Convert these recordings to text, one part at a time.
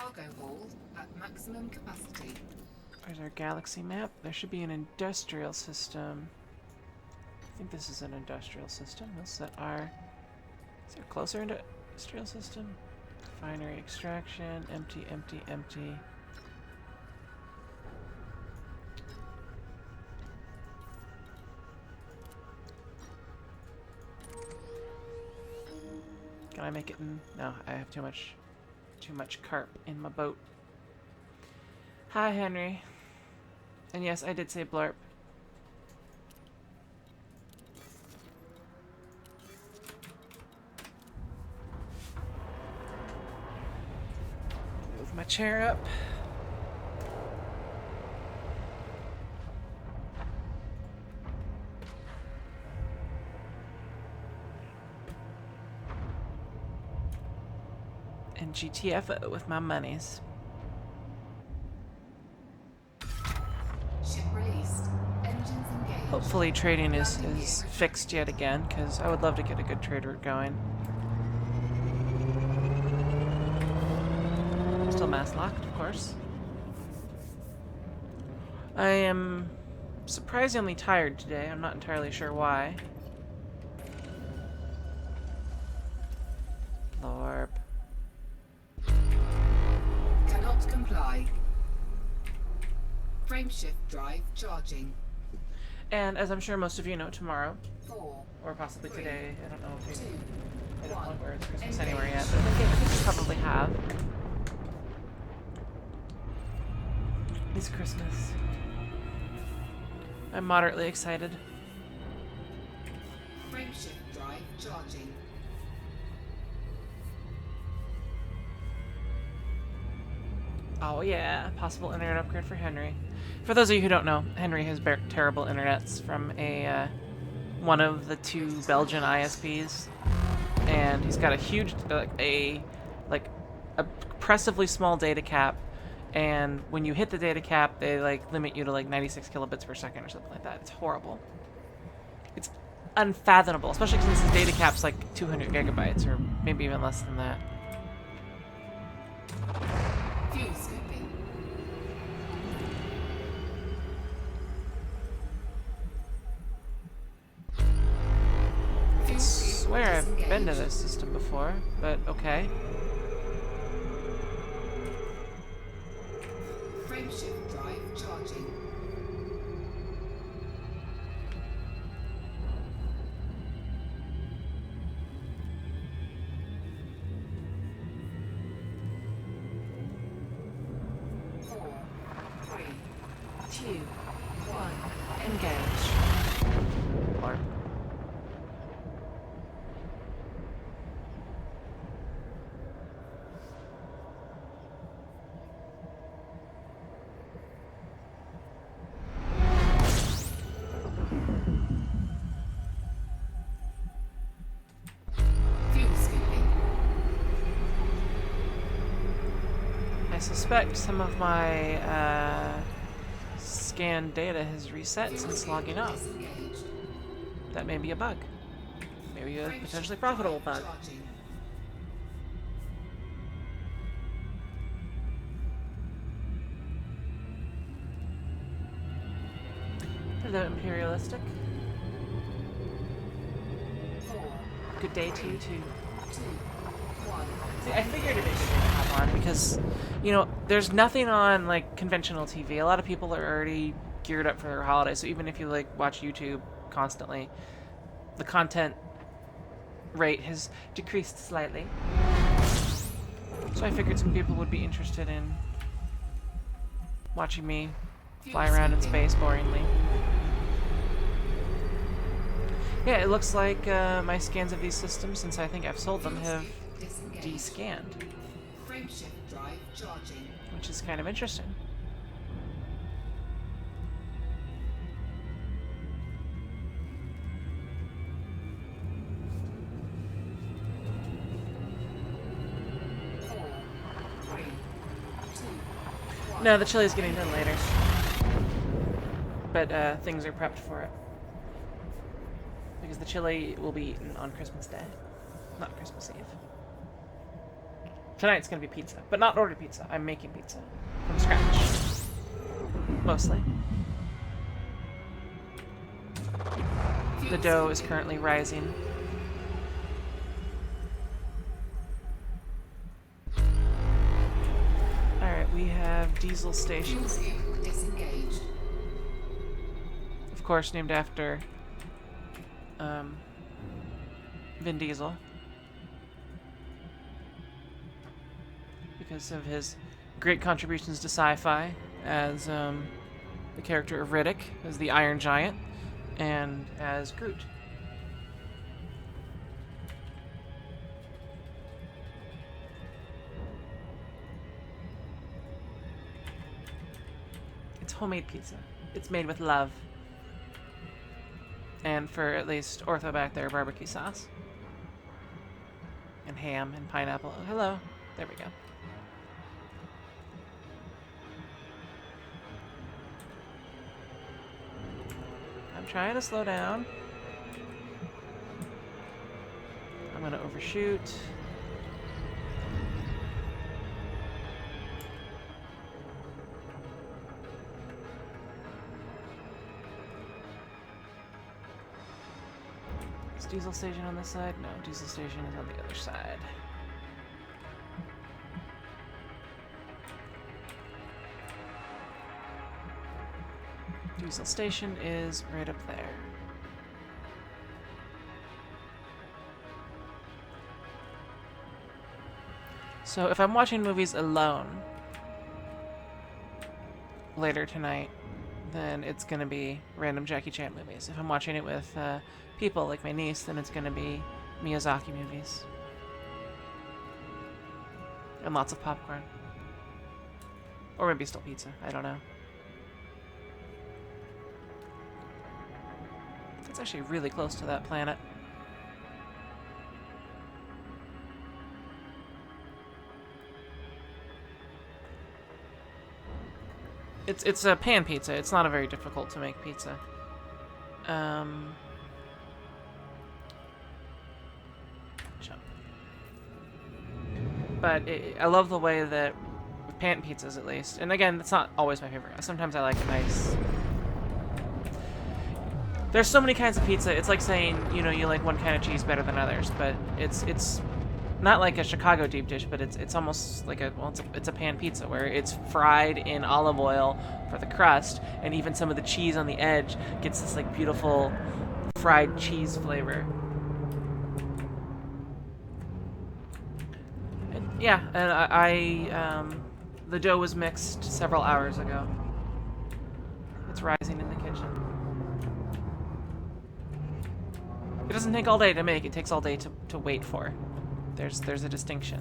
cargo hold at maximum capacity. There's our galaxy map. There should be an industrial system. I think this is an industrial system. Is there closer industrial system? Refinery extraction. Empty, empty, empty. Can I make it in? No, I have too much carp in my boat. Hi, Henry. And yes, I did say Blorp. Move my chair up. And GTFO with my monies. Ship released. Engines engaged. Hopefully trading is fixed yet again, because I would love to get a good trade route going. Still mass locked, of course. I am surprisingly tired today. I'm not entirely sure why. Blorp. Cannot comply. Frameshift drive charging. And as I'm sure most of you know, tomorrow, 4, or possibly 3, today, I don't know if 2, I don't know 1. where it's Christmas Engage. anywhere yet, but I think you probably have. It's Christmas. I'm moderately excited. Frameshift drive charging. Oh yeah, possible internet upgrade for Henry. For those of you who don't know, Henry has terrible internets from one of the two Belgian ISPs, and he's got a huge, like oppressively small data cap, and when you hit the data cap, they limit you to 96 kilobits per second or something like that. It's horrible. It's unfathomable, especially since his data cap's 200 gigabytes or maybe even less than that. Fuel scooping. I swear I've been to this system before, but okay. Frameshift drive charging. Engage. Or Fuel scooping. I suspect some of my scanned data has reset since logging off. Disengaged. That may be a bug. Maybe a potentially profitable bug. Charging. Hello, Imperialistic. 4, Good day to you too. 2, 1. See, I figured it'd be good to have on because, there's nothing on conventional TV. A lot of people are already geared up for their holidays, so even if you watch YouTube constantly, the content rate has decreased slightly. So I figured some people would be interested in watching me fly around in space boringly. Yeah, it looks like my scans of these systems, since I think I've sold them, have descanned, Frameshift drive charging. which is kind of interesting. No, the chili's getting done later. But things are prepped for it. Because the chili will be eaten on Christmas Day, not Christmas Eve. Tonight's gonna be pizza, but not ordered pizza. I'm making pizza from scratch, mostly. The dough is currently rising. Alright, we have Diesel Station. Fuel vehicle disengaged. Of course, named after Vin Diesel. Because of his great contributions to sci-fi as the character of Riddick, as the Iron Giant, and as Groot. It's homemade pizza. It's made with love. And for at least Ortho back there, barbecue sauce. And ham and pineapple. Oh, hello. There we go. I'm trying to slow down. I'm going to overshoot. Is Diesel Station on this side? No, Diesel Station is on the other side. Diesel Station is right up there. So if I'm watching movies alone later tonight, then it's going to be random Jackie Chan movies. If I'm watching it with people like my niece, then it's going to be Miyazaki movies. And lots of popcorn. Or maybe still pizza. I don't know. It's actually really close to that planet. It's a pan pizza. It's not a very difficult to make pizza. But I love the way that with pan pizzas, at least. And again, it's not always my favorite. Sometimes I like a nice. There's so many kinds of pizza. It's like saying, you know, you like one kind of cheese better than others, but it's not like a Chicago deep dish, but it's almost like it's a pan pizza where it's fried in olive oil for the crust, and even some of the cheese on the edge gets this like beautiful fried cheese flavor. And yeah, and I the dough was mixed several hours ago. It's rising in the kitchen. It doesn't take all day to make, it takes all day to wait for. There's a distinction.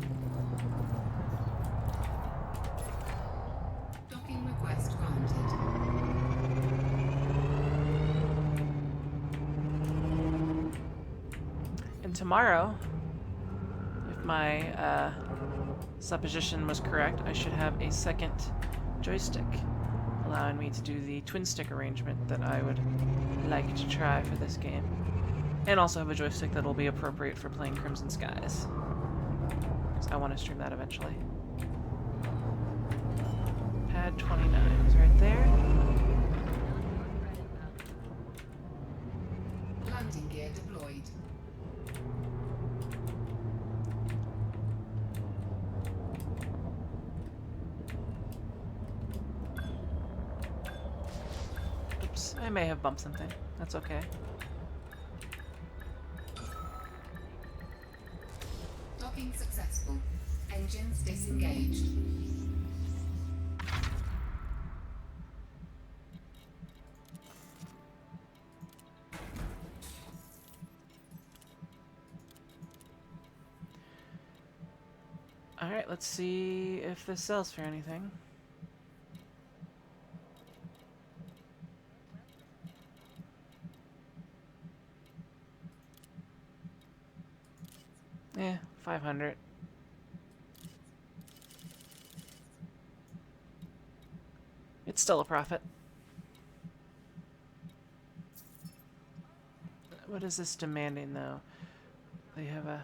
Docking request granted. And tomorrow, if my supposition was correct, I should have a second joystick, allowing me to do the twin stick arrangement that I would like to try for this game. And also have a joystick that will be appropriate for playing Crimson Skies. Because I want to stream that eventually. Pad 29 is right there. Landing gear deployed. Oops, I may have bumped something. That's okay. Docking successful. Engines disengaged. Alright, let's see if this sells for anything. Yeah, 500. It's still a profit. What is this demanding, though? They have a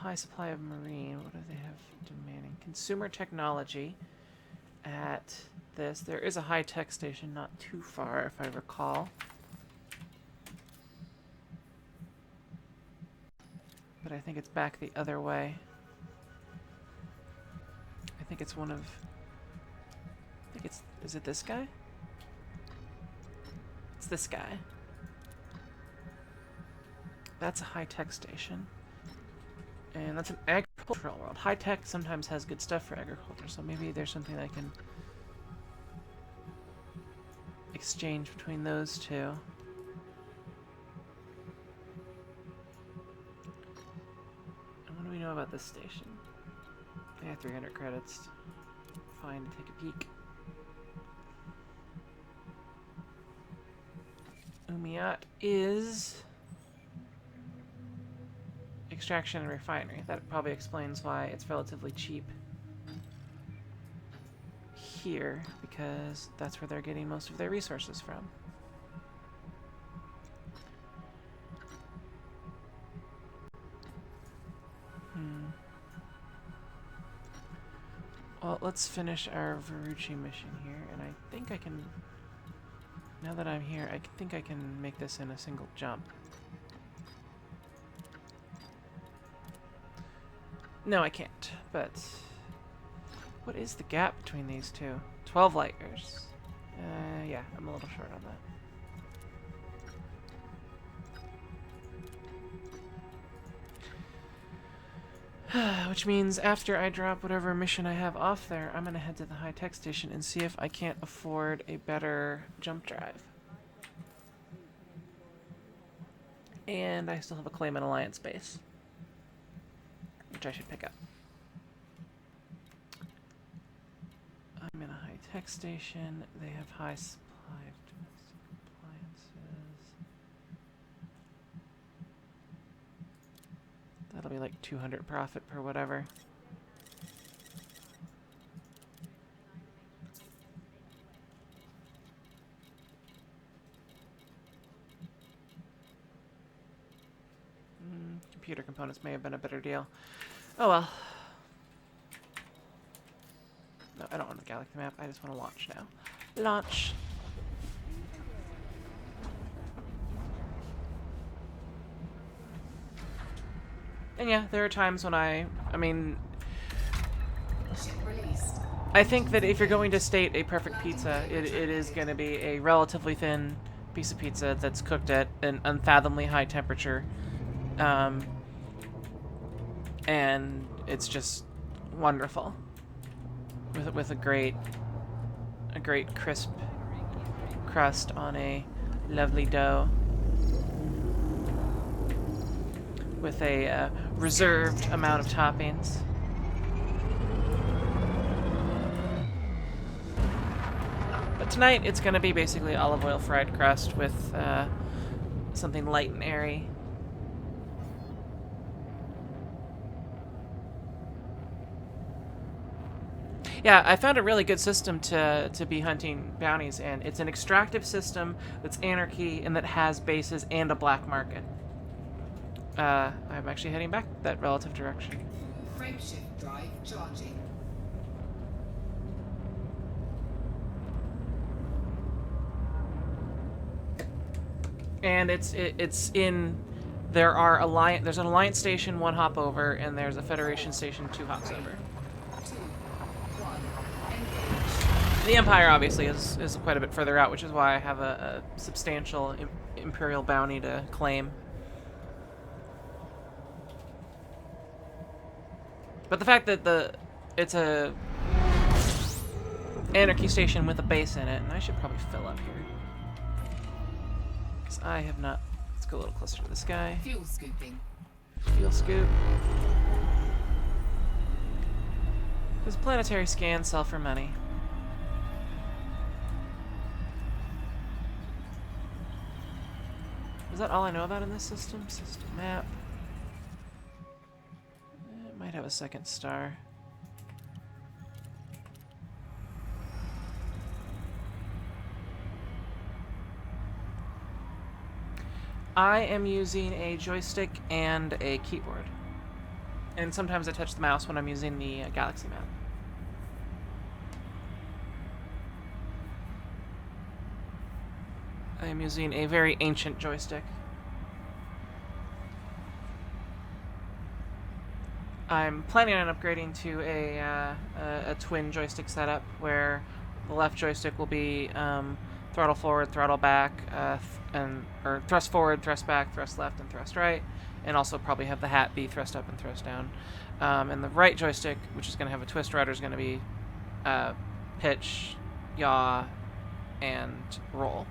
high supply of marine. What do they have demanding? Consumer technology at this. There is a high-tech station not too far, if I recall. But I think it's back the other way. I think it's one of... I think it's... Is it this guy? It's this guy. That's a high-tech station. And that's an agricultural world. High-tech sometimes has good stuff for agriculture, so maybe there's something I can exchange between those two. And what do we know about this station? Yeah, 300 credits. Fine to take a peek. Umiat is extraction and refinery. That probably explains why it's relatively cheap here, because that's where they're getting most of their resources from. Well, let's finish our Varuchi mission here, and I think I can... Now that I'm here, I think I can make this in a single jump. No, I can't, but... What is the gap between these two? 12 light years. Yeah, I'm a little short on that. Which means after I drop whatever mission I have off there, I'm going to head to the high-tech station and see if I can't afford a better jump drive. And I still have a claim in Alliance base, which I should pick up. I'm in a high-tech station. They have high supply of domestic appliances. That'll be like 200 profit per whatever. Computer components may have been a better deal. Oh well. No, I don't want the galaxy map. I just want to launch now. Launch. And yeah, there are times when I mean, I think that if you're going to state a perfect pizza, it is going to be a relatively thin piece of pizza that's cooked at an unfathomably high temperature. And it's just wonderful. With a great crisp crust on a lovely dough. With a reserved amount of toppings. But tonight it's going to be basically olive oil fried crust with something light and airy. Yeah, I found a really good system to be hunting bounties in. It's an extractive system that's anarchy and that has bases and a black market. I'm actually heading back that relative direction. Frameshift drive charging. And it's in... There's an Alliance station 1 hop over, and there's a Federation station 2 hops over. 2, 1, engage. The Empire obviously is quite a bit further out, which is why I have a substantial Imperial bounty to claim. But the fact that it's a anarchy station with a base in it, and I should probably fill up here. Because I have not... Let's go a little closer to this guy. Fuel scooping. Fuel scoop. Does planetary scan sell for money? Is that all I know about in this system? System map. It might have a second star. I am using a joystick and a keyboard. And sometimes I touch the mouse when I'm using the Galaxy map. I am using a very ancient joystick. I'm planning on upgrading to a twin joystick setup where the left joystick will be throttle forward, throttle back, or thrust forward, thrust back, thrust left, and thrust right, and also probably have the hat be thrust up and thrust down. And the right joystick, which is going to have a twist rudder, is going to be pitch, yaw, and roll.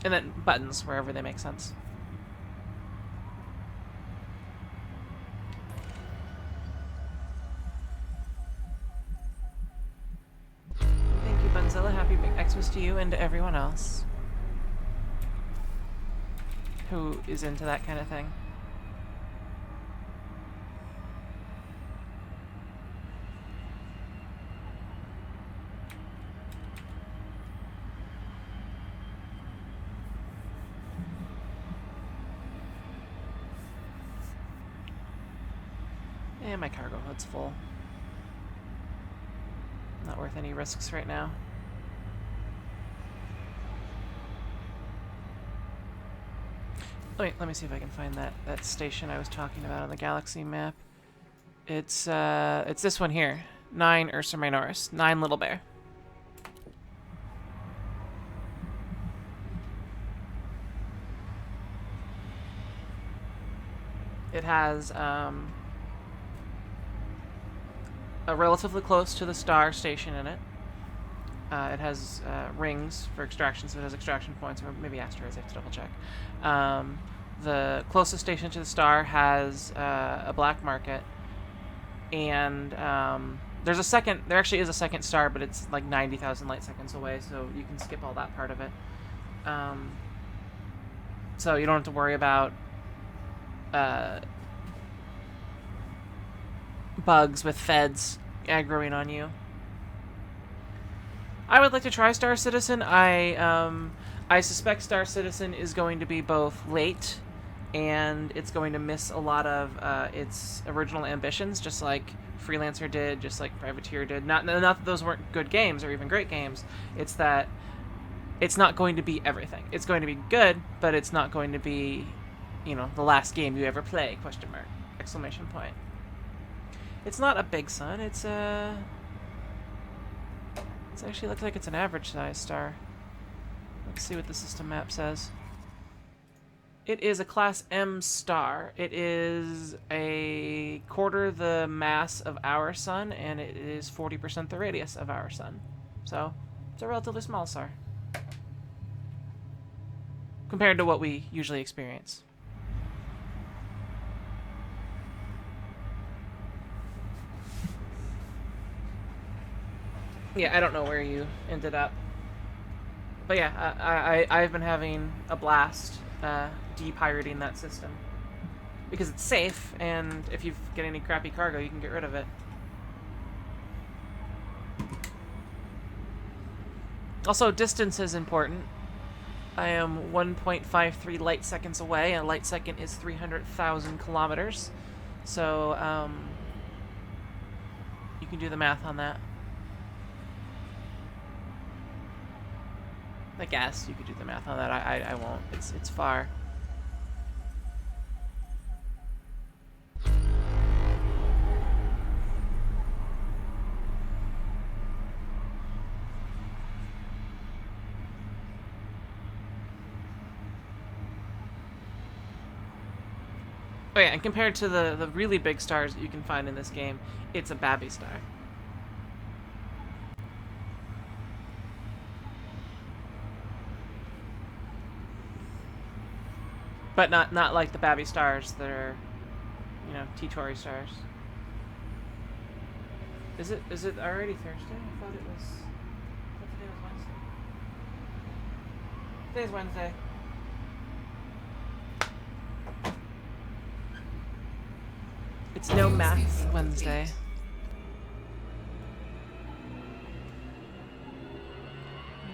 And then buttons wherever they make sense. Thank you, Bunzilla. Happy Big Xmas to you and to everyone else who is into that kind of thing. And my cargo hood's full. Not worth any risks right now. Wait, let me see if I can find that station I was talking about on the Galaxy map. It's this one here. 9 Ursa Minoris. 9 Little Bear. It has a relatively close to the star station in it. It has rings for extraction, so it has extraction points, or maybe asteroids, I have to double check. The closest station to the star has a black market, and there actually is a second star, but it's like 90,000 light seconds away, so you can skip all that part of it. So you don't have to worry about bugs with feds aggroing on you. I would like to try Star Citizen. I suspect Star Citizen is going to be both late and it's going to miss a lot of its original ambitions, just like Freelancer did, just like Privateer did. Not that those weren't good games or even great games. It's that it's not going to be everything. It's going to be good, but it's not going to be, the last game you ever play, question mark, exclamation point. It's not a big sun, it actually looks like it's an average size star. Let's see what the system map says. It is a Class M star. It is a quarter the mass of our sun, and it is 40% the radius of our sun. So, it's a relatively small star compared to what we usually experience. Yeah, I don't know where you ended up. But yeah, I've been having a blast de-pirating that system. Because it's safe, and if you get any crappy cargo, you can get rid of it. Also, distance is important. I am 1.53 light seconds away. A light second is 300,000 kilometers. So, you can do the math on that. I guess you could do the math on that. I won't. It's far. Oh yeah, and compared to the really big stars that you can find in this game, it's a babby star. But not like the babby stars that are, T-Tori stars. Is it already Thursday? I thought it was. I thought today was Wednesday. Today's Wednesday. It's no math Wednesday.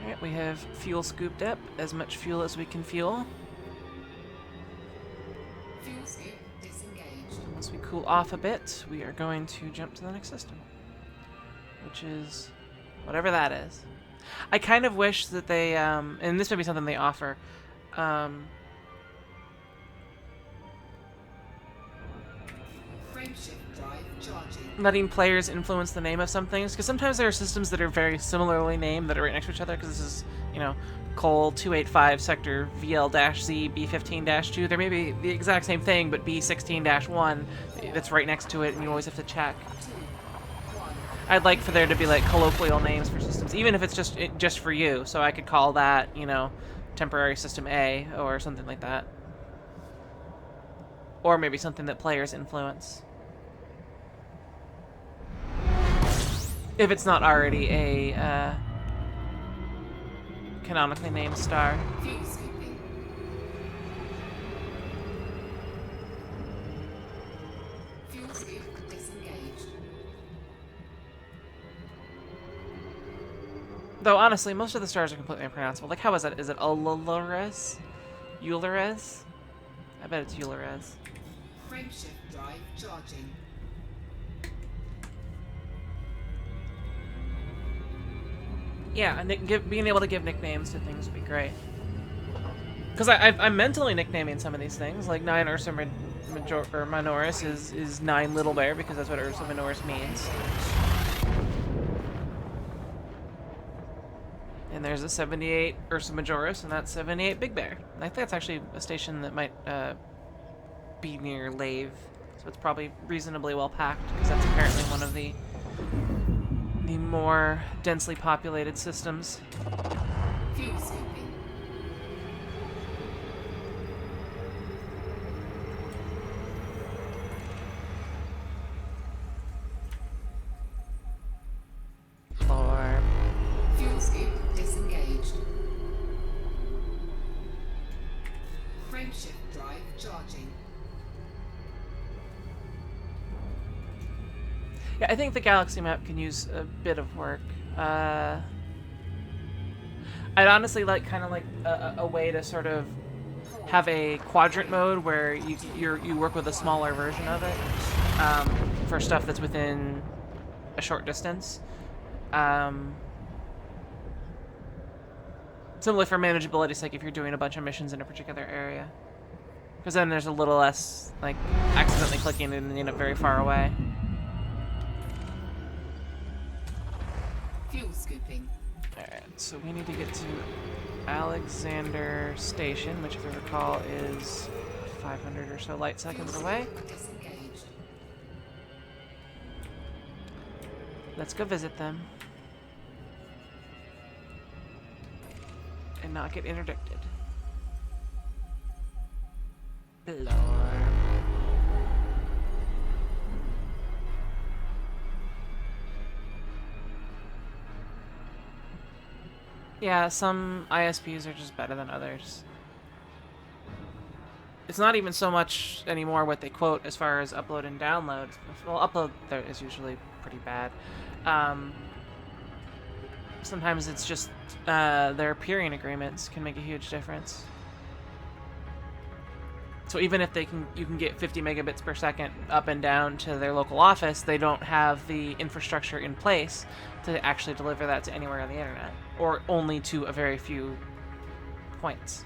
Alright, we have fuel scooped up. As much fuel as we can fuel. Fuel scoop disengaged. cool off a bit, we are going to jump to the next system, which is whatever that is. I kind of wish that they, and this may be something they offer, Frameshift drive charging. letting players influence the name of some things, because sometimes there are systems that are very similarly named that are right next to each other, because this is, you know, Cole 285 sector VL-Z B15-2. There may be the exact same thing, but B16-1 that's right next to it, and you always have to check. 2, 1. I'd like for there to be like colloquial names for systems, even if it's just for you. So I could call that, you know, temporary system A or something like that, or maybe something that players influence. If it's not already a canonically named star. Fuel scooping. Fuel scoop disengaged. Though honestly, most of the stars are completely unpronounceable. Like, how is it? Is it Ululares? Eulares? I bet it's Eulares. Frameshift drive charging. Yeah, being able to give nicknames to things would be great. Because I'm mentally nicknaming some of these things. Like 9 Ursa Minoris is 9 Little Bear, because that's what Ursa Minoris means. And there's a 78 Ursa Majoris, and that's 78 Big Bear. And I think that's actually a station that might be near Lave, so it's probably reasonably well packed, because that's apparently one of the more densely populated systems. Fuel scooping. Blorp. Fuel scoop disengaged. Frameshift drive charging. Yeah, I think the galaxy map can use a bit of work. I'd honestly like kind of like a way to sort of have a quadrant mode where you work with a smaller version of it for stuff that's within a short distance. Simply for manageability's sake, if you're doing a bunch of missions in a particular area, because then there's a little less like accidentally clicking and ending up very far away. Fuel scooping. Alright, so we need to get to Alexander Station, which, if I recall, is 500 or so light seconds away. Disengaged. Let's go visit them. And not get interdicted. Blorp. Yeah, some ISPs are just better than others. It's not even so much anymore what they quote as far as upload and download. Well, upload there is usually pretty bad. Sometimes it's just their peering agreements can make a huge difference. So even if you can get 50 megabits per second up and down to their local office, they don't have the infrastructure in place to actually deliver that to anywhere on the internet, or only to a very few points.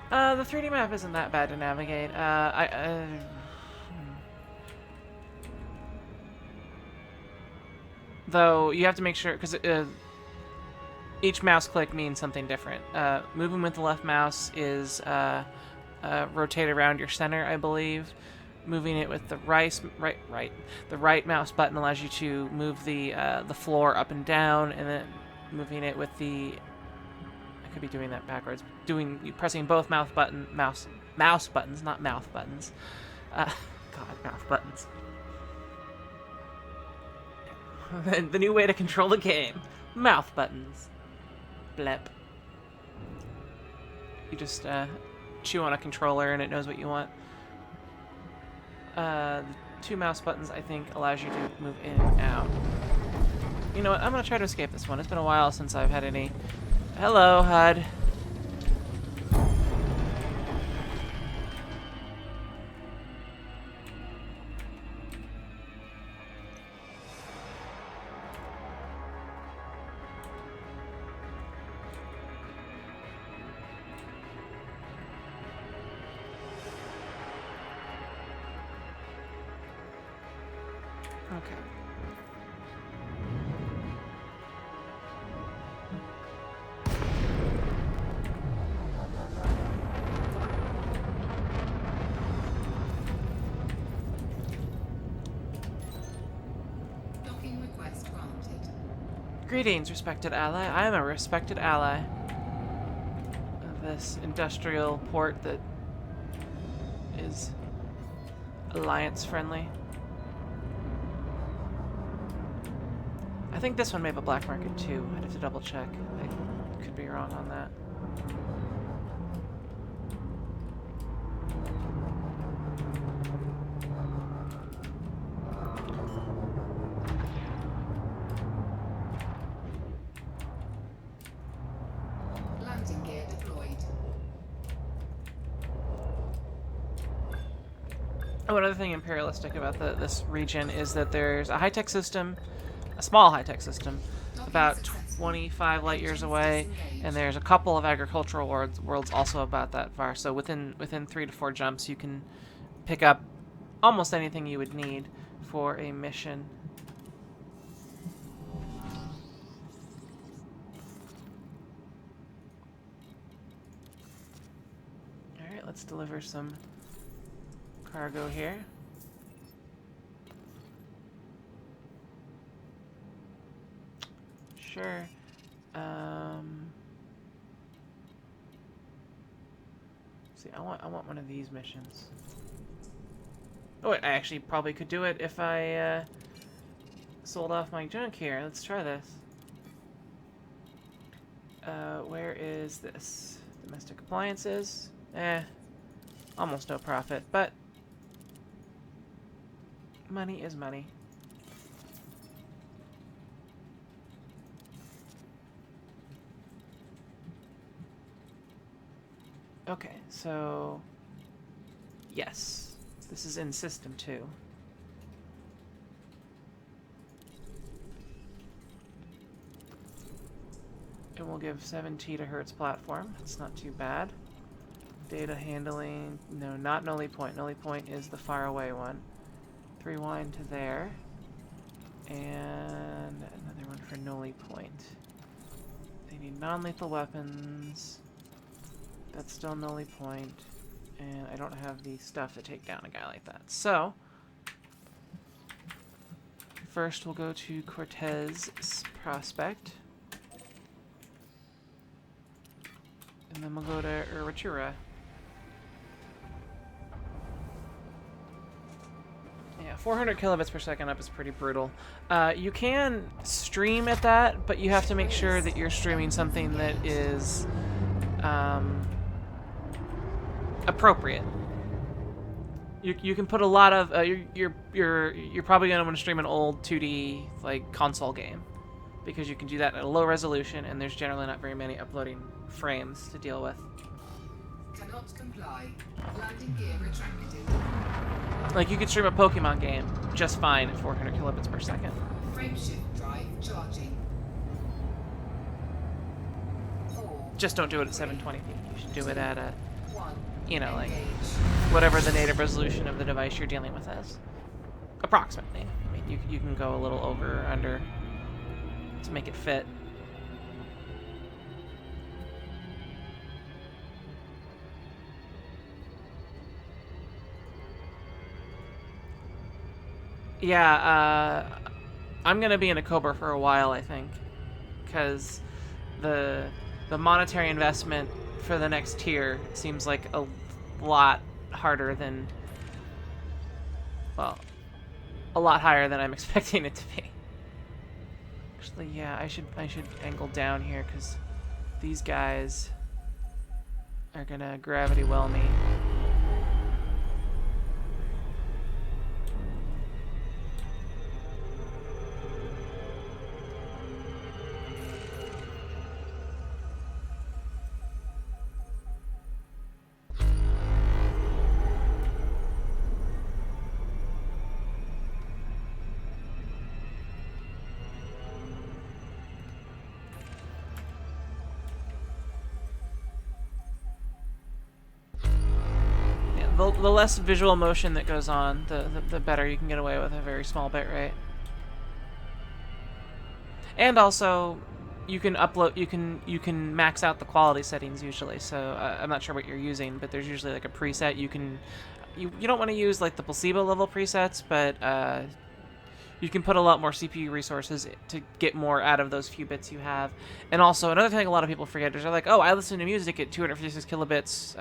The 3D map isn't that bad to navigate. Though you have to make sure, because each mouse click means something different. Moving with the left mouse is rotate around your center, I believe. Moving it with the right mouse button allows you to move the floor up and down, and then moving it with the, I could be doing that backwards. Pressing both mouse buttons, not mouth buttons. God, mouth buttons. The new way to control the game. Mouth buttons. Blep. You just chew on a controller and it knows what you want. The 2 mouse buttons, I think, allows you to move in and out. You know what? I'm going to try to escape this one. It's been a while since I've had any... Hello, HUD. Okay. Docking request granted. Greetings, respected ally. I am a respected ally of this industrial port that is alliance friendly. I think this one may have a black market too. I'd have to double check. I could be wrong on that. Landing gear deployed. One other thing imperialistic about this region is that there's a high-tech system, a small high-tech system, about 25 light years away, and there's a couple of agricultural worlds also about that far. So within 3 to 4 jumps, you can pick up almost anything you would need for a mission. All right, let's deliver some cargo here. Sure. See, I want one of these missions. Oh, wait, I actually probably could do it if I sold off my junk here. Let's try this. Where is this? Domestic appliances? Almost no profit, but money is money. Okay, so yes, this is in system 2. And we'll give 7T to Hertz platform. It's not too bad. Data handling, no, not Noli Point. Noli Point is the far away one. 3 wine to there. And another one for Noli Point. They need non-lethal weapons. That's still Noli Point. And I don't have the stuff to take down a guy like that. So, first we'll go to Cortez Prospect. And then we'll go to Urwatura. Yeah, 400 kilobits per second up is pretty brutal. You can stream at that, but you have to make sure that you're streaming something that is appropriate. You can put a lot of you're probably gonna want to stream an old 2D like console game, because you can do that at a low resolution, and there's generally not very many uploading frames to deal with. Cannot comply. Landing gear retracted. Like, you could stream a Pokemon game just fine at 400 kilobits per second. Frameshift drive charging. 4. Just don't do it at 720p. You should do it at a, 1. you know, like, Engage. whatever the native resolution of the device you're dealing with is. Approximately. I mean, you can go a little over or under to make it fit. Yeah, I'm gonna be in a Cobra for a while, I think, because the monetary investment for the next tier seems like a lot harder than, well, a lot higher than I'm expecting it to be. Actually, yeah, I should angle down here, because these guys are gonna gravity well me. The less visual motion that goes on, the better you can get away with a very small bit rate. And also, you can upload, you can max out the quality settings usually. So I'm not sure what you're using, but there's usually like a preset you can. You don't want to use like the placebo level presets, but you can put a lot more CPU resources to get more out of those few bits you have. And also, another thing a lot of people forget is they're like, oh, I listen to music at 256 kilobits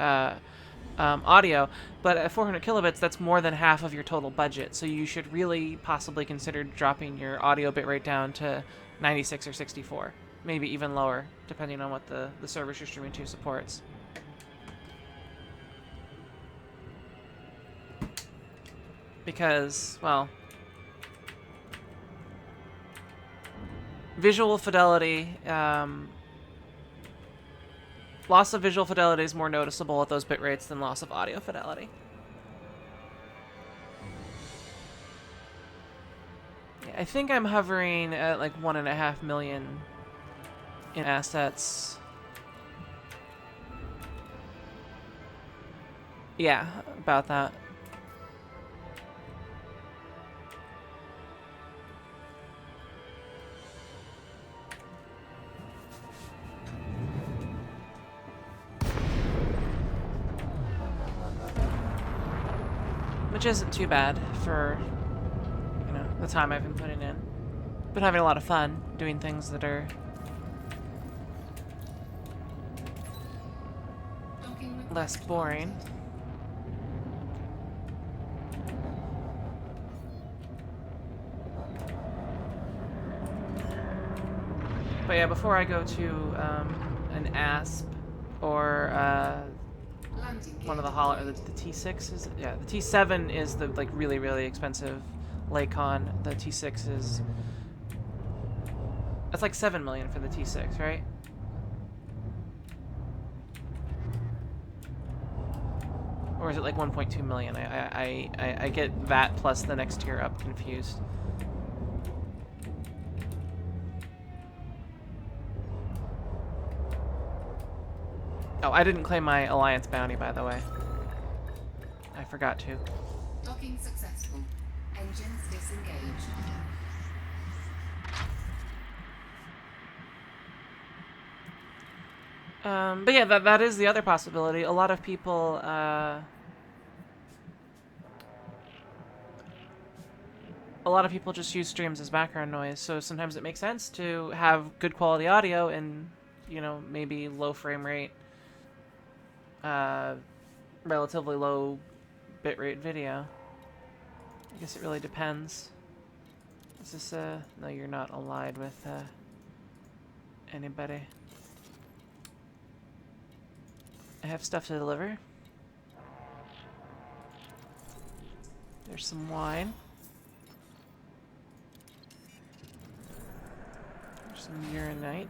audio, but at 400 kilobits, that's more than half of your total budget. So you should really possibly consider dropping your audio bitrate down to 96 or 64, maybe even lower, depending on what the service you're streaming to supports. Because, well, visual fidelity, loss of visual fidelity is more noticeable at those bit rates than loss of audio fidelity. I think I'm hovering at like 1.5 million in assets. Yeah, about that. Which isn't too bad for, you know, the time I've been putting in. Been having a lot of fun doing things that are less boring. But yeah, before I go to an ASP or one of the the T6 is, yeah, the T7 is the like really expensive Lakon. The T6 is, that's like 7 million for the T6, right? Or is it like 1.2 million? I get that plus the next tier up confused. Oh, I didn't claim my Alliance bounty, by the way. I forgot to. Docking successful. Engines disengaged. But yeah, that is the other possibility. A lot of people, just use streams as background noise. So sometimes it makes sense to have good quality audio and, you know, maybe low frame rate, relatively low bitrate video. I guess it really depends. Is this no, you're not allied with anybody. I have stuff to deliver. There's some wine. There's some uranite.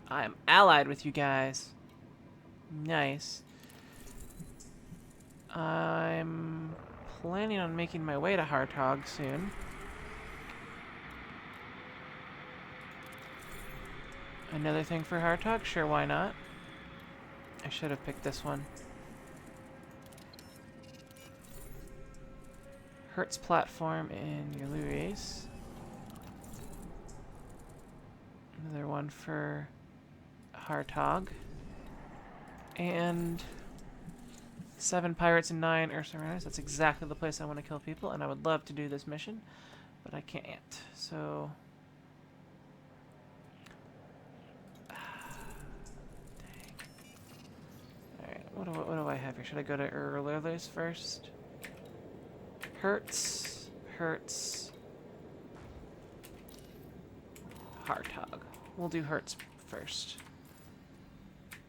I'm allied with you guys. Nice. I'm planning on making my way to Hartog soon. Another thing for Hartog? Sure, why not? I should have picked this one. Hertz platform in your Luis. Another one for Hartog. And 7 pirates and 9 Ursa Runners. That's exactly the place I want to kill people, and I would love to do this mission, but I can't. So What do I have here? Should I go to Urlerles first? Hertz. Hartog. We'll do Hertz first.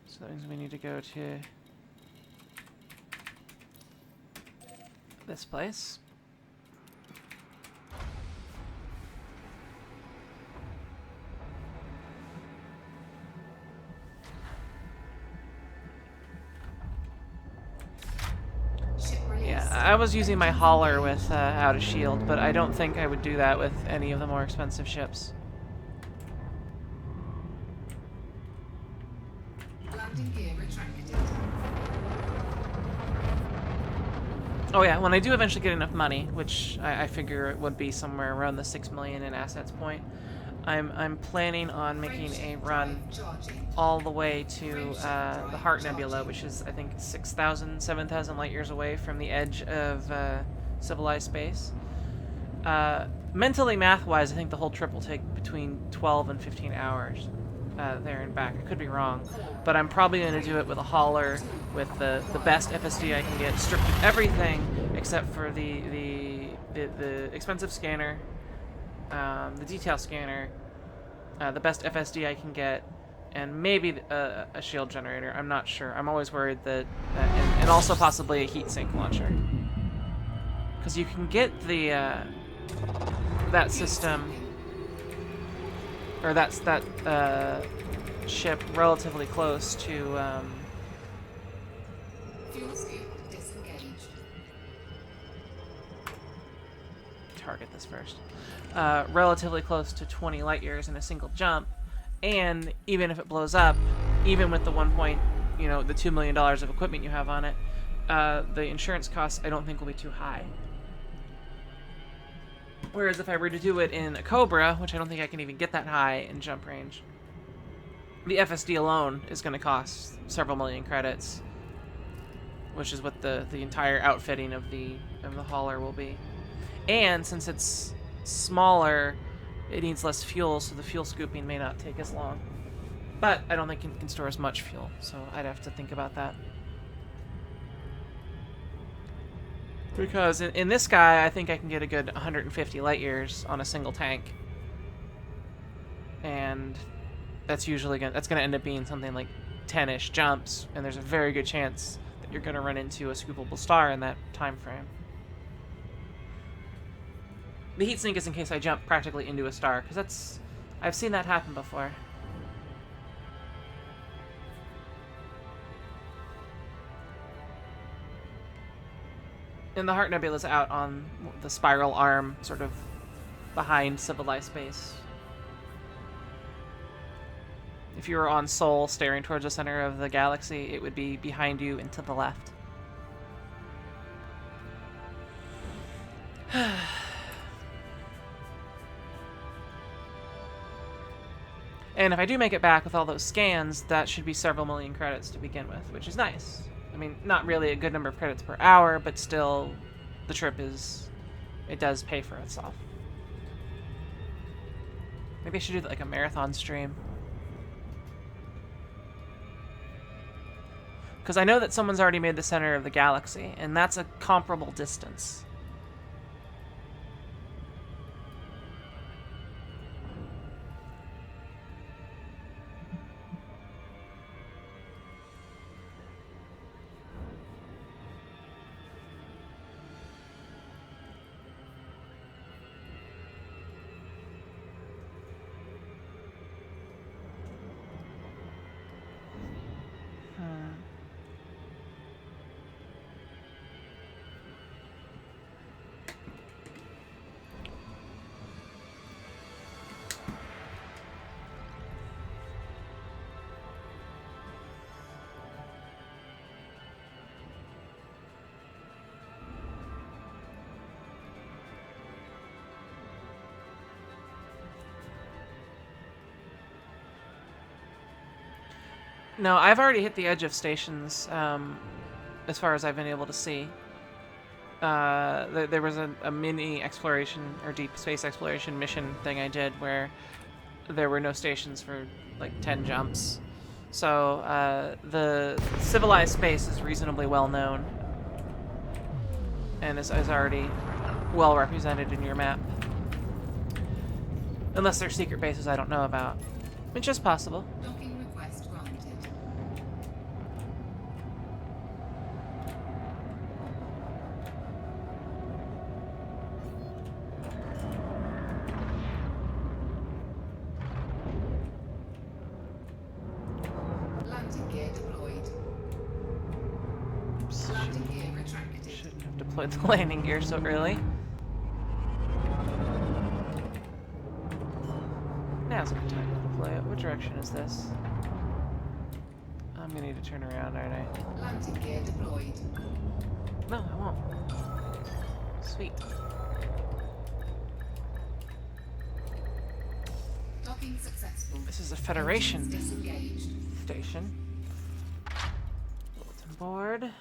So that means we need to go to this place. Yeah, I was using my hauler with out of shield, but I don't think I would do that with any of the more expensive ships. Landing gear retracted. Oh yeah, when I do eventually get enough money, which I figure it would be somewhere around the 6 million in assets point, I'm planning on making a run all the way to the Heart Nebula, which is, I think, 6,000, 7,000 light years away from the edge of civilized space. Mentally, math-wise, I think the whole trip will take between 12 and 15 hours there and back. I could be wrong, but I'm probably going to do it with a hauler with the best FSD I can get, stripped of everything except for the expensive scanner, the detail scanner, the best FSD I can get, and maybe a shield generator. I'm not sure. I'm always worried that, and also possibly a heatsink launcher, because you can get the that system, or that ship relatively close to Fuel scoop disengaged. target this first. Relatively close to 20 light years in a single jump, and even if it blows up, even with the the $2 million of equipment you have on it, the insurance costs I don't think will be too high. Whereas if I were to do it in a Cobra, which I don't think I can even get that high in jump range, the FSD alone is going to cost several million credits, which is what the entire outfitting of the hauler will be. And since it's smaller, it needs less fuel, so the fuel scooping may not take as long. But I don't think it can store as much fuel, so I'd have to think about that. Because in this guy, I think I can get a good 150 light years on a single tank. And that's usually going to end up being something like 10-ish jumps, and there's a very good chance that you're going to run into a scoopable star in that time frame. The heatsink is in case I jump practically into a star, because I've seen that happen before. And the Heart Nebula is out on the spiral arm, sort of behind civilized space. If you were on Sol staring towards the center of the galaxy, it would be behind you and to the left. And if I do make it back with all those scans, that should be several million credits to begin with, which is nice. I mean, not really a good number of credits per hour, but still, the trip it does pay for itself. Maybe I should do like a marathon stream. Because I know that someone's already made the center of the galaxy, and that's a comparable distance. No, I've already hit the edge of stations, as far as I've been able to see. There was a mini exploration, or deep space exploration mission thing I did where there were no stations for like 10 jumps. So the civilized space is reasonably well known and is already well represented in your map. Unless there's secret bases I don't know about, which is possible. Docking request granted. Landing gear deployed. Landing gear retracted. Shouldn't have deployed the landing gear so early. Now's a good time to deploy it. What direction is this? gonna need to turn around, aren't I? Landing gear deployed. No, I won't. Sweet. Docking successful. This is a Engines Federation disengaged. station. Bulletin board.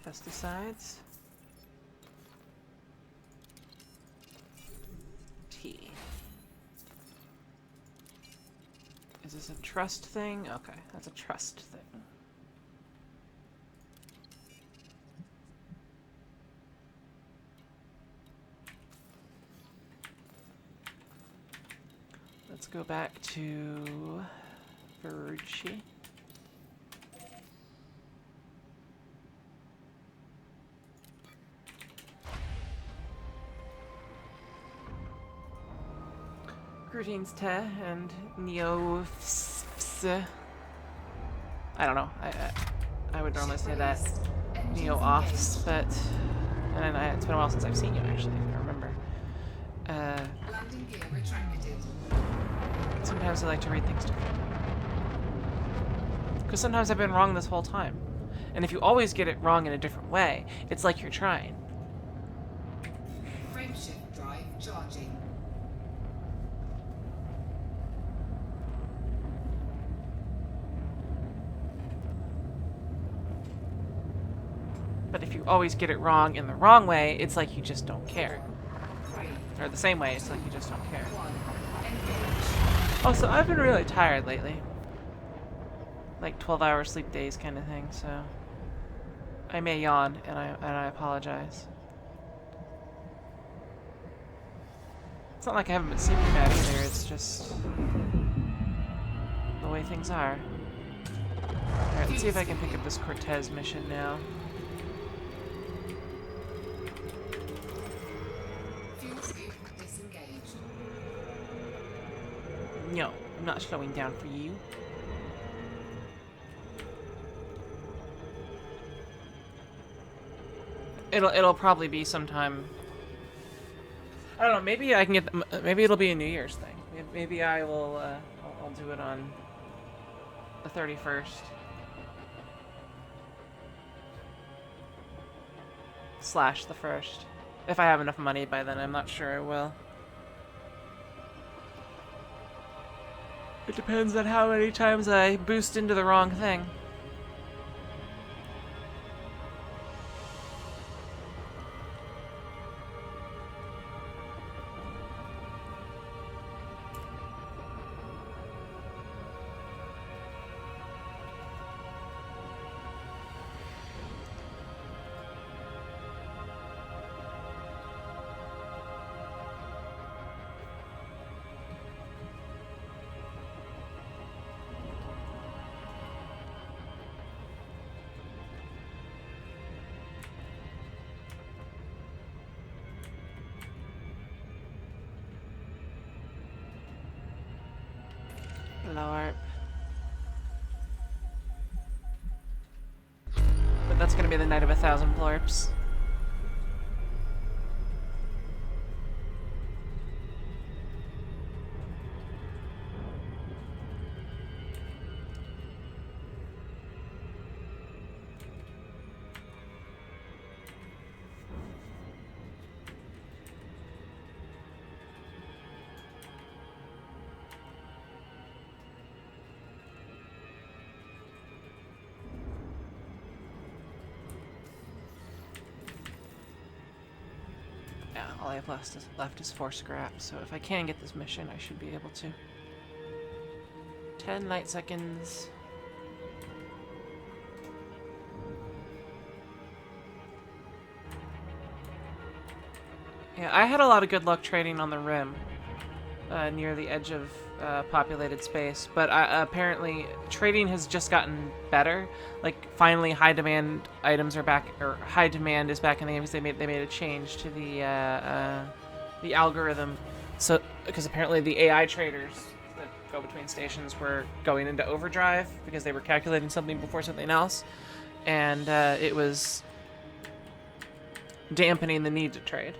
Pesticides. T. Is this a trust thing? Okay, that's a trust thing. Let's go back to Virgie. Greetings, Te and Neo. I don't know. I would normally say that Neo offs, but and it's been a while since I've seen you actually. I don't remember. Landing gear retracted. Sometimes I like to read things differently. Because sometimes I've been wrong this whole time. And if you always get it wrong in a different way, it's like you're trying. Frameshift drive charging. But if you always get it wrong in the wrong way, it's like you just don't care. 3, Or the same way, it's like you just don't care. 1. Engage. Also, I've been really tired lately. Like 12-hour sleep days kind of thing, so I may yawn, and I apologize. It's not like I haven't been sleeping bad either, it's just the way things are. Alright, let's see if I can pick up this Cortez mission now. Fuel scoop disengaged. No, I'm not slowing down for you. It'll probably be sometime. I don't know. Maybe I can get. Maybe it'll be a New Year's thing. Maybe I will. I'll do it on the 31st. / the 1st. If I have enough money by then, I'm not sure I will. It depends on how many times I boost into the wrong thing. Blorp. But that's gonna be the night of 1,000 blorps. Yeah, all I have left is 4 scraps, so if I can get this mission, I should be able to. 10 light seconds. Yeah, I had a lot of good luck trading on the rim, near the edge of populated space, but apparently trading has just gotten better. Like, finally, high demand items are back, or high demand is back in the game because they made a change to the algorithm. So, because apparently the AI traders that go between stations were going into overdrive because they were calculating something before something else, and it was dampening the need to trade.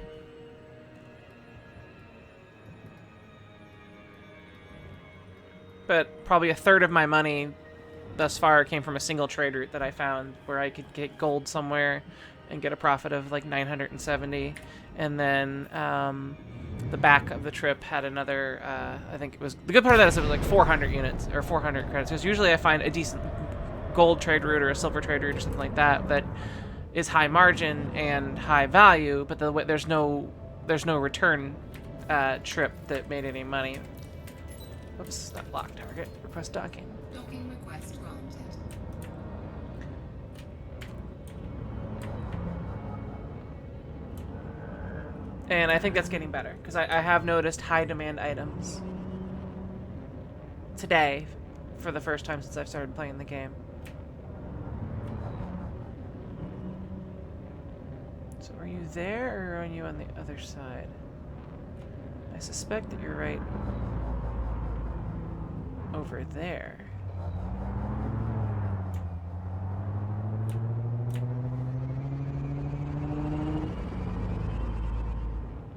but probably a third of my money thus far came from a single trade route that I found where I could get gold somewhere and get a profit of like 970, and then the back of the trip had another. I think it was the good part of that is it was like 400 units or 400 credits, because usually I find a decent gold trade route or a silver trade route or something like that that is high margin and high value, but there's no return trip that made any money. Oops, not lock target. Request docking. Docking request granted. And I think that's getting better, because I have noticed high demand items today for the first time since I've started playing the game. So are you there, or are you on the other side? I suspect that you're right over there.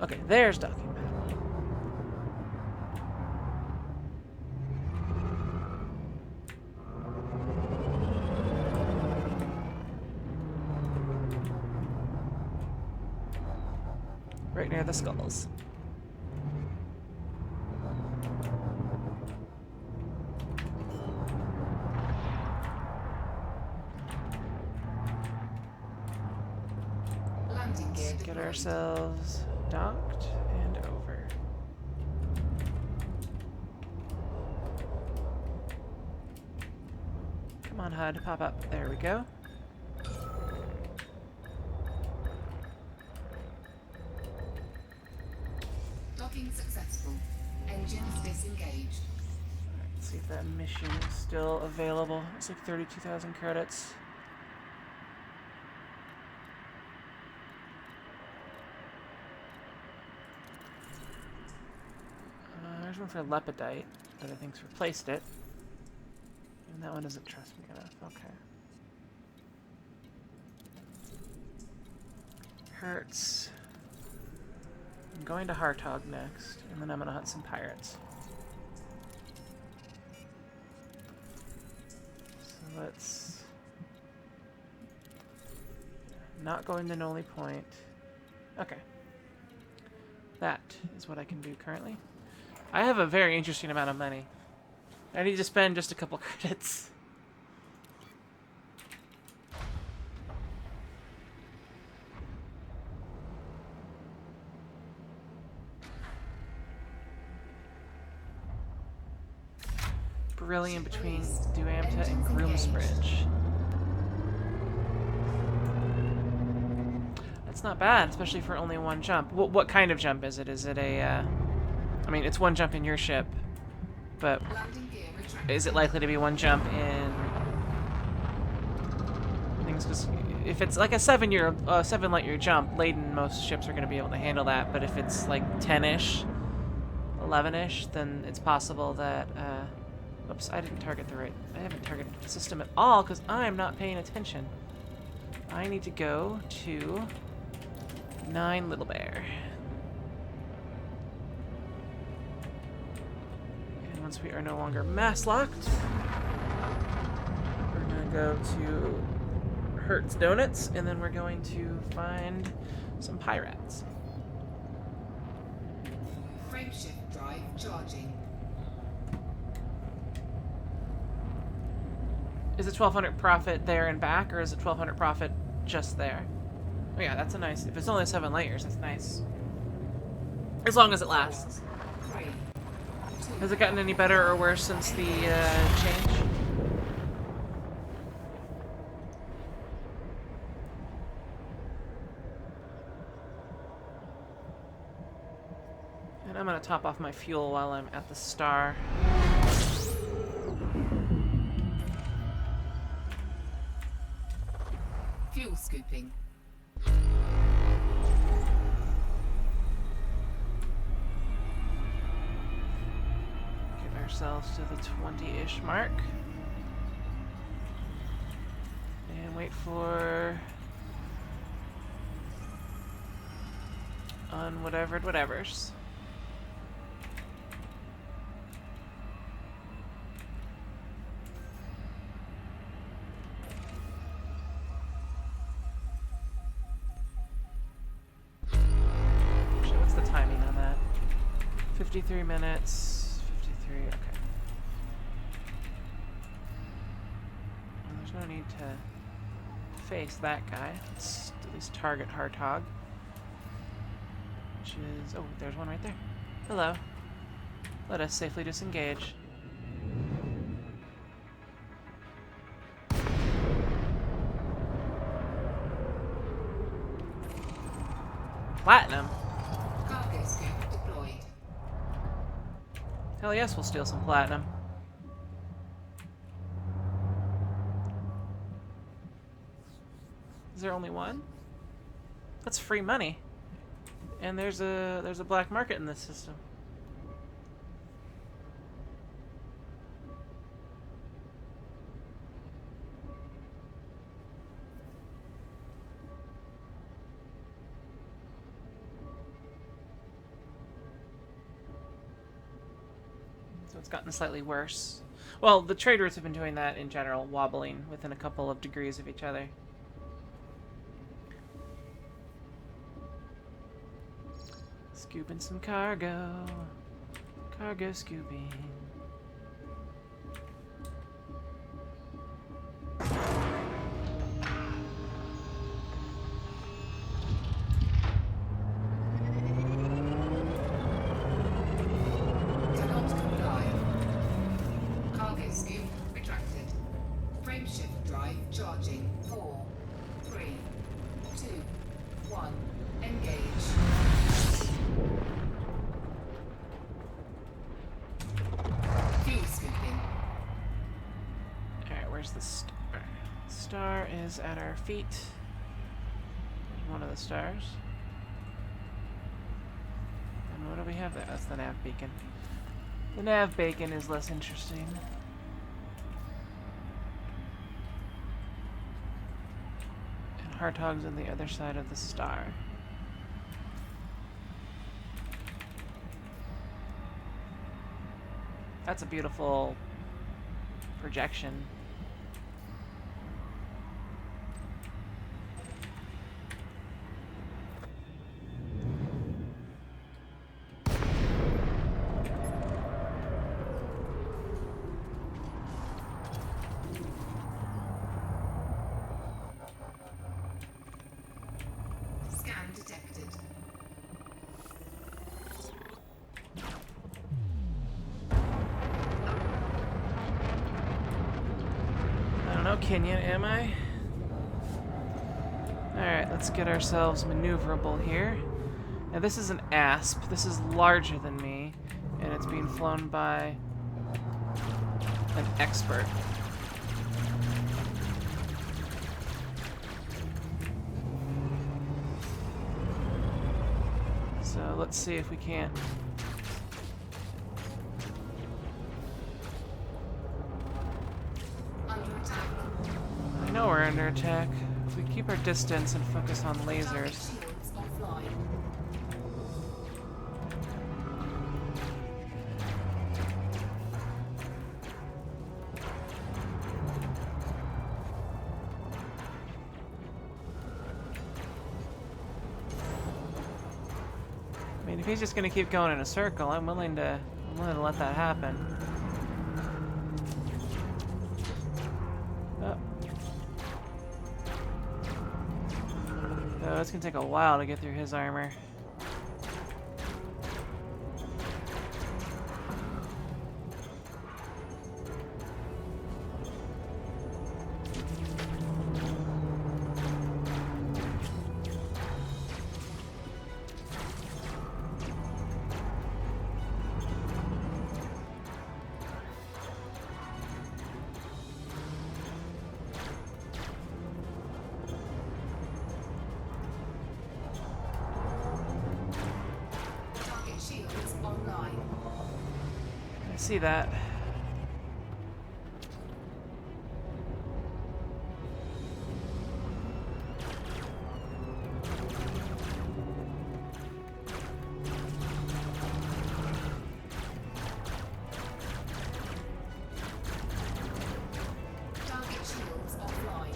Okay, there's docking pad. Right near the skulls. Landing gear Let's get deployed. ourselves docked and over. Come on, HUD, pop up. There we go. Docking successful. Engines disengaged. Let's see if that mission is still available. It's like 32,000 credits. There's one for Lepidite, but I think's replaced it. And that one doesn't trust me enough. Okay. Hurts. I'm going to Hartog next, and then I'm gonna hunt some pirates. So let's... Not going to Noli Point. Okay. That is what I can do currently. I have a very interesting amount of money. I need to spend just a couple credits. Brilliant between Duamta and Groomsbridge. That's not bad, especially for only one jump. What kind of jump is it? Is it a... I mean, it's one jump in your ship, but Landing gear retracted. is it likely to be one jump in things? Because if it's like a 7 light year jump, laden, most ships are going to be able to handle that. But if it's like 10-ish, 11-ish, then it's possible that. Oops, I haven't targeted the system at all because I'm not paying attention. I need to go to 9 Little Bear. Once we are no longer mass locked, we're gonna go to Hertz Donuts, and then we're going to find some pirates. Frameshift drive charging. Is it 1,200 profit there and back, or is it 1,200 profit just there? Oh yeah, that's a nice. If it's only 7 light years, that's nice. As long as it lasts. 3, 2, Has it gotten any better or worse since the change? And I'm gonna top off my fuel while I'm at the star. fuel scooping. Get ourselves to the 20-ish mark. And wait for... whatevers. 53 minutes. 53, okay. Well, there's no need to face that guy. Let's at least target Hartog. Which is... Oh, there's one right there. Hello. Let us safely disengage. Platinum? Cargo scoop deployed. Hell yes, we'll steal some platinum. Is there only one? That's free money. And there's a black market in this system. So it's gotten slightly worse. Well, the trade routes have been doing that in general, wobbling within a couple of degrees of each other. Scooping some cargo. Cargo scooping. Cannot comply. Cargo scoop retracted. Frameshift drive charging. 4, 3, 2, 1. Engage. Fuel scooping. Alright, where's the star? Star is at our feet. There's one of the stars. And what do we have there? That's the nav beacon. The nav beacon is less interesting. And Hartog's on the other side of the star. That's a beautiful projection. Scan detected. I don't know, Kenyan, am I? Alright, let's get ourselves maneuverable here. Now this is an asp. This is larger than me, and it's being flown by an expert. So let's see if we can't. Under attack. I know we're under attack. If we keep our distance and focus on Target lasers. shields offline. I mean, if he's just gonna keep going in a circle, I'm willing to let that happen. Oh, it's gonna take a while to get through his armor. Target shields online. I see that. Target shields offline.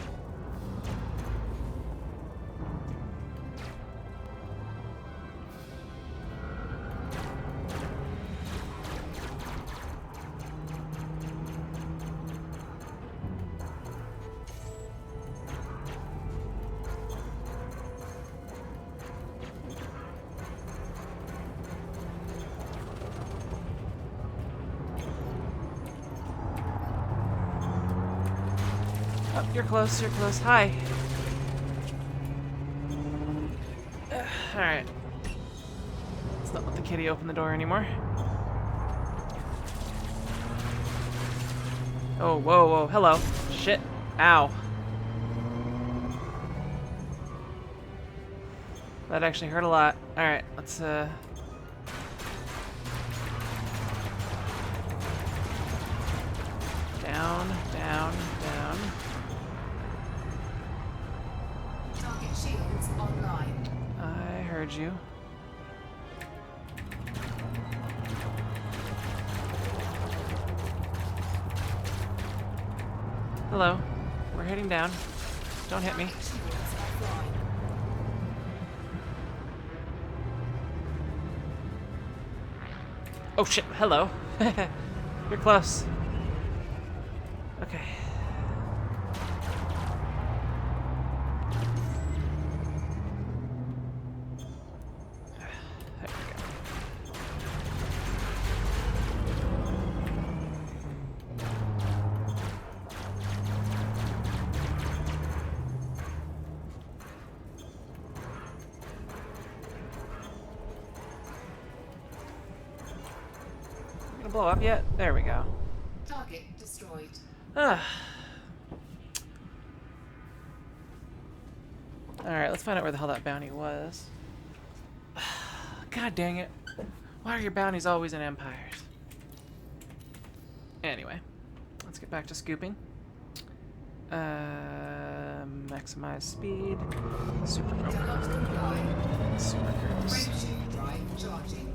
Oh, you're close, you're close. Hi. Alright. Let's not let the kitty open the door anymore. Oh, whoa, whoa, hello. Shit. Ow. That actually hurt a lot. Alright, let's, down, down, down. Target shields online. I heard you. Hello. We're heading down. Don't hit me. Target shields offline. Oh shit, hello. You're close. Okay. There we go. Gonna blow up yet? There we go. Target destroyed. Ah. Alright, let's find out where the hell that bounty was. God dang it. Why are your bounties always in empires? Anyway, let's get back to scooping. Maximize speed. Super Cannot comply. Super cruise. Frameshift drive charging.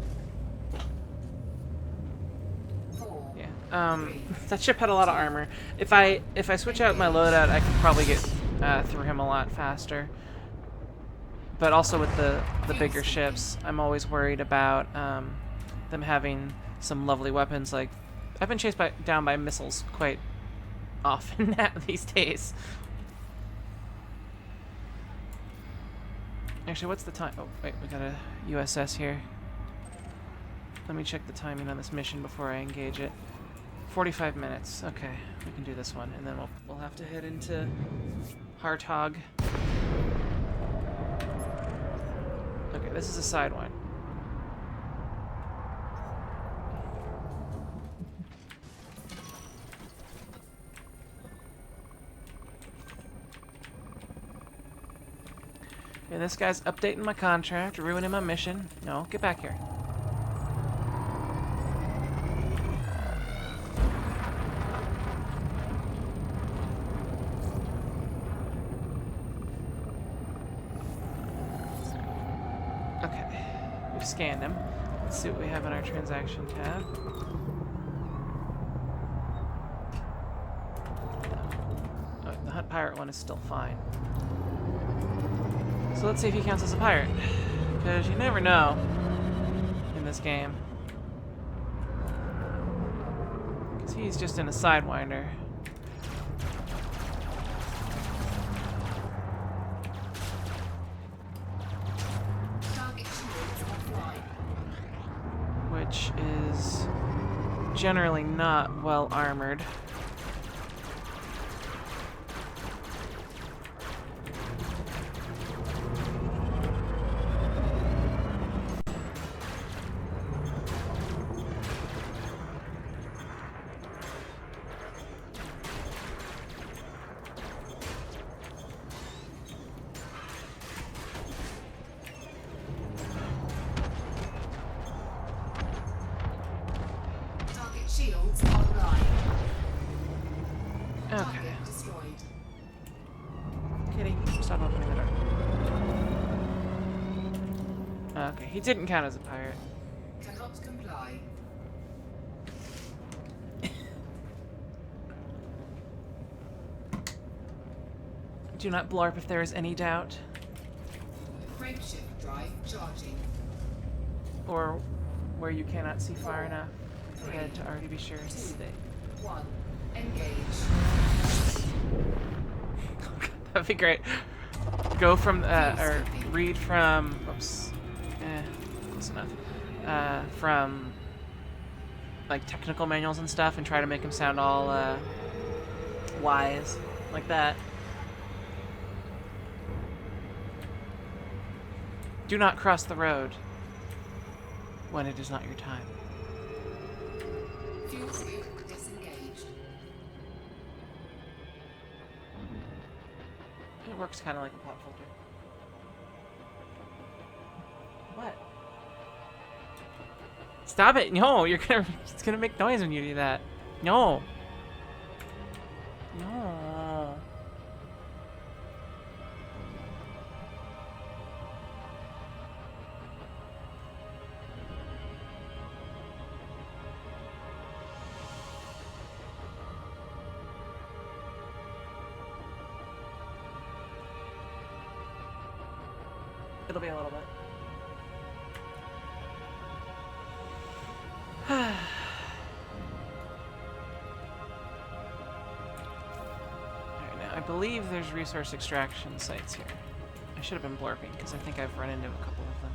4. Yeah. That ship had a lot of armor. If I switch out my loadout, I could probably get through him a lot faster. But also with the bigger ships, I'm always worried about them having some lovely weapons. Like, I've been chased down by missiles quite often these days. Actually, what's the time? Oh, wait, we got a USS here. Let me check the timing on this mission before I engage it. 45 minutes. Okay, we can do this one, and then we'll have to head into Hartog. Okay, this is a side one. And this guy's updating my contract, ruining my mission. No, get back here. Okay, we've scanned him. Let's see what we have in our transaction tab. Oh, the Hunt Pirate one is still fine. So let's see if he counts as a pirate. Because you never know in this game. Because he's just in a Sidewinder. Target shields offline. Which is generally not well armored. Target shields online. Okay. Target destroyed. Kitty, stop opening the door. Okay, he didn't count as a pirate. Cannot comply. Do not blorp if there is any doubt. Frameshift drive charging. Or where you cannot see far enough ahead to already be sure it's safe. 1. Engage. That'd be great. Go from, or read from, oops, close enough. From, like, technical manuals and stuff and try to make them sound all, wise. Like that. Do not cross the road when it is not your time. Fuel skid disengaged. It works kind of like a pop filter. What? Stop it! No, it's gonna make noise when you do that. No. No. It'll be a little bit. Alright, now I believe there's resource extraction sites here. I should have been blorping because I think I've run into a couple of them.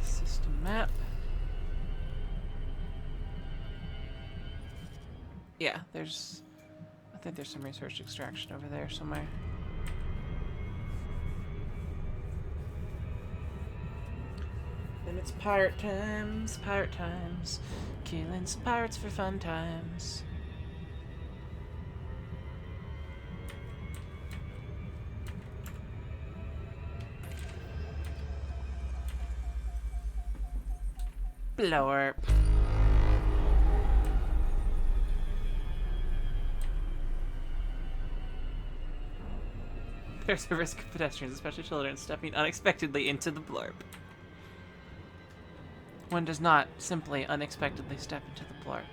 System map. Yeah, I think there's some resource extraction over there somewhere. And it's pirate times, killing some pirates for fun times. Blorp. There's a risk of pedestrians, especially children, stepping unexpectedly into the blorp. One does not simply unexpectedly step into the blorp.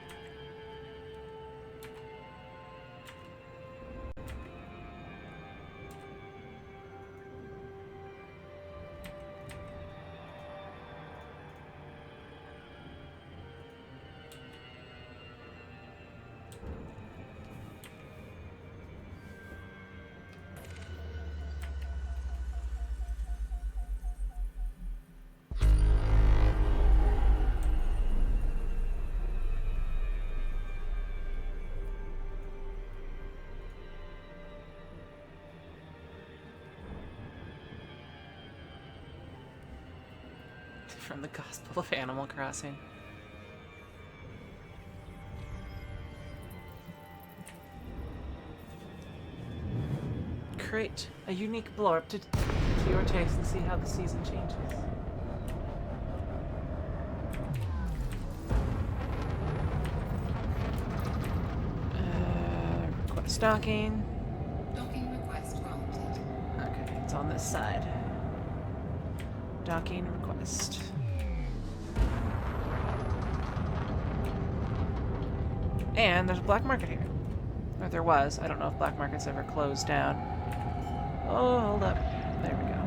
From the Gospel of Animal Crossing. Create a unique blorp to your taste and see how the season changes. Request docking. Docking request granted. Okay, it's on this side. Docking request. And there's a black market here. Or there was. I don't know if black market's ever closed down. Oh, hold up. There we go.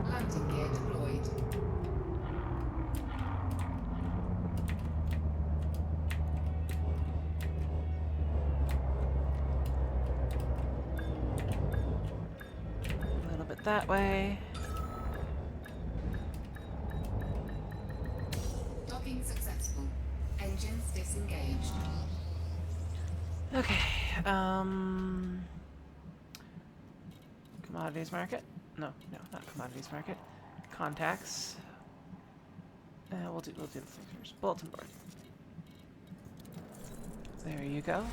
Landing gear deployed. A little bit that way. Docking successful. Engines disengaged. Okay, commodities market? No, not commodities market. Contacts. We'll do the thing first. Bulletin board. There you go.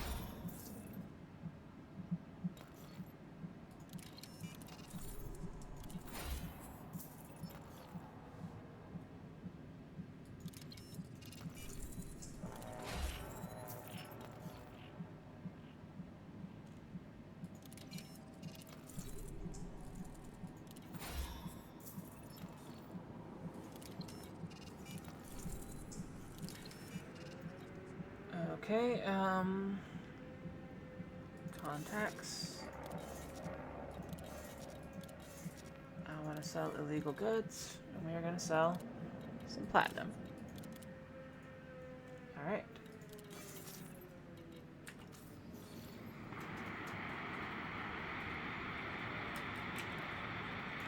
Okay, contacts. I want to sell illegal goods, and we are going to sell some platinum. Alright.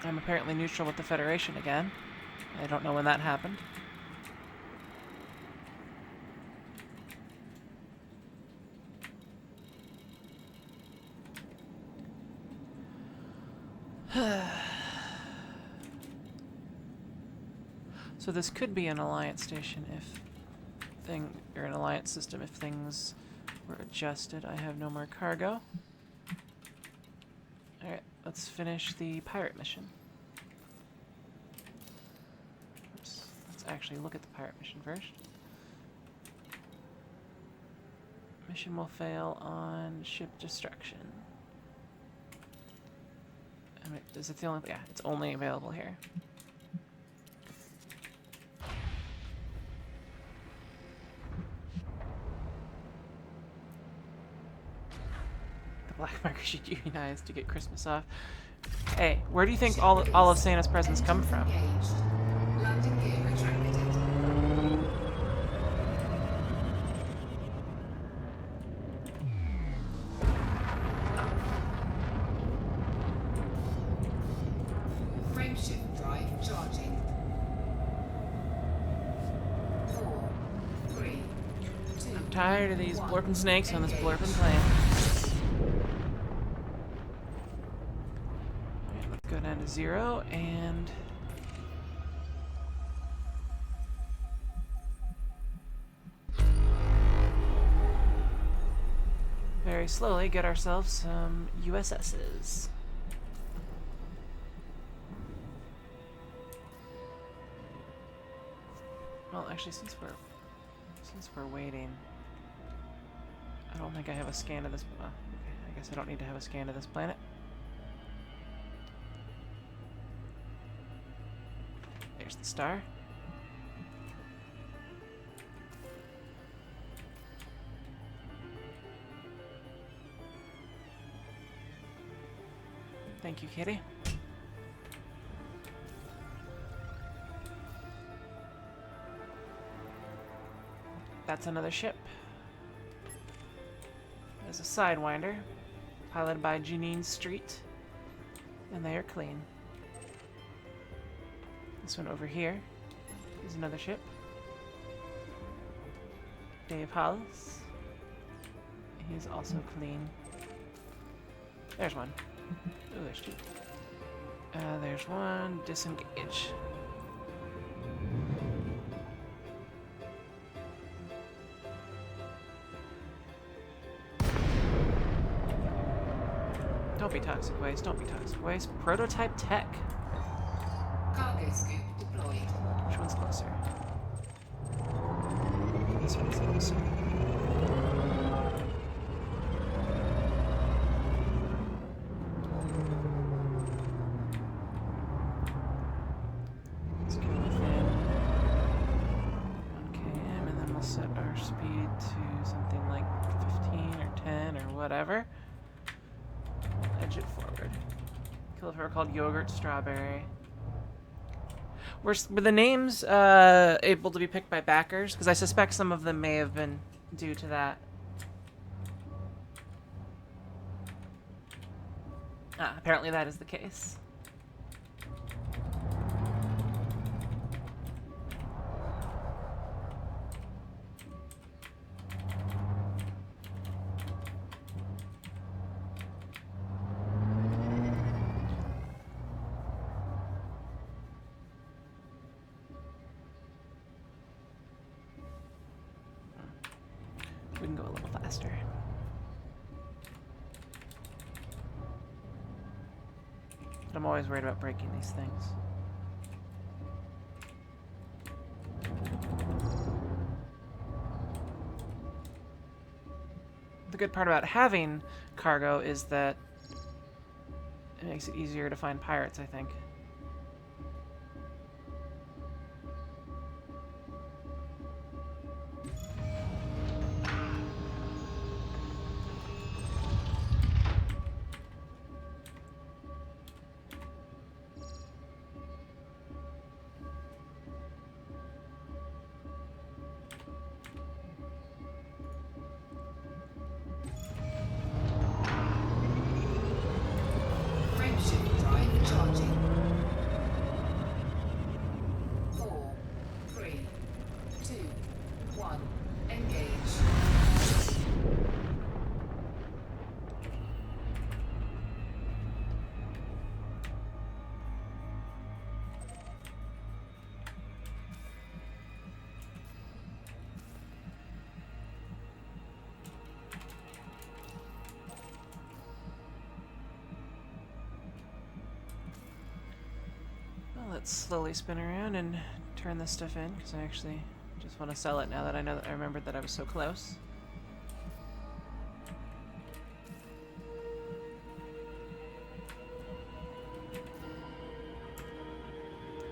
I'm apparently neutral with the Federation again. I don't know when that happened. So this could be an alliance station if or an alliance system if things were adjusted. I have no more cargo. Alright, let's finish the pirate mission. Oops, let's actually look at the pirate mission first. Mission will fail on ship destruction. Is it the only? Yeah, it's only available here. The Black Markers should unionize to get Christmas off. Hey, where do you think all of Santa's presents come from? Engaged. Landing gear retracted. Frameshift drive charging. 4, 3, 2. I'm tired of these blorping snakes on this blorping plane. Alright, let's go down to 0 and very slowly get ourselves some USSs. Well, actually, since we're waiting, I don't think I have a scan of this. Okay, I guess I don't need to have a scan of this planet. There's the star. Thank you, Kitty. That's another ship. There's a Sidewinder, piloted by Janine Street, and they are clean. This one over here is another ship. Dave Hollis. He's also clean. There's one. Oh, there's two. There's one. Disengage. Don't be toxic waste. Don't be toxic waste. Prototype tech. Cargo scoop deployed. Which one's closer? This one's closer. Let's go within 1 km, and then we'll set our speed to something like 15 or 10 or whatever. Edge it forward. Kill a fur called Yogurt Strawberry. Were the names able to be picked by backers? Because I suspect some of them may have been due to that. Ah, apparently that is the case. We can go a little faster. But I'm always worried about breaking these things. The good part about having cargo is that it makes it easier to find pirates, I think. Frameshift drive charging. Well, let's slowly spin around and turn this stuff in, because I actually just want to sell it now that I know that I remembered that I was so close.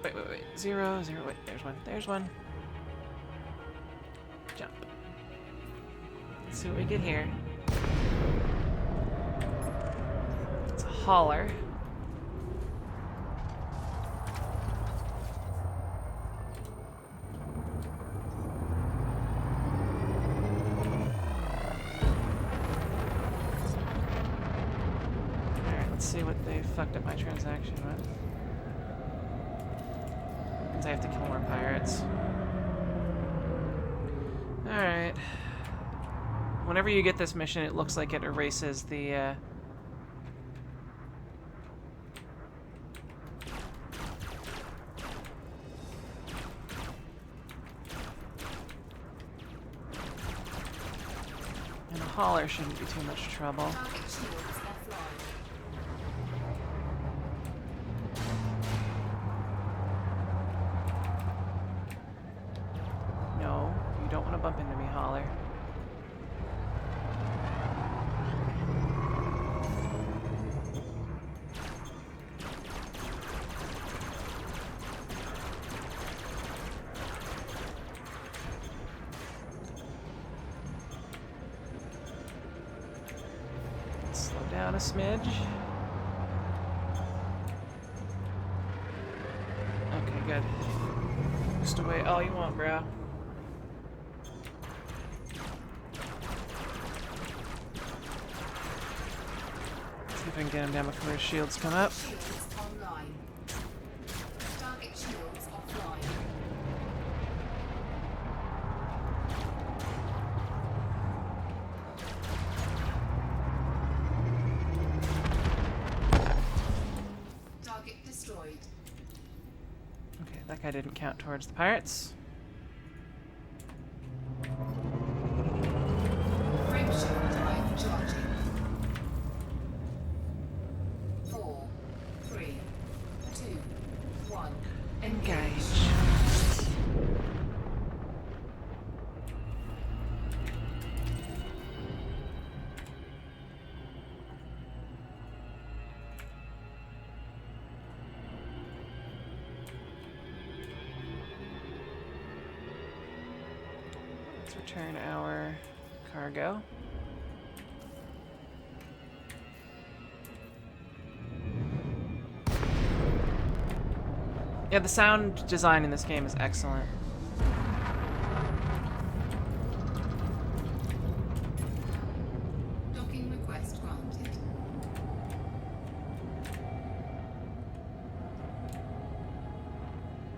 Wait. 0, 0, wait, there's one. There's one. Jump. Let's see what we get here. It's a hauler. Alright, let's see what they fucked up my transaction with. Means I have to kill more pirates. Alright. Whenever you get this mission, it looks like it erases the, And a hauler shouldn't be too much trouble. Target shields offline. No, you don't want to bump into me, hauler. Slow down a smidge. Okay, good. Boost away all you want, bro. See if I can get him down before his shields come up. Shields online. Target shields offline. Target destroyed. Okay, that guy didn't count towards the pirates. Frameshift drive charging. 4, 3, 2, 1. Engage. Let's return our cargo. Yeah, the sound design in this game is excellent. Docking request granted.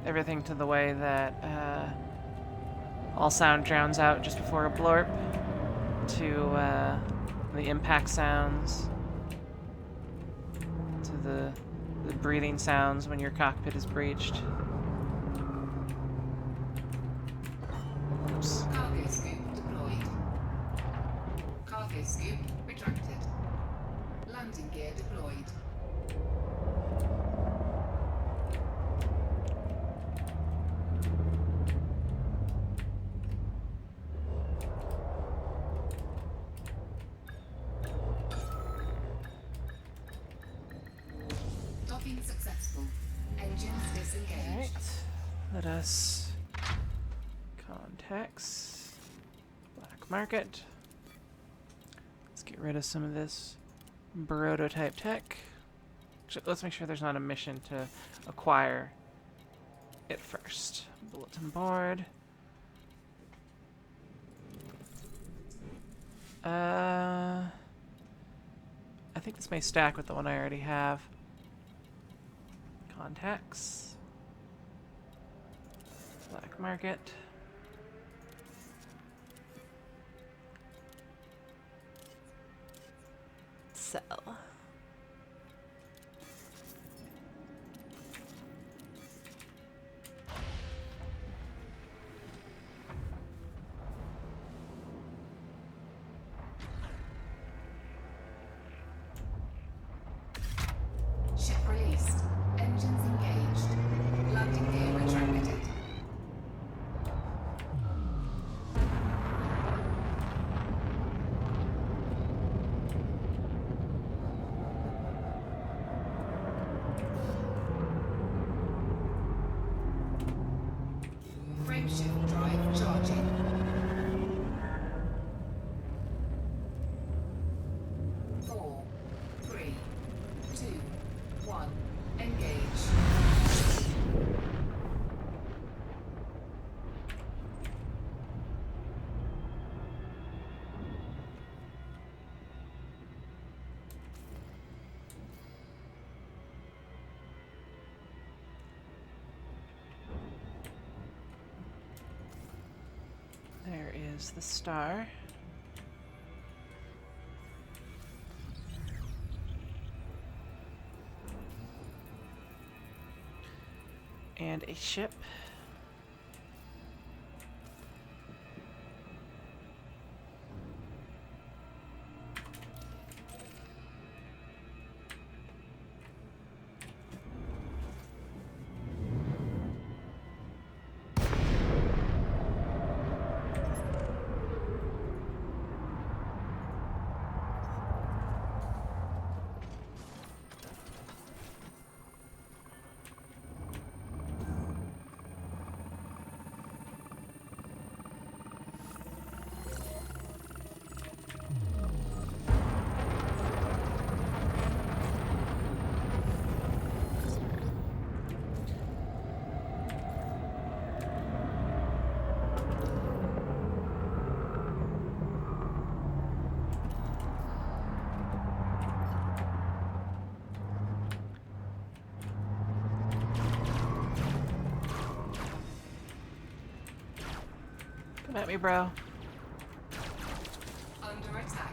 Everything to the way that all sound drowns out just before a blorp, to the impact sounds, to the breathing sounds when your cockpit is breached. Oops. Cargo scoop deployed. Cargo scoop retracted. Landing gear deployed. Docking successful. Engines disengaged. Alright. Let us contacts. Black market. Let's get rid of some of this Barodo type tech. Let's make sure there's not a mission to acquire it first. Bulletin board. I think this may stack with the one I already have. Contacts. Black market. Sell. Ship released. Engines engaged. There's the star. And a ship. Come at me, bro. Under attack.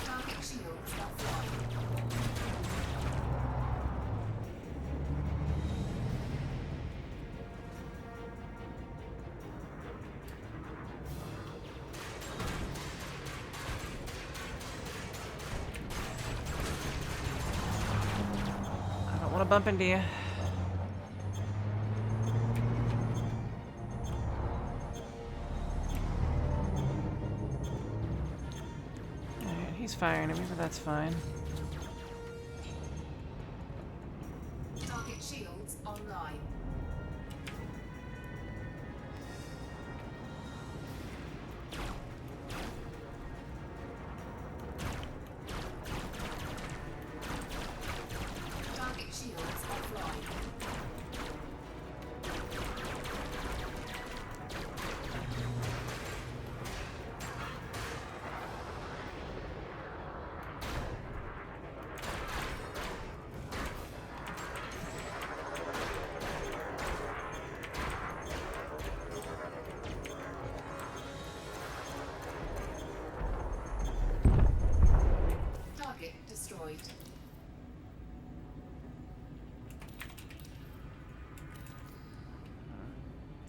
Target shields offline. I don't want to bump into you. Alright, he's firing at me, but that's fine. Target shields online. Target shields offline. Target destroyed.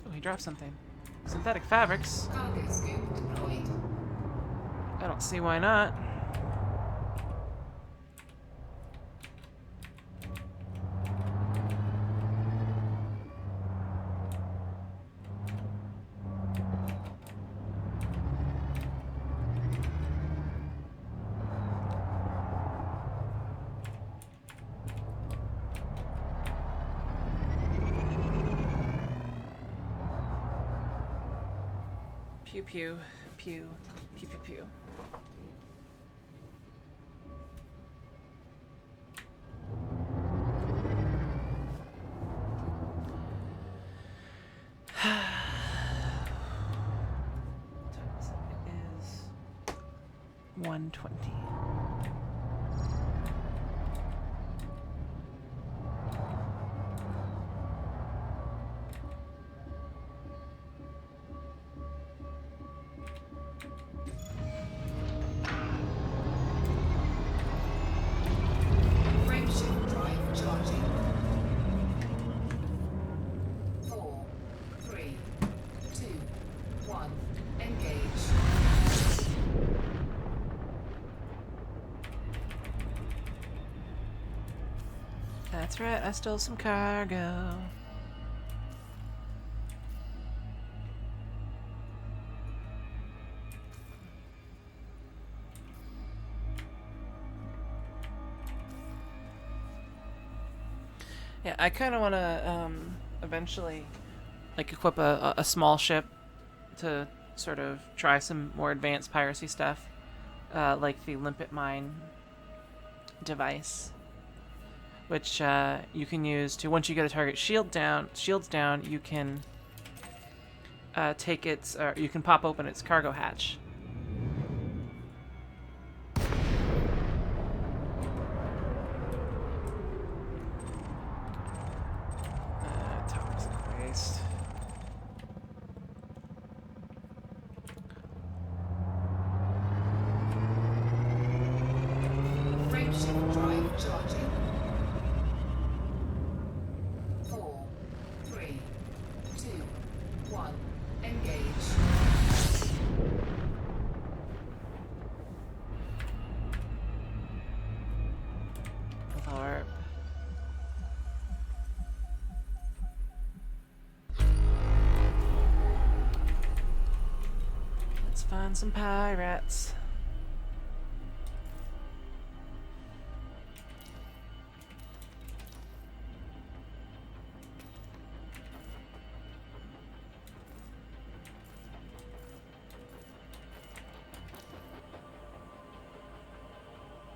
Oh, he dropped something. Synthetic fabrics. Cargo scoop deployed. I don't see why not. Pew pew pew pew pew pew. It is 1:20. Frameshift drive charging. 4, 3, 2, 1. Engage. That's right, I stole some cargo. Yeah, I kind of want to eventually like equip a small ship to sort of try some more advanced piracy stuff, like the limpet mine device, which you can use to, once you get a target shields down, you can take its, you can pop open its cargo hatch. Toxic waste. Frameshift drive charging. 4, 3, 2, 1. Engage. Blorp. Let's find some pirates.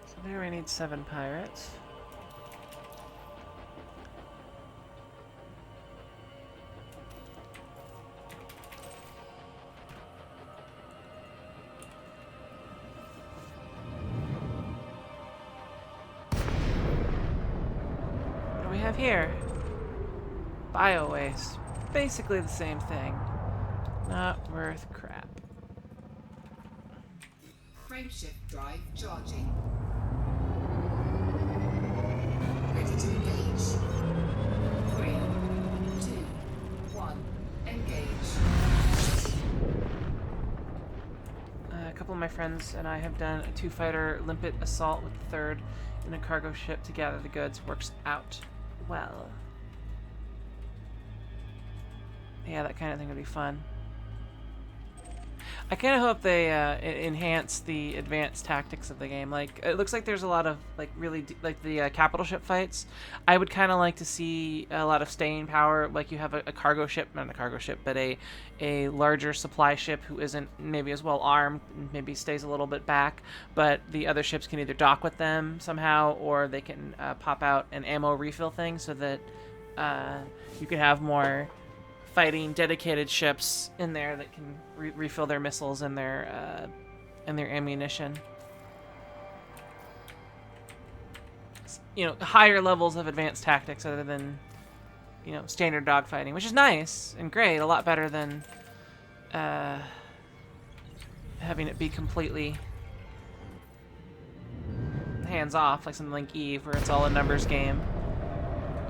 So there we need 7 pirates. What do we have here? Bio waste. Basically the same thing. Not worth crap. Frameshift drive charging. Ready to engage. 3, 2, 1. Engage. A couple of my friends and I have done a 2-fighter limpet assault with the 3rd in a cargo ship to gather the goods. Works out well. Yeah, that kind of thing would be fun. I kind of hope they enhance the advanced tactics of the game. Like, it looks like there's a lot of like really like the capital ship fights. I would kind of like to see a lot of staying power. Like you have a cargo ship, not a cargo ship, but a larger supply ship who isn't maybe as well armed, maybe stays a little bit back. But the other ships can either dock with them somehow, or they can pop out an ammo refill thing so that you can have more fighting dedicated ships in there that can refill their missiles and their ammunition. You know, higher levels of advanced tactics other than, you know, standard dogfighting, which is nice and great, a lot better than having it be completely hands off, like something like Eve, where it's all a numbers game.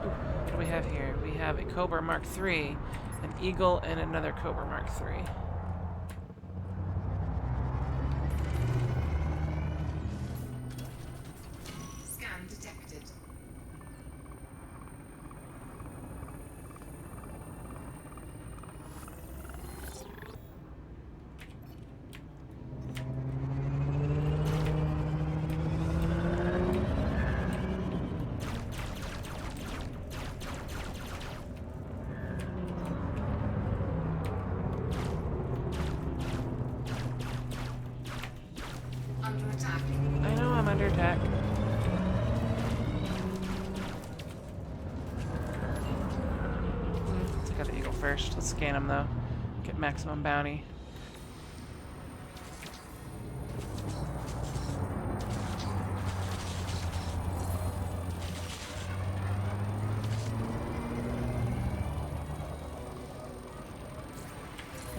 Ooh, what do we have here? We have a Cobra Mark III, an Eagle, and another Cobra Mark III. Scan detected. Under attack. I know I'm under attack. Let's take out the Eagle first. Let's scan him though. Get maximum bounty.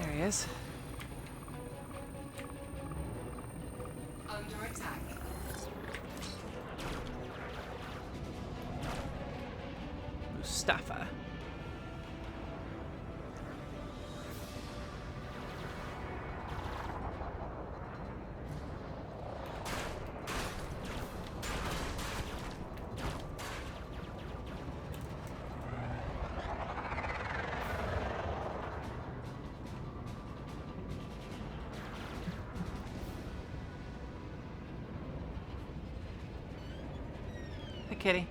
There he is. Under attack. Mustafa. Hey, kitty.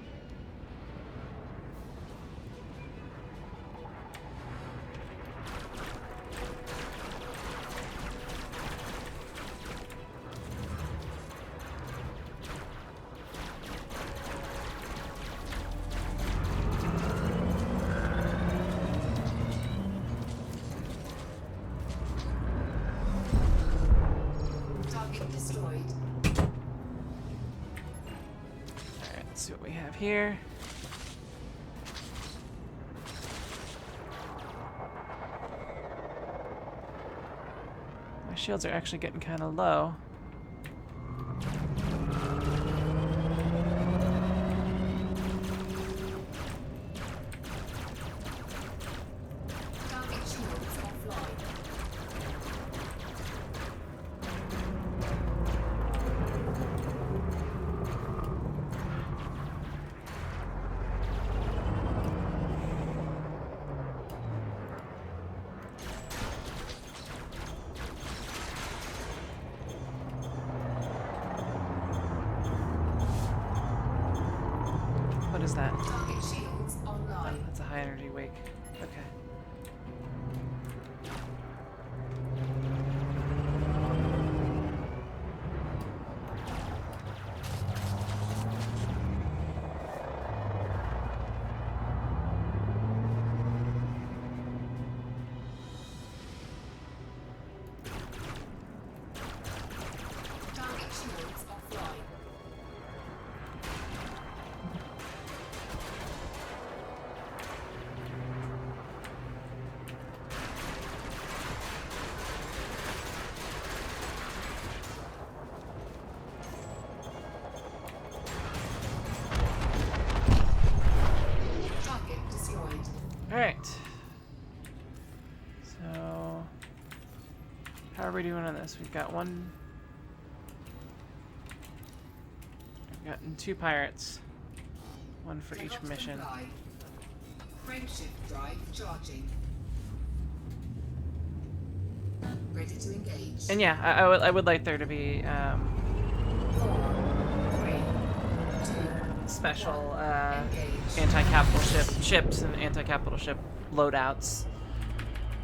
here. My shields are actually getting kind of low. Target shields offline. What is that? Target shields Oh, online. that's a high energy wake. Okay. Target shields offline. Target destroyed. Alright. So, how are we doing on this? We've got one. We've gotten 2 pirates. One for each Cannot mission. comply. Frameshift drive charging. Ready to engage. And yeah, I would like there to be 4, 3, 2, special engage. anti-capital ships and anti-capital ship loadouts,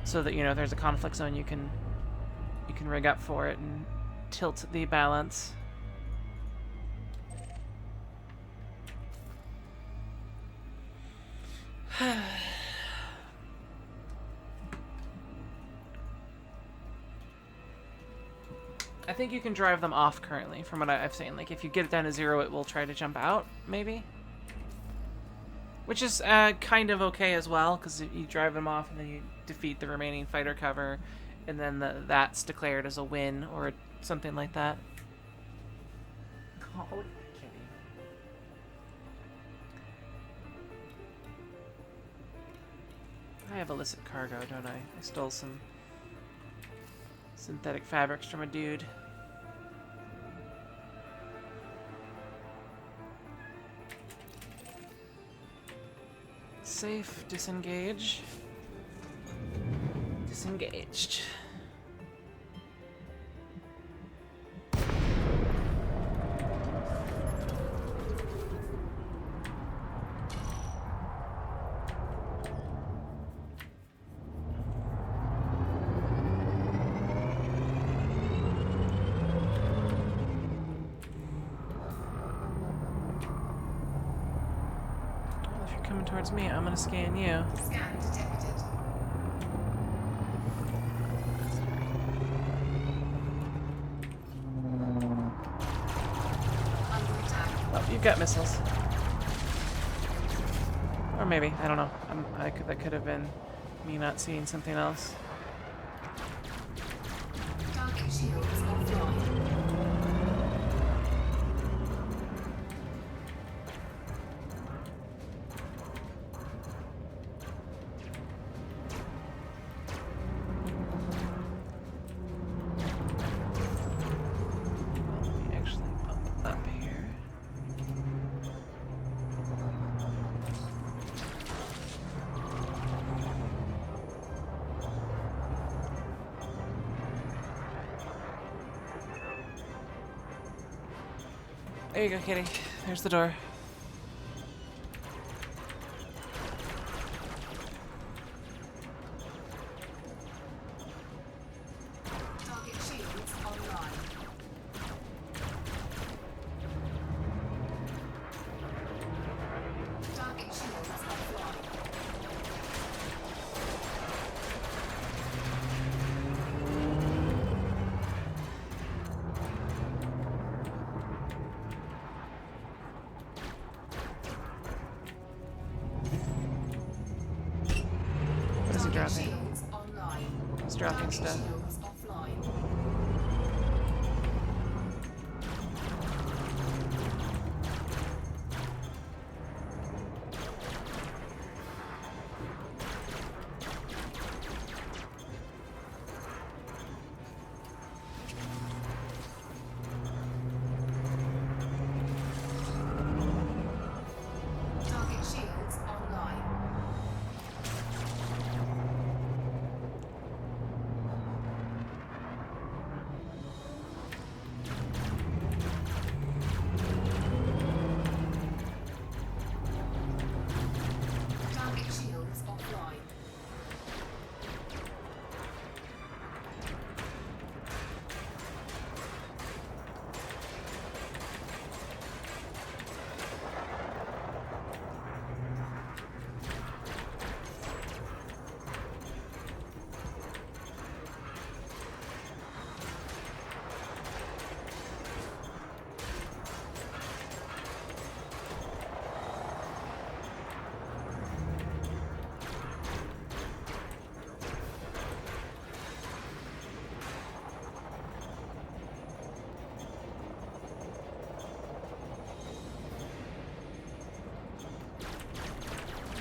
so that if there's a conflict zone, you can rig up for it and tilt the balance. I think you can drive them off currently, from what I've seen. Like, if you get it down to 0, it will try to jump out, maybe? Which is kind of okay as well, because you drive them off and then you defeat the remaining fighter cover, and then that's declared as a win, or something like that. Oh, look at that kitty. I have illicit cargo, don't I? I stole some synthetic fabrics from a dude. Safe, disengage. Disengaged. Well, if you're coming towards me, I'm gonna scan you. Scan detected. Under attack. Oh, you've got missiles. Or maybe, I don't know. That could have been me not seeing something else. Target shields offline. Let me actually bump up here. There you go, kitty. There's the door. Target shields online. Target shields offline. he Target dropping? shields online. He's dropping Target stuff. shields offline. Target shields online. Target shields offline.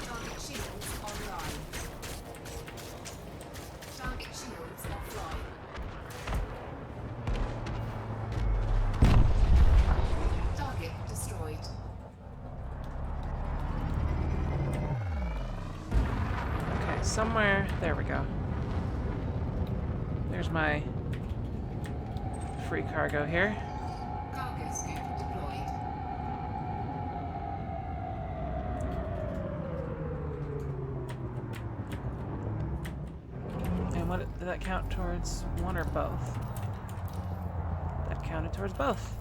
Target shields online. Target shields offline. Target destroyed. Okay, somewhere. There we go. There's my free cargo here. Cargo scoop deployed. And what did that count towards? One or both? That counted towards both.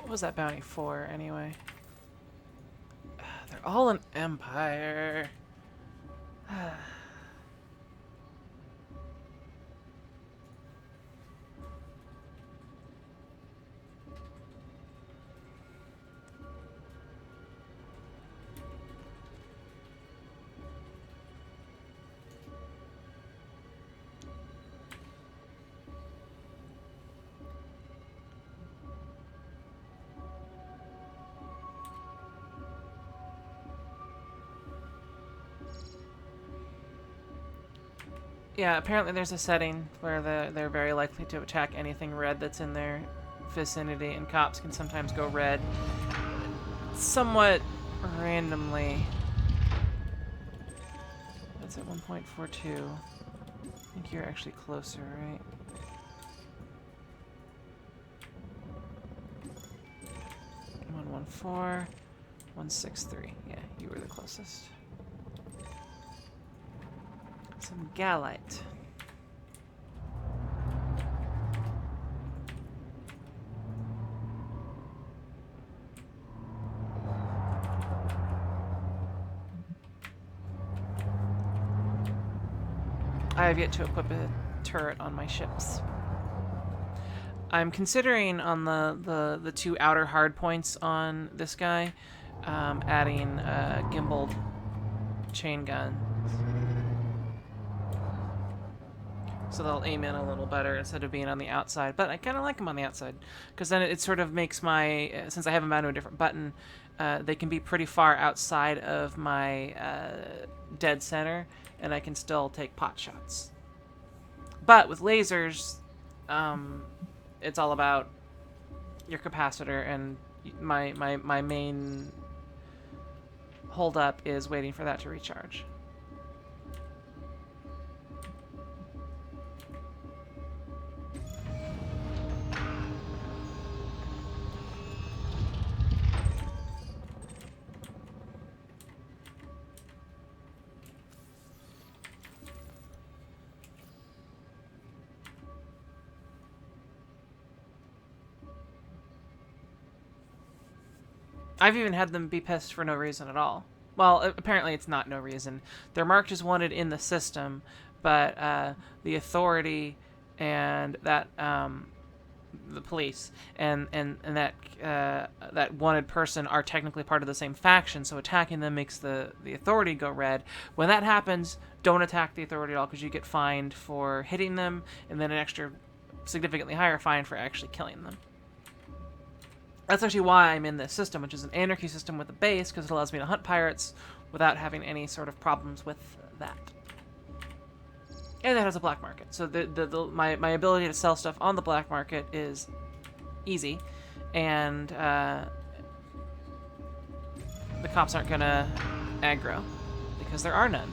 What was that bounty for, anyway? They're all an empire. Yeah, apparently there's a setting where they're very likely to attack anything red that's in their vicinity, and cops can sometimes go red somewhat randomly. That's at 1.42. I think you're actually closer, right? 114, 163. Yeah, you were the closest. Some Galite. I have yet to equip a turret on my ships. I'm considering on the two outer hard points on this guy, adding gimbaled chain gun. So they'll aim in a little better instead of being on the outside. But I kind of like them on the outside, because then it sort of makes my, since I have them out to a different button, they can be pretty far outside of my dead center, and I can still take pot shots. But with lasers, it's all about your capacitor, and my main holdup is waiting for that to recharge. I've even had them be pissed for no reason at all. Well, apparently it's not no reason. They're marked as wanted in the system, but the authority and that the police and that wanted person are technically part of the same faction, so attacking them makes the authority go red. When that happens, don't attack the authority at all, because you get fined for hitting them, and then an extra significantly higher fine for actually killing them. That's actually why I'm in this system, which is an anarchy system with a base, because it allows me to hunt pirates without having any sort of problems with that. And it has a black market, so my ability to sell stuff on the black market is easy, and the cops aren't gonna aggro, because there are none.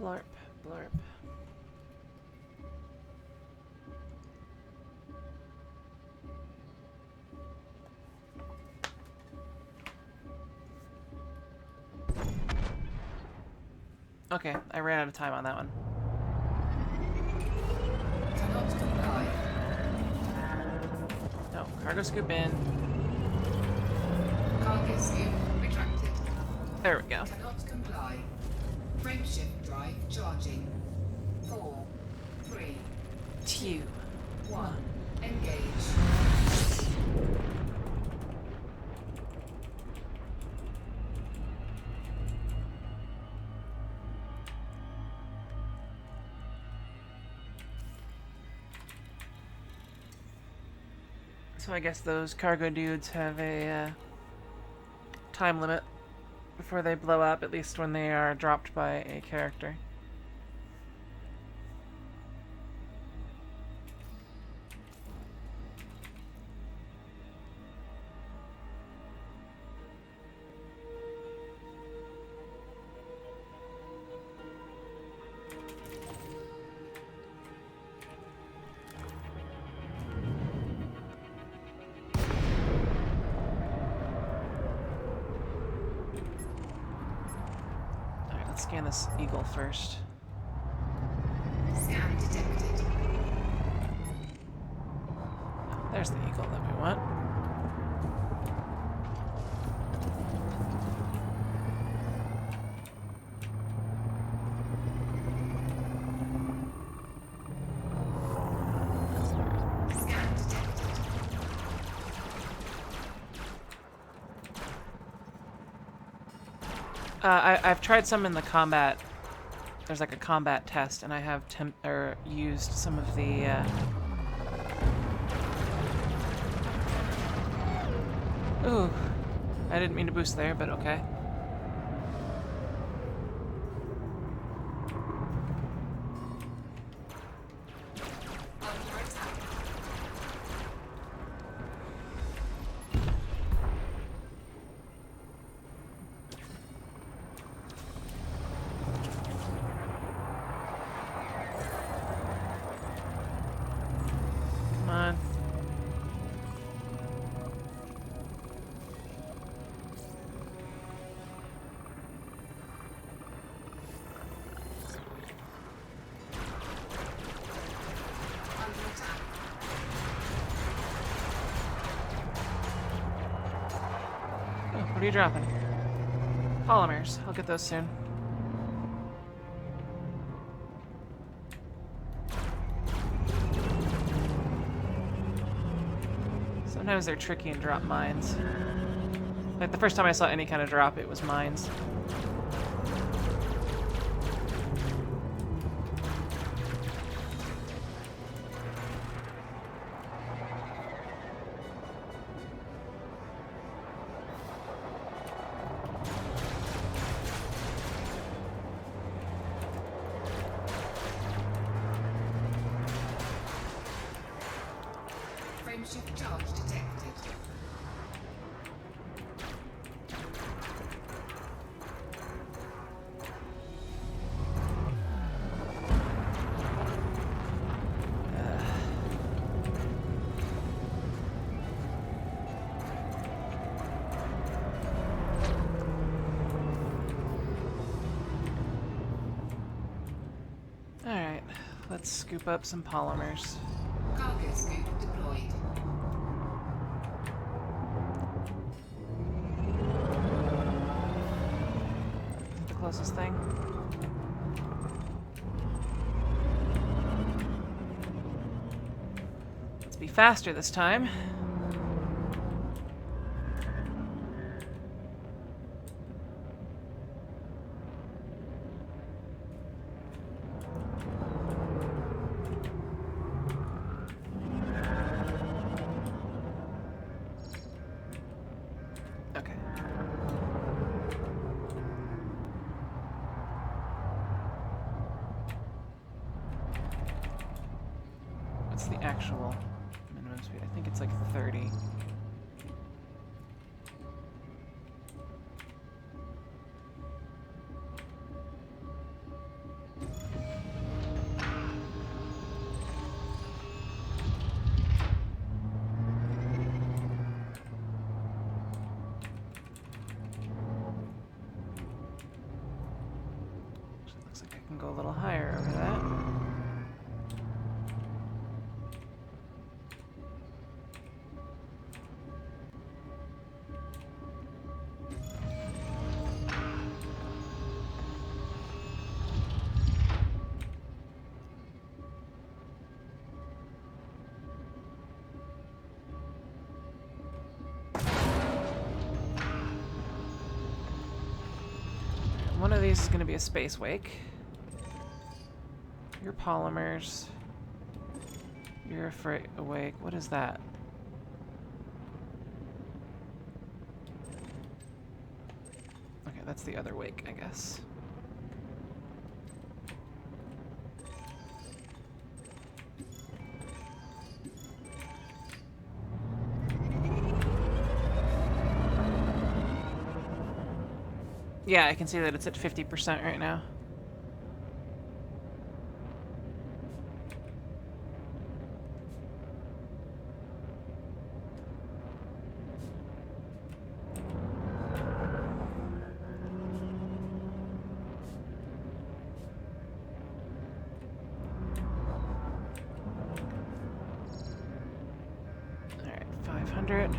Blorp, blorp. Okay, I ran out of time on that one. Cannot comply. No, cargo scoop in. Cargo scoop retracted. There we go. Cannot comply. Frameshift drive charging. 4, 3, 2, 1. Engage. So I guess those cargo dudes have a time limit before they blow up, at least when they are dropped by a character. Alright, let's scan this eagle first. Scan detected. There's the eagle that we want. Scan detected. I've tried some in the combat. There's like a combat test, and I have used some of the. Ooh, I didn't mean to boost there, but okay. Under attack. Come on. Under attack. Oh, what are you dropping? Polymers. I'll get those soon. Sometimes they're tricky and drop mines. Like the first time I saw any kind of drop, it was mines. Frameshift charge detected. Alright, let's scoop up some polymers. Cargo scoop deployed. Is it the closest thing? Let's be faster this time. Okay. What's the actual minimum speed? I think it's like 30. Looks like I can go a little higher over that. One of these is going to be a space wake. Your polymers. You're afraid awake. What is that? Okay, that's the other wake, I guess. Yeah, I can see that it's at 50% right now. Alright, 500.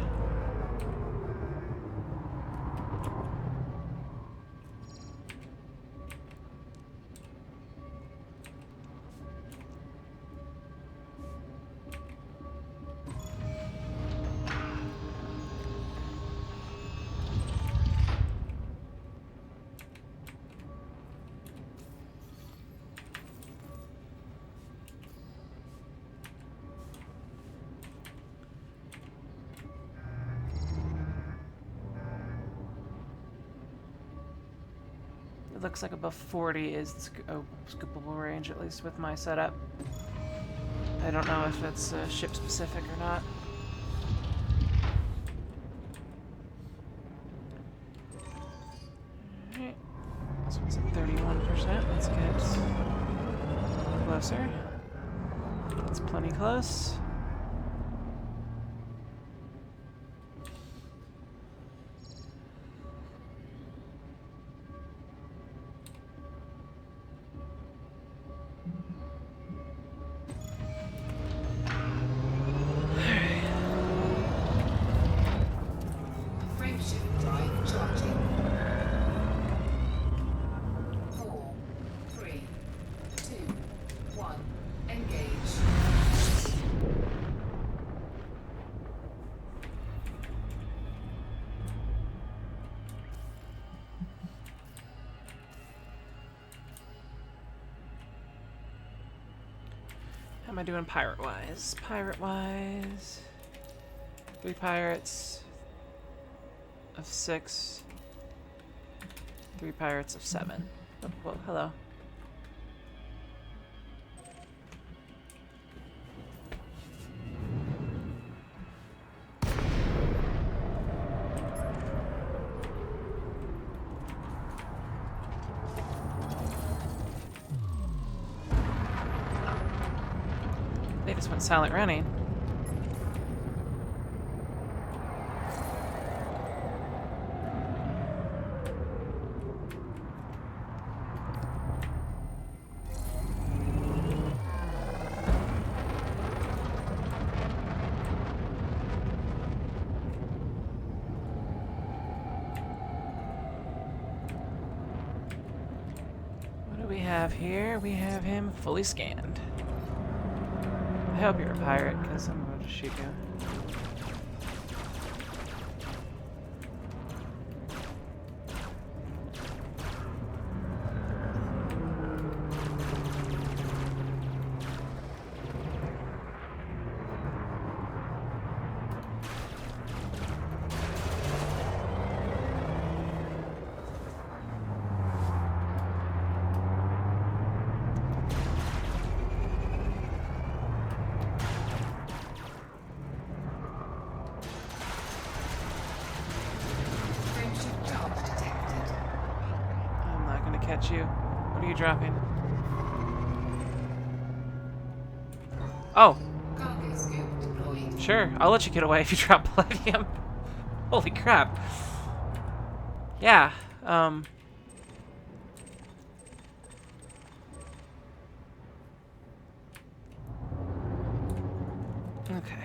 It looks like above 40 is the scoopable range, at least with my setup. I don't know if it's ship specific or not. Alright, this one's at 31%. Let's get closer. It's plenty close. Frameshift drive charging. 4, 3, 2, 1. Engage. How am I doing pirate-wise? Pirate-wise... 3 pirates of 6. 3 pirates of 7. Oh, whoa, hello. They just went silent running. What do we have here? We have him fully scanned. I hope you're a pirate, because I'm going to shoot you. Friendship charge detected. I'm not going to catch you. What are you dropping? Oh, Cargo scoop deployed. sure. I'll let you get away if you drop palladium. Holy crap. Yeah, okay.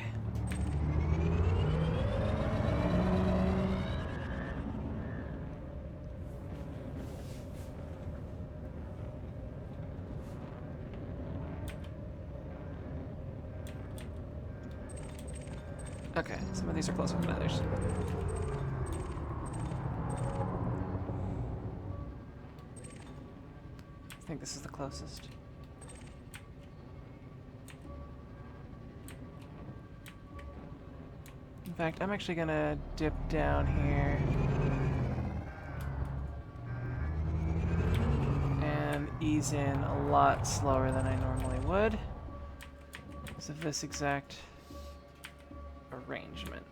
Okay, some of these are closer than others. I think this is the closest. In fact, I'm actually gonna dip down here and ease in a lot slower than I normally would because of this exact arrangement.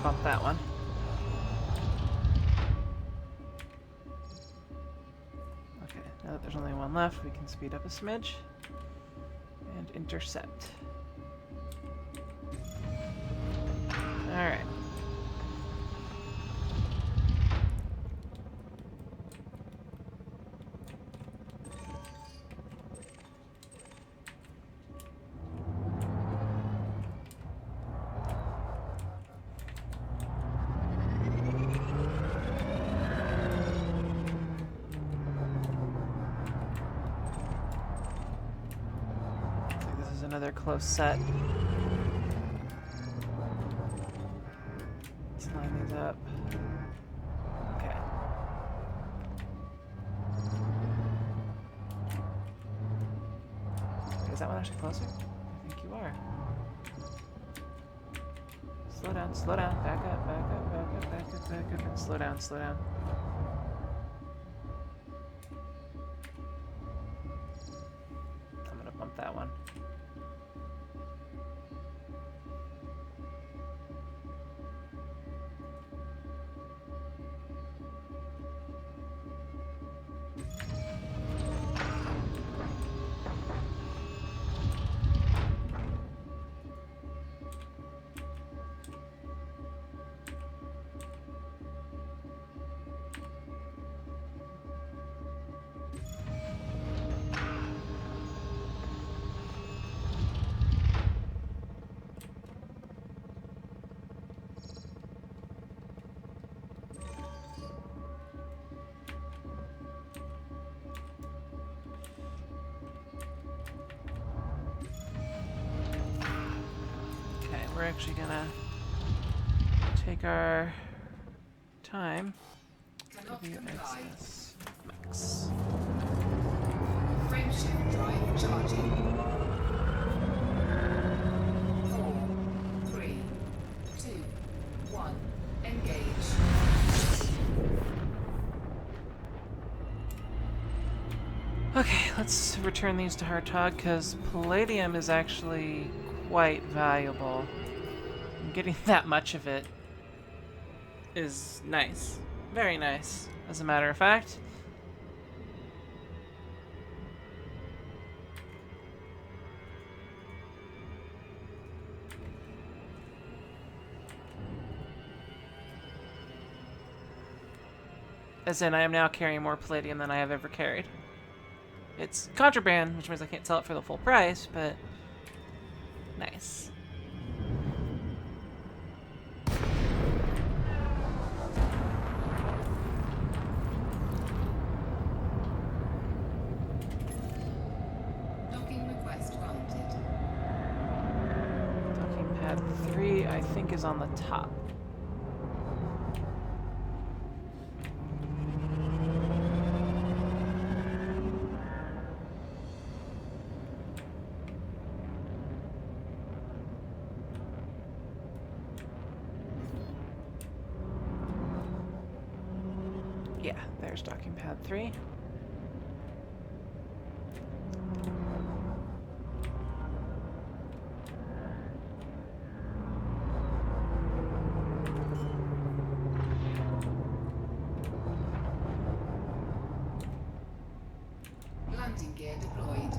Bump that one. Okay, now that there's only one left, we can speed up a smidge and intercept. Alright. Another close set. Let's line these up. Okay. Is that one actually closer? I think you are. Slow down, slow down. Back up, back up, back up, back up, back up, and slow down, slow down. I'm gonna bump that one. we're actually gonna take our time. Cannot W comply. access max. Frameshift drive charging. 4, 3, 2, 1. Engage. Okay, let's return these to Hartog, because palladium is actually quite valuable. And getting that much of it is nice. Very nice, as a matter of fact. As in, I am now carrying more palladium than I have ever carried. It's contraband, which means I can't sell it for the full price, but nice. Docking request granted. Docking pad 3, I think, is on the top. Yeah, there's docking pad 3. Landing gear deployed.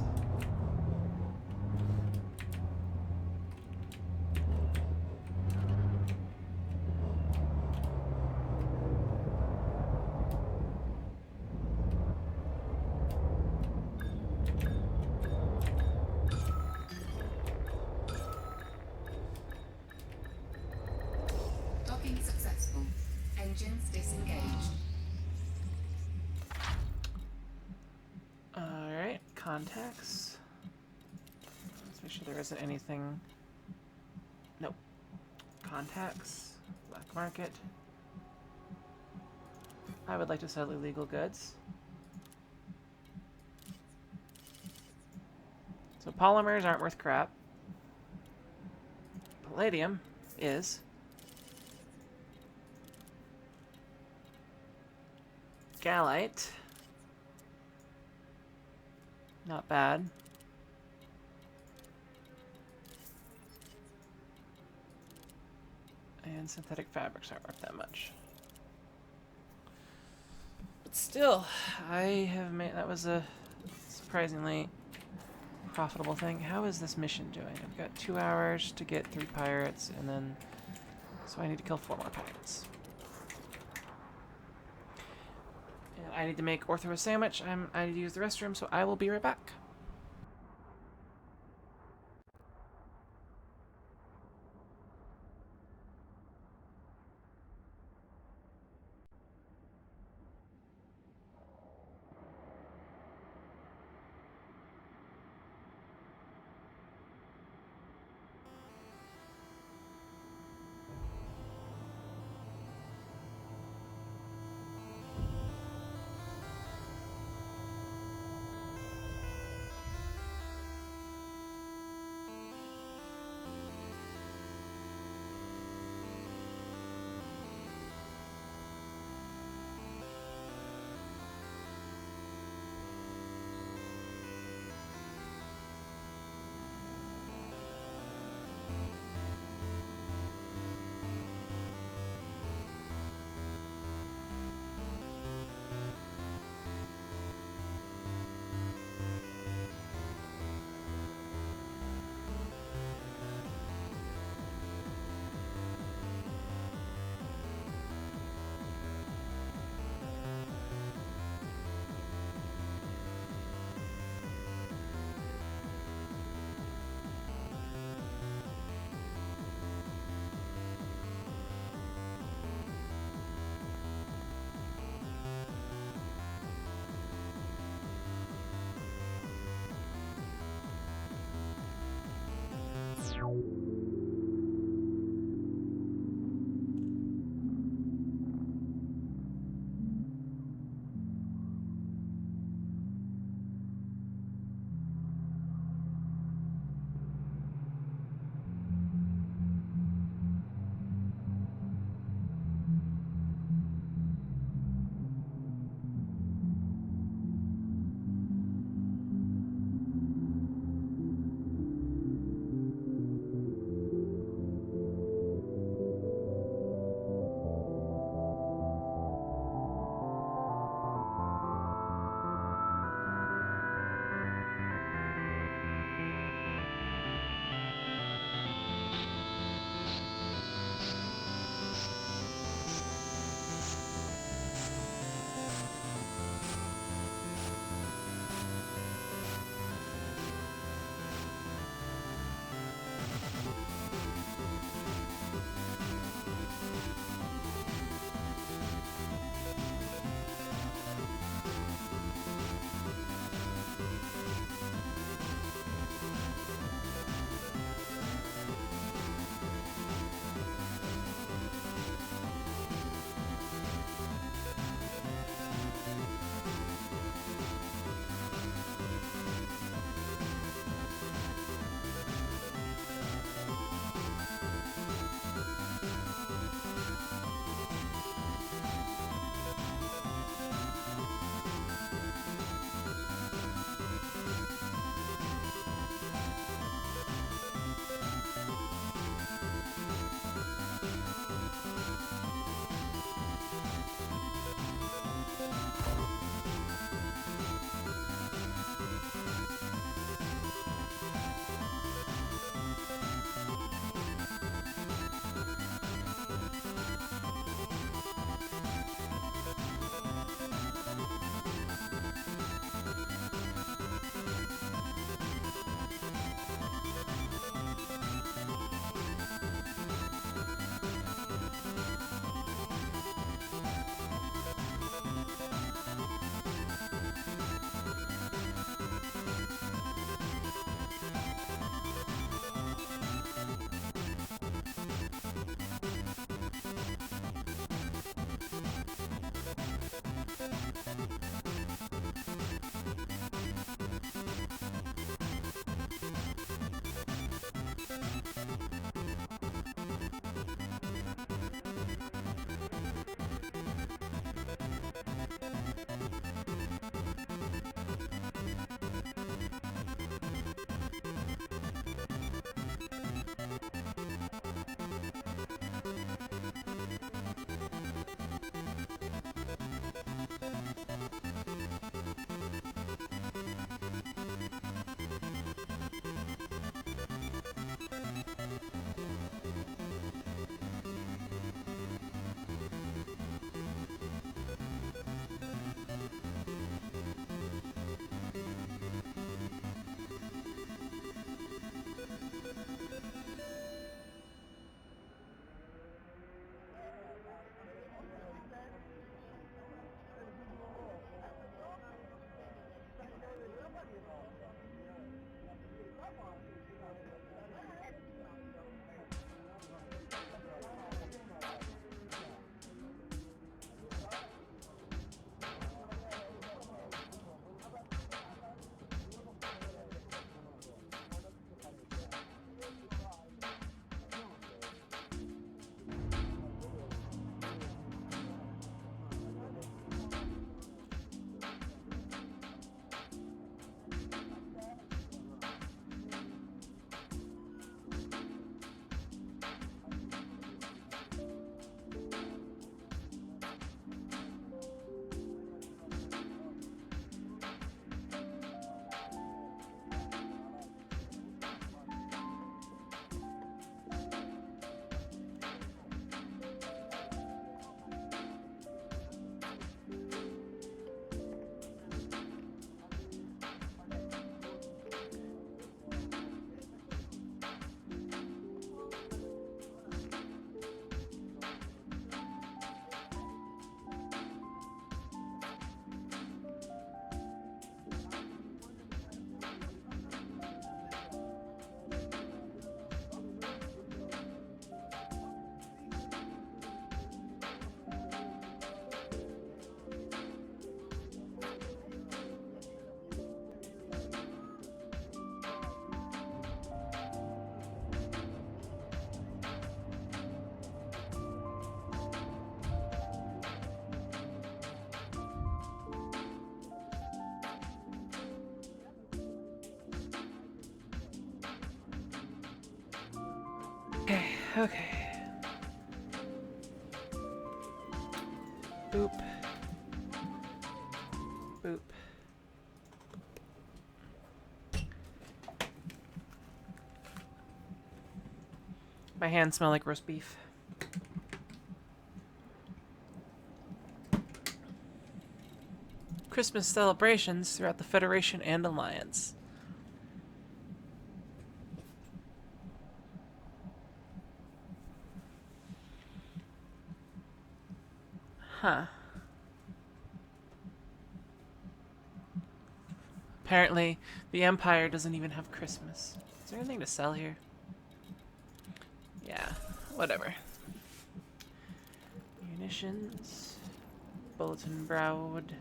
Docking successful. Engines disengaged. Alright, contacts. Let's make sure there isn't anything. Nope. Contacts. Black market. I would like to sell illegal goods. So polymers aren't worth crap. Palladium is. Gallite. Not bad. And synthetic fabrics aren't worth that much. But still, I have made... That was a surprisingly profitable thing. How is this mission doing? I've got 2 hours to get 3 pirates, and then... So I need to kill 4 more pirates. And I need to make Ortho a sandwich. I need to use the restroom, so I will be right back. Okay, okay. Boop. Boop. My hands smell like roast beef. Christmas celebrations throughout the Federation and Alliance. Huh. Apparently, the Empire doesn't even have Christmas. Is there anything to sell here? Yeah, whatever. Munitions. Bulletin Browd.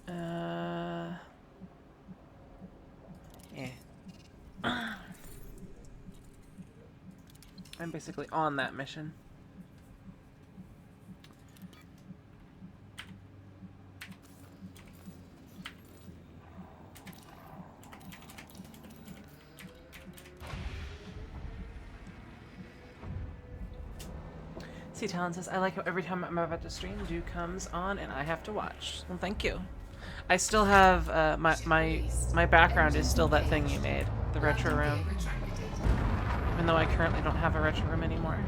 Yeah. I'm basically on that mission. See, Talon says, I like how every time I'm about to stream, Dew comes on and I have to watch. Well, thank you. I still have, my background is still that thing you made, the retro room. Even though I currently don't have a retro room anymore.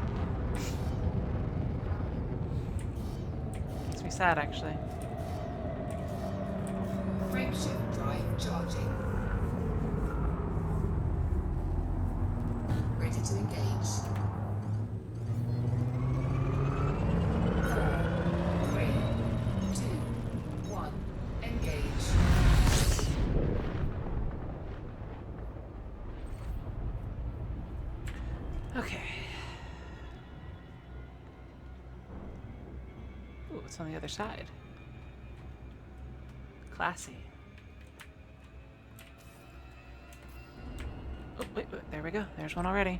Makes me sad, actually. Frameshift drive charging. Ready to engage. 4, 3, 2, 1. Engage. Okay. Ooh, what's It's on the other side. Classy. Oh, wait, there we go. There's one already.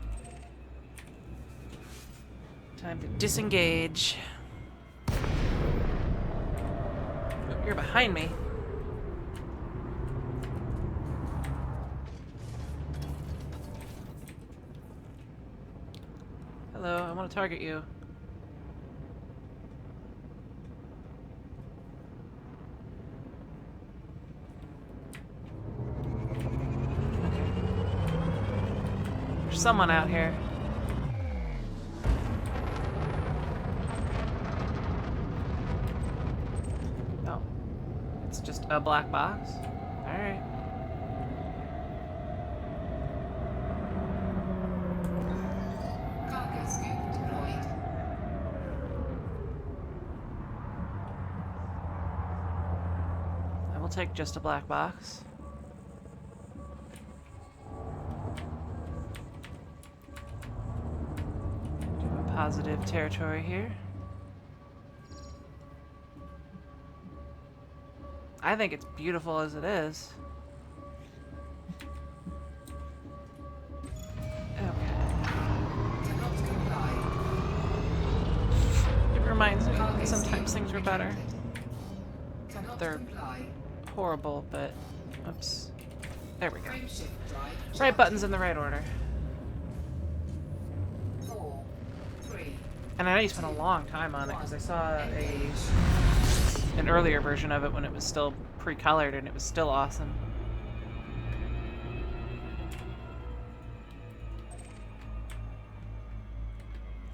Time to disengage. Oh, you're behind me. Hello, I want to target you. There's someone out here. Oh. It's just a black box? Alright. Cargo scoop deployed. I will take just a black box. Do a positive territory here. I think it's beautiful as it is. Okay. Cannot comply. It reminds me Cargo that sometimes scoop things are better. rejected. Cannot They're comply. horrible, but oops. There we go. Frameshift drive. Right buttons in the right order. 4, 3. And I know you spent a long time on it because I saw Engage. an earlier version of it when it was still pre-colored and it was still awesome.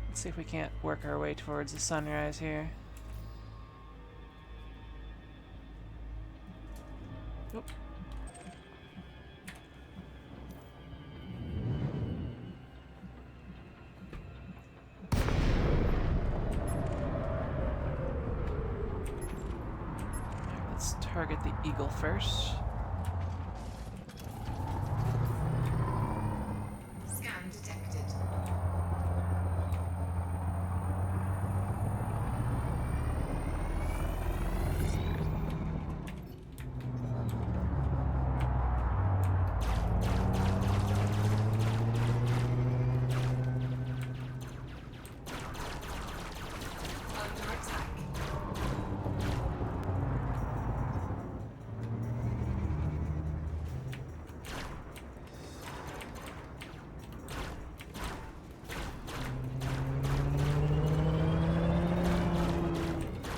Let's see if we can't work our way towards the sunrise here. Oop. Let's target the eagle first. Scan detected. Under attack.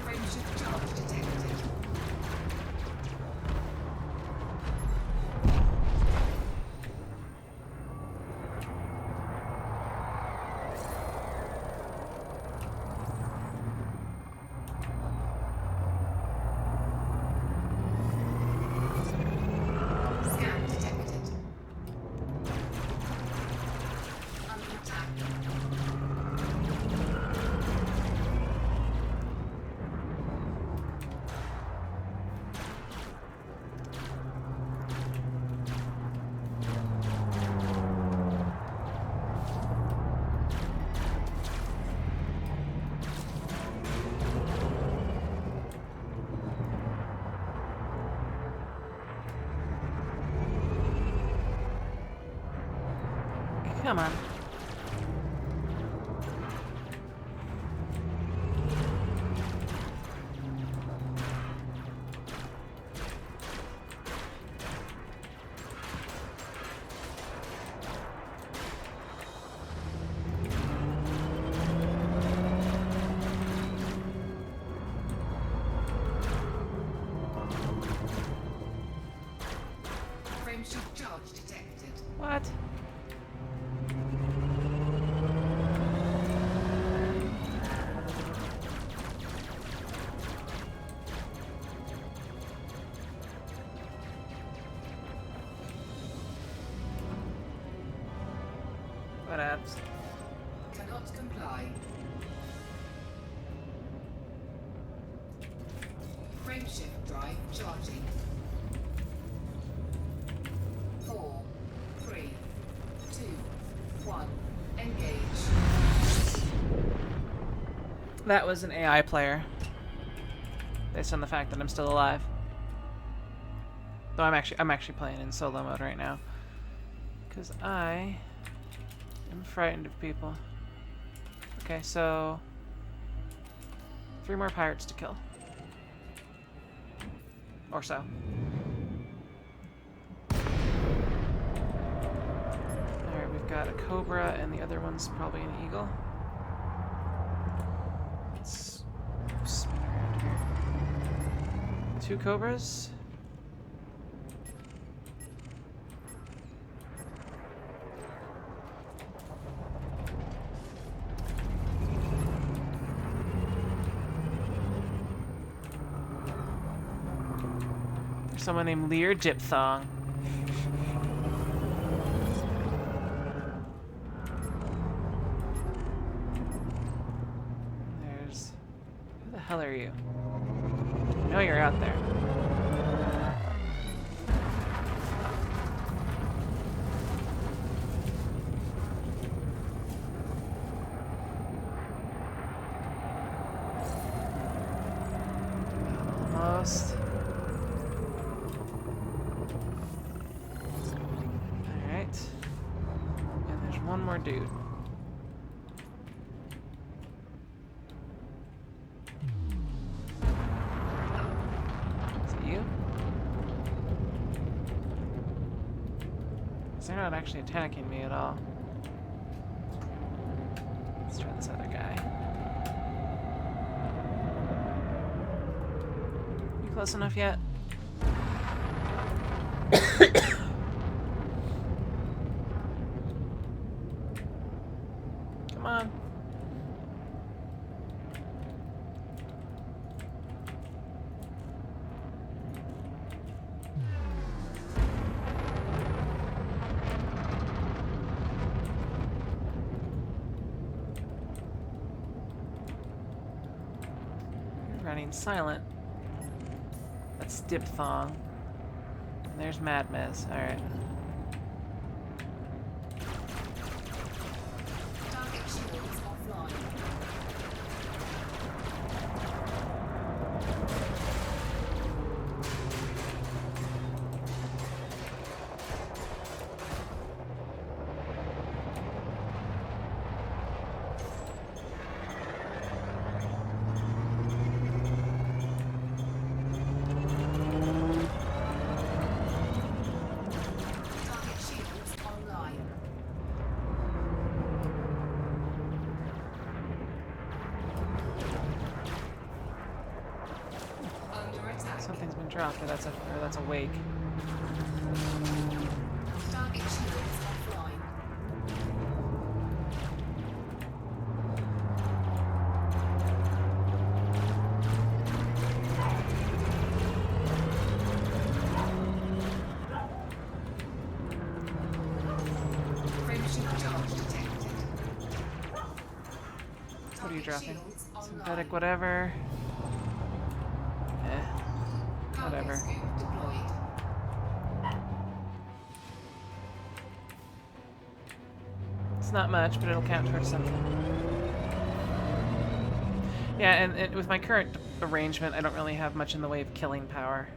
Frameshift charge detected. Scan detected. Under attack. Come on. Frameshift charge detected. What? What apps? Cannot comply. Frameshift drive charging. 4, 3, 2, 1. Engage. That was an AI player. based on the fact that I'm still alive. Though I'm actually playing in solo mode right now. Because I am frightened of people. Okay, so 3 more pirates to kill. Or so. Alright, we've got a cobra and the other one's probably an eagle. Let's spin around here. 2 cobras. Someone named Lear Diphthong. There's... Who the hell are you? I know you're out there. Almost. And there's one more dude. Is it you? They're not actually attacking me at all. Let's try this other guy. You close enough yet? Come on. You're running silent. That's Diphthong. And there's Mad Mez. Alright. Something's been dropped, or that's a wake. Target shields offline. Frameship charge detected. What are you dropping? Shields Synthetic online. whatever. Whatever. Scoop deployed. It's not much, but it'll count towards something. Yeah, and with my current arrangement, I don't really have much in the way of killing power.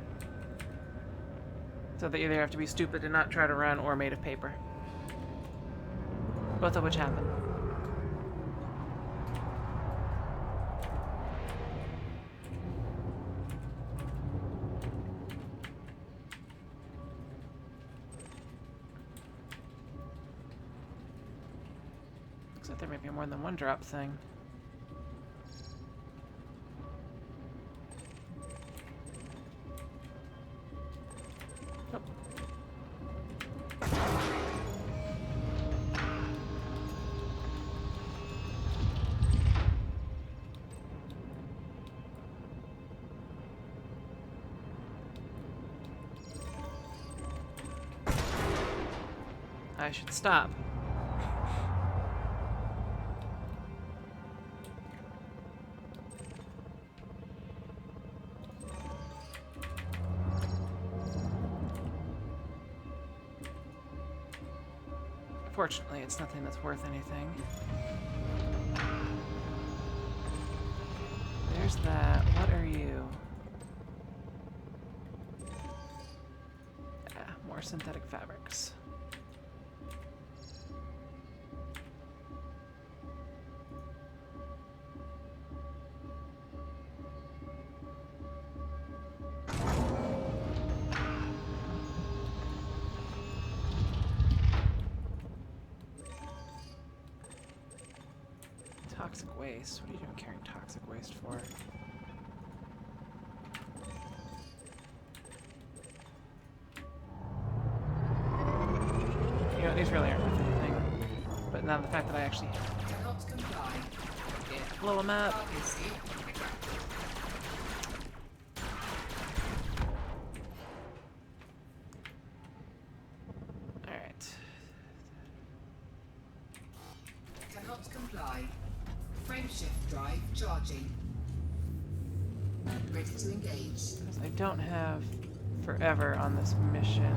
So they either have to be stupid and not try to run, or made of paper. Both of which happen. Looks like there may be more than one drop thing. Oh. I should stop. Fortunately, it's nothing that's worth anything. There's that. What are you? more synthetic fabrics. Toxic waste? What are you doing carrying toxic waste for? You know, these really aren't worth anything. But now the fact that I actually Cannot comply. can't blow them up. Target seek retracted. Alright. Cannot comply. Frameshift drive charging. Ready to engage. Because I don't have forever on this mission.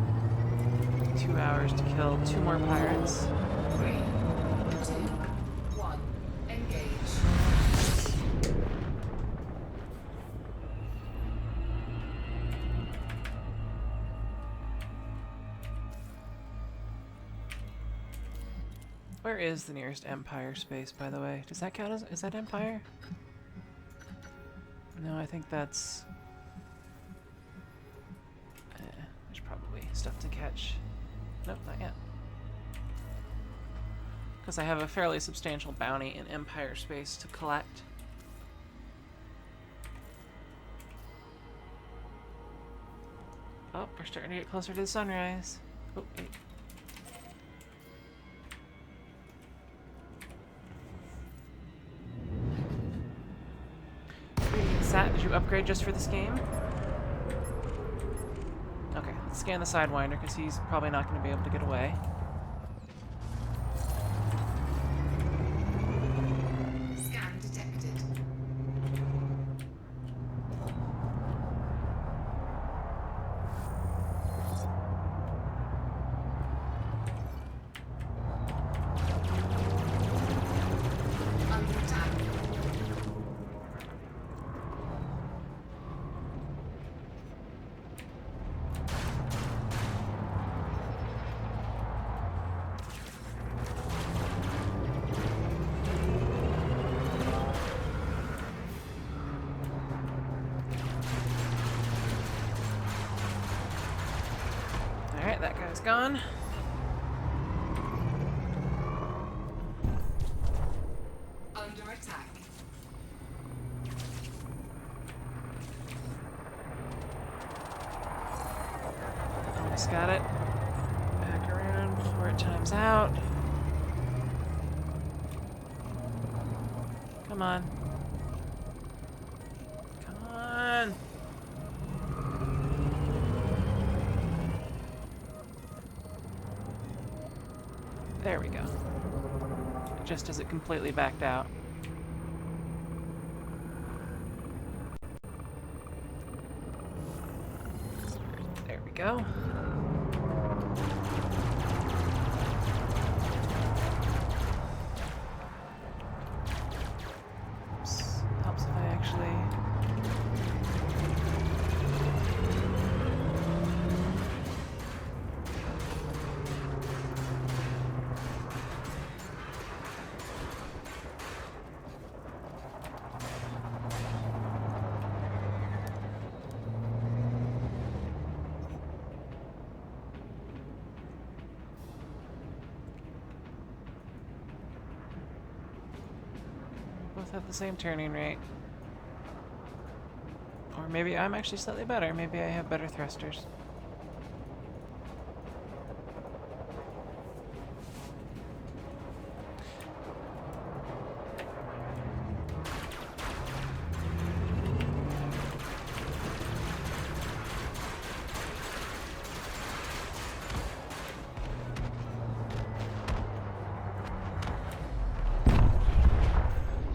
2 hours to kill 2 more pirates. 3, 2, 1. Engage. Where is the nearest Empire space, by the way? Does that count as... is that Empire? No, I think that's... there's probably stuff to catch. Nope, not yet. Because I have a fairly substantial bounty in Empire space to collect. Oh, we're starting to get closer to the sunrise. Oh, wait. Sat, did you upgrade just for this game? Okay, let's scan the Sidewinder because he's probably not going to be able to get away. Scan detected. Under attack. Alright, that guy's gone. Under attack. Almost got it. Back around before it times out. Come on. Come on. There we go. Just as it completely backed out. There we go. Oops. Helps if I actually... both have the same turning rate. Or maybe I'm actually slightly better. Maybe I have better thrusters.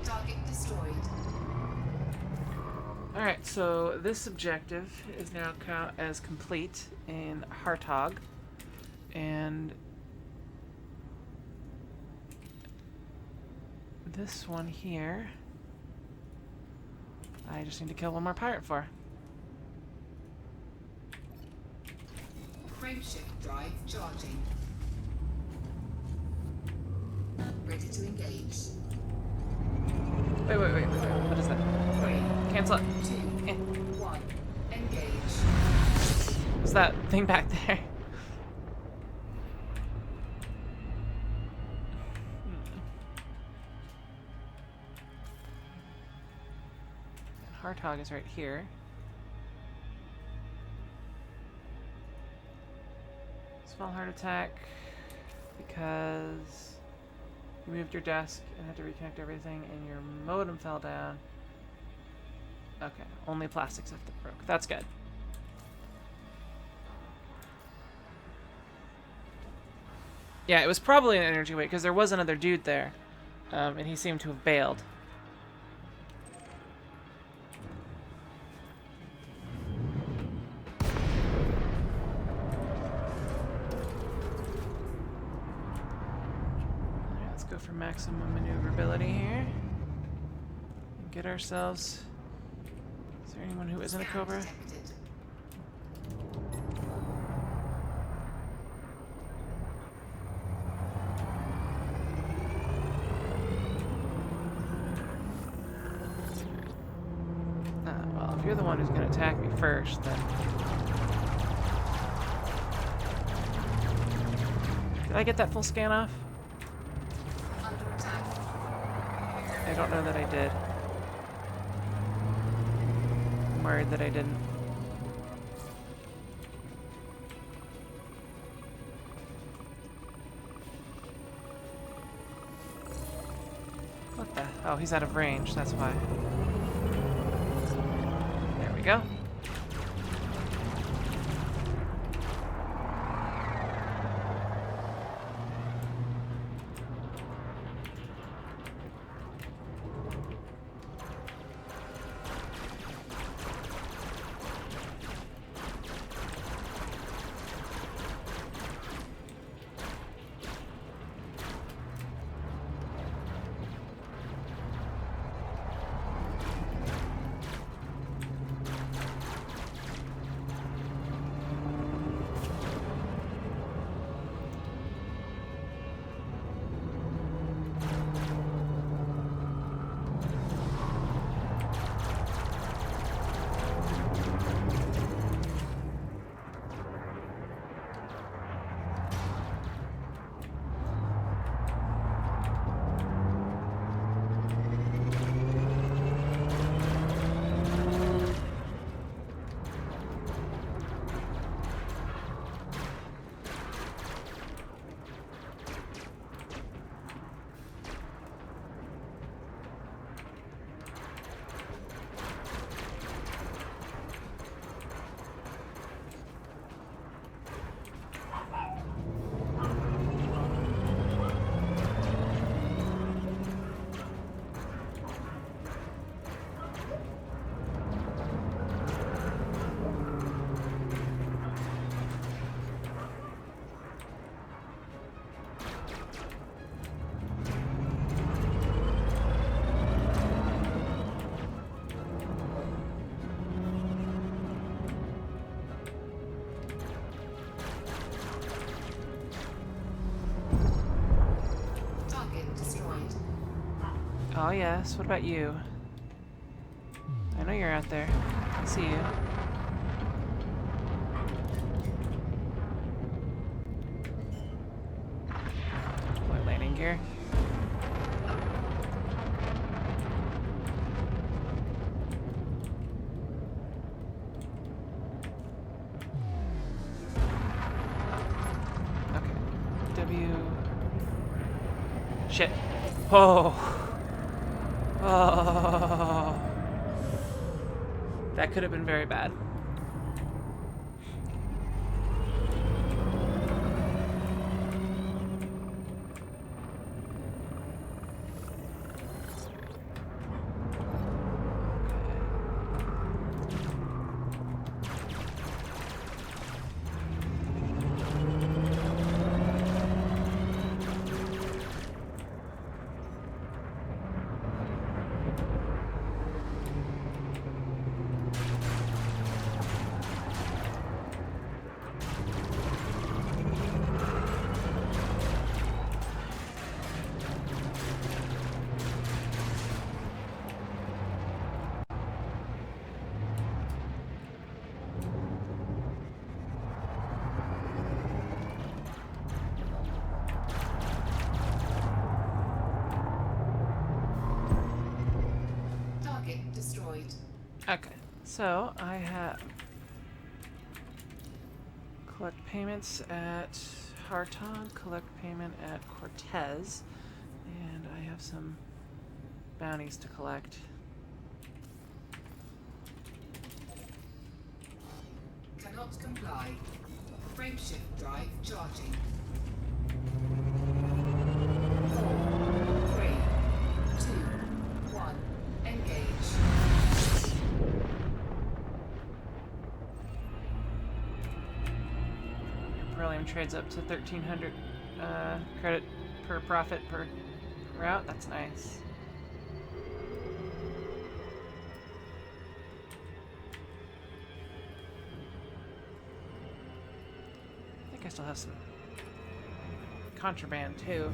Target destroyed. Alright, so this objective is now count as complete in Hartog. And this one here, I just need to kill one more pirate for. Frameshift drive charging. Ready to engage. Wait. What is that? 3, Cancel it. 2, Eh. 1. Engage. What's that thing back there? Hartog is right here. Small heart attack because you moved your desk and had to reconnect everything and your modem fell down. Okay, only plastic stuff that broke. That's good. Yeah, it was probably an energy weight because there was another dude there, and he seemed to have bailed. Alright, let's go for maximum maneuverability here. Get ourselves... Is there anyone who isn't a Cobra? Detected. Well, if you're the one who's going to attack me first, then... Did I get that full scan off? Under attack. I don't know that I did. I'm worried that I didn't. What the? Oh, he's out of range, that's why. There we go. Oh yes, what about you? I know you're out there. I see you. Deploy landing gear. Okay. W. Shit. Oh. Oh. That could have been very bad. Okay, so I have collect payments at Hartog, collect payment at Cortez, and I have some bounties to collect. Cannot comply. Frameshift drive charging. 4, 3, 2, 1. Engage. Beryllium trades up to 1,300 credit per profit per route. That's nice. I think I still have some contraband too.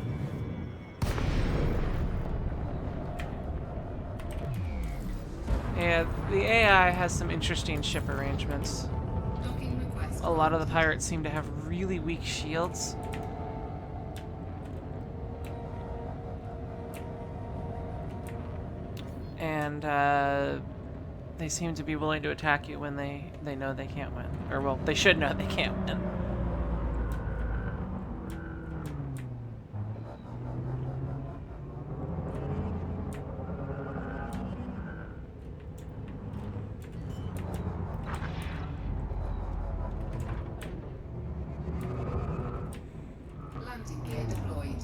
Yeah, the AI has some interesting ship arrangements. Docking request. A lot of the pirates seem to have really weak shields. And they seem to be willing to attack you when they know they can't win. Or, well, they should know they can't win. Landing gear deployed.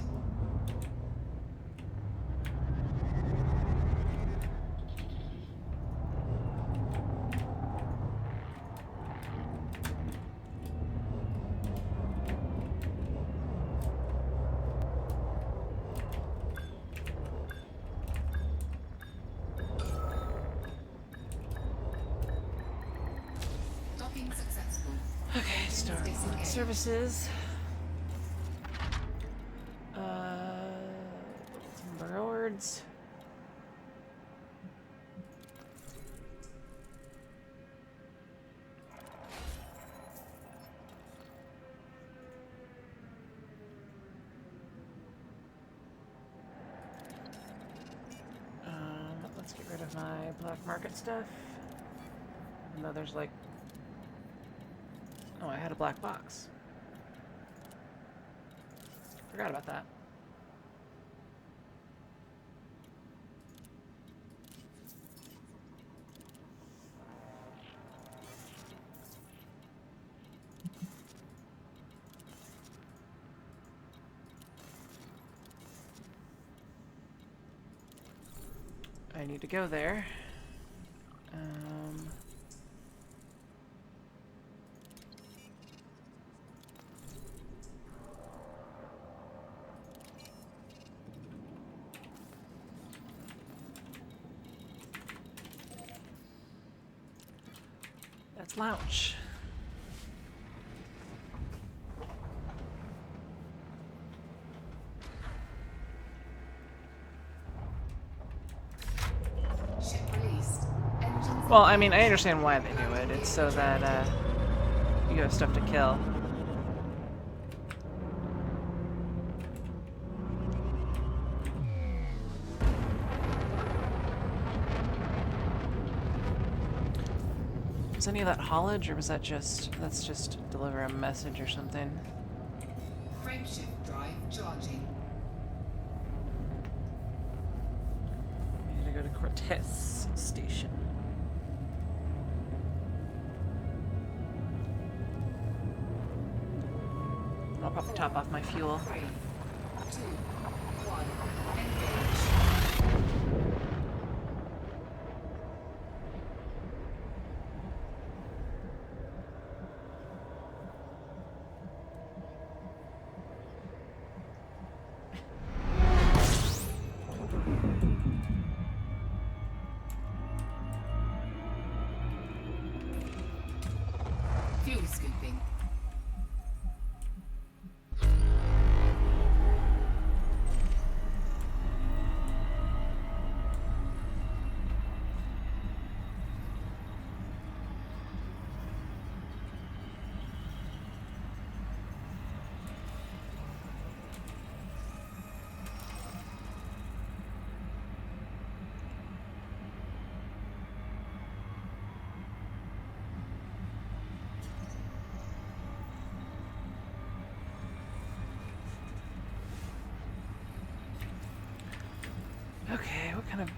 Docking successful. Okay, start Disengage. services. Blorps. Let's get rid of my black market stuff. Even though there's like... Oh, I had a black box. Forgot about that. I need to go there. Let's launch. Ship released. Engines. Well, I mean, I understand why they do it. It's so that you have stuff to kill. Was any of that haulage, or was that that's just deliver a message or something? Frameshift drive charging. I need to go to Cortez Station. I'll probably top off my fuel. 3, 2, 1. Engage. Fuel scooping. Okay, what kind of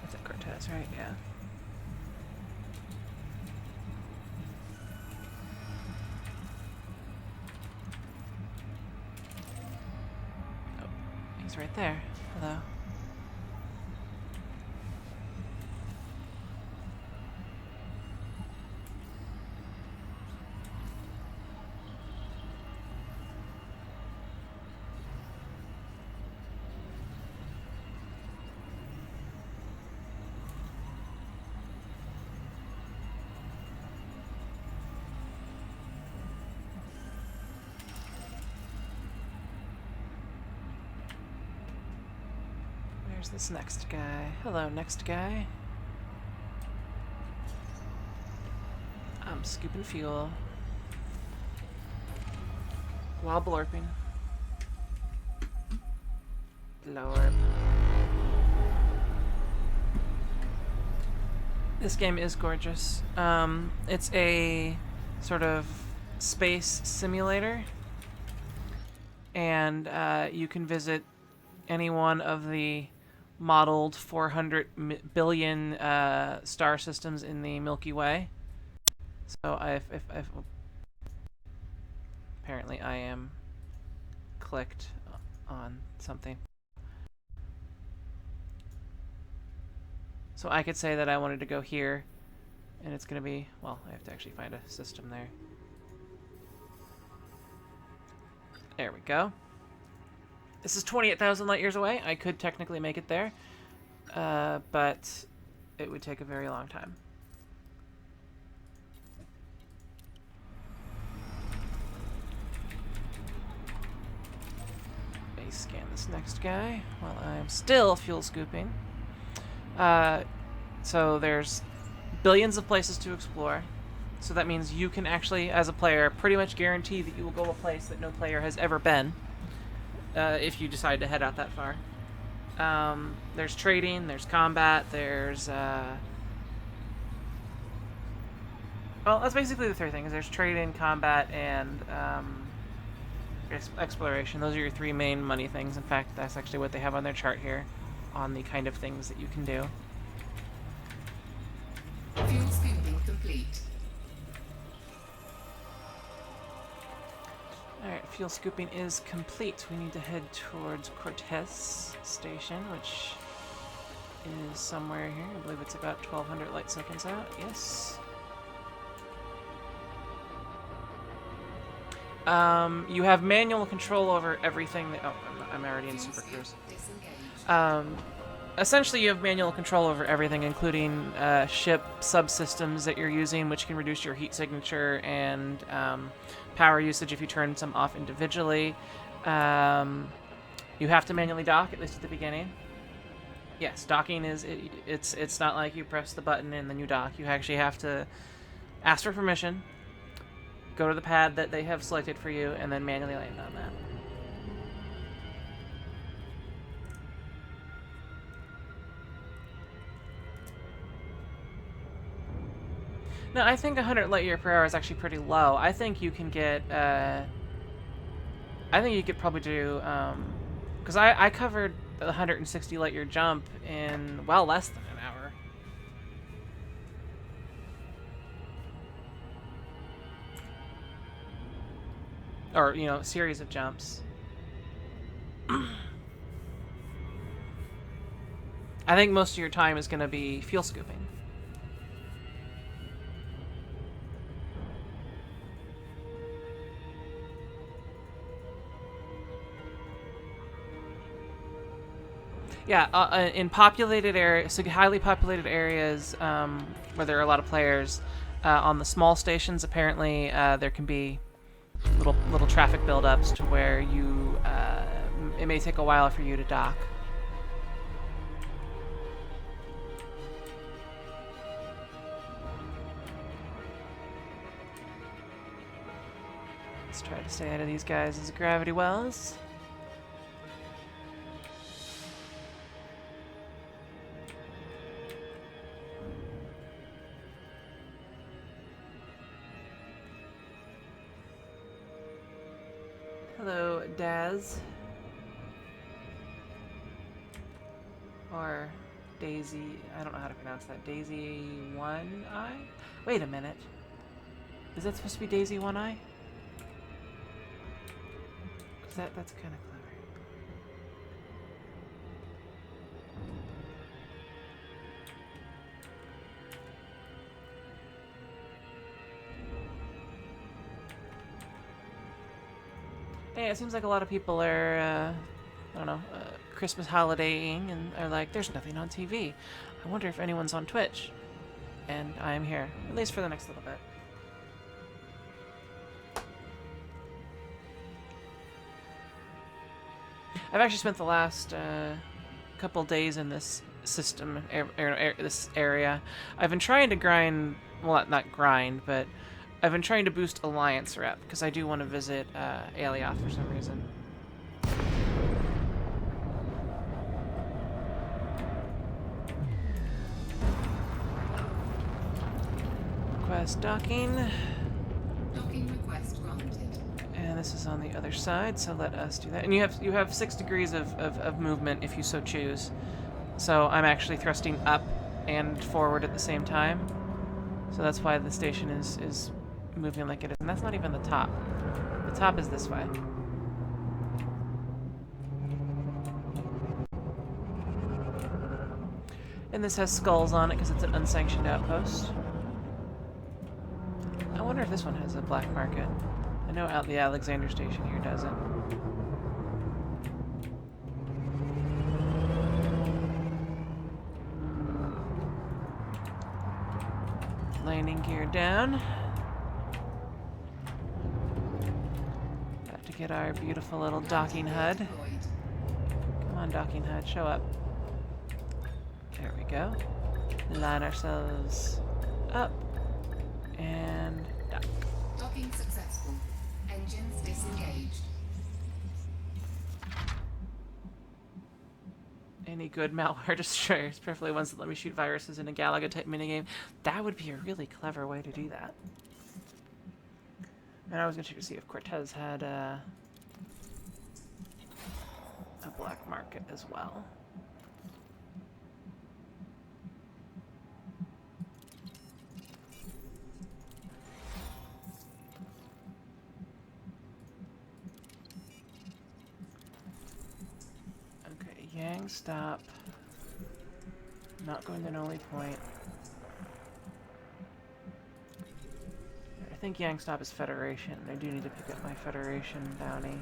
that's at Cortez, right? Yeah. Oh, he's right there. Hello. Where's this next guy? Hello, next guy. I'm scooping fuel while blorping. Blorp. This game is gorgeous. It's a sort of space simulator, and you can visit any one of the modeled 400 billion star systems in the Milky Way. So if apparently I am clicked on something. So I could say that I wanted to go here, and it's going to be, well, I have to actually find a system there. There we go. This is 28,000 light years away. I could technically make it there, but it would take a very long time. Base scan this next guy while I'm still fuel scooping. So there's billions of places to explore. So that means you can actually, as a player, pretty much guarantee that you will go a place that no player has ever been, if you decide to head out that far. There's trading, there's combat, there's... well, that's basically the three things. There's trading, combat, and exploration. Those are your three main money things. In fact, that's actually what they have on their chart here, on the kind of things that you can do. Fuel scooping complete. Alright, fuel scooping is complete. We need to head towards Cortez Station, which is somewhere here. I believe it's about 1,200 light seconds out. Yes. You have manual control over everything that... Oh, I'm already in Super Cruise. Essentially, you have manual control over everything, including ship subsystems that you're using, which can reduce your heat signature and power usage if you turn some off individually. You have to manually dock, at least at the beginning. Yes, docking is... It's not like you press the button and then you dock. You actually have to ask for permission, go to the pad that they have selected for you, and then manually land on that. No, I think 100 light year per hour is actually pretty low. I think you can get, I think you could probably do, because I covered the 160 light year jump in, well, less than an hour. Or, you know, a series of jumps. I think most of your time is going to be fuel scooping. Yeah, in populated areas, so highly populated areas where there are a lot of players, on the small stations, apparently there can be little traffic buildups to where you it may take a while for you to dock. Let's try to stay out of these guys' gravity wells. Hello, Daz. Or Daisy. I don't know how to pronounce that. Daisy One Eye? Wait a minute. Is that supposed to be Daisy One Eye? Because that's kind of clever. Hey, it seems like a lot of people are, I don't know, Christmas holidaying and are like, there's nothing on TV. I wonder if anyone's on Twitch. And I am here, at least for the next little bit. I've actually spent the last couple days in this system, this area. I've been trying to grind, well, not grind, but I've been trying to boost Alliance rep, because I do want to visit Alioth for some reason. Request docking. Docking request granted. And this is on the other side, so let us do that. And you have 6 degrees of movement if you so choose. So I'm actually thrusting up and forward at the same time. So that's why the station is moving like it is. And that's not even the top. The top is this way. And this has skulls on it because it's an unsanctioned outpost. I wonder if this one has a black market. I know out the Alexander station here doesn't. Landing gear down. Have to get our beautiful little docking HUD. Come on, docking HUD, show up. There we go. Line ourselves up. And dock. Docking successful. Engines disengaged. Any good malware destroyers, preferably ones that let me shoot viruses in a Galaga type minigame. That would be a really clever way to do that. And I was going to check to see if Cortez had a black market as well. Okay, Yang, stop. Not going to Noli Point. I think Yang stop is Federation. I do need to pick up my Federation bounty.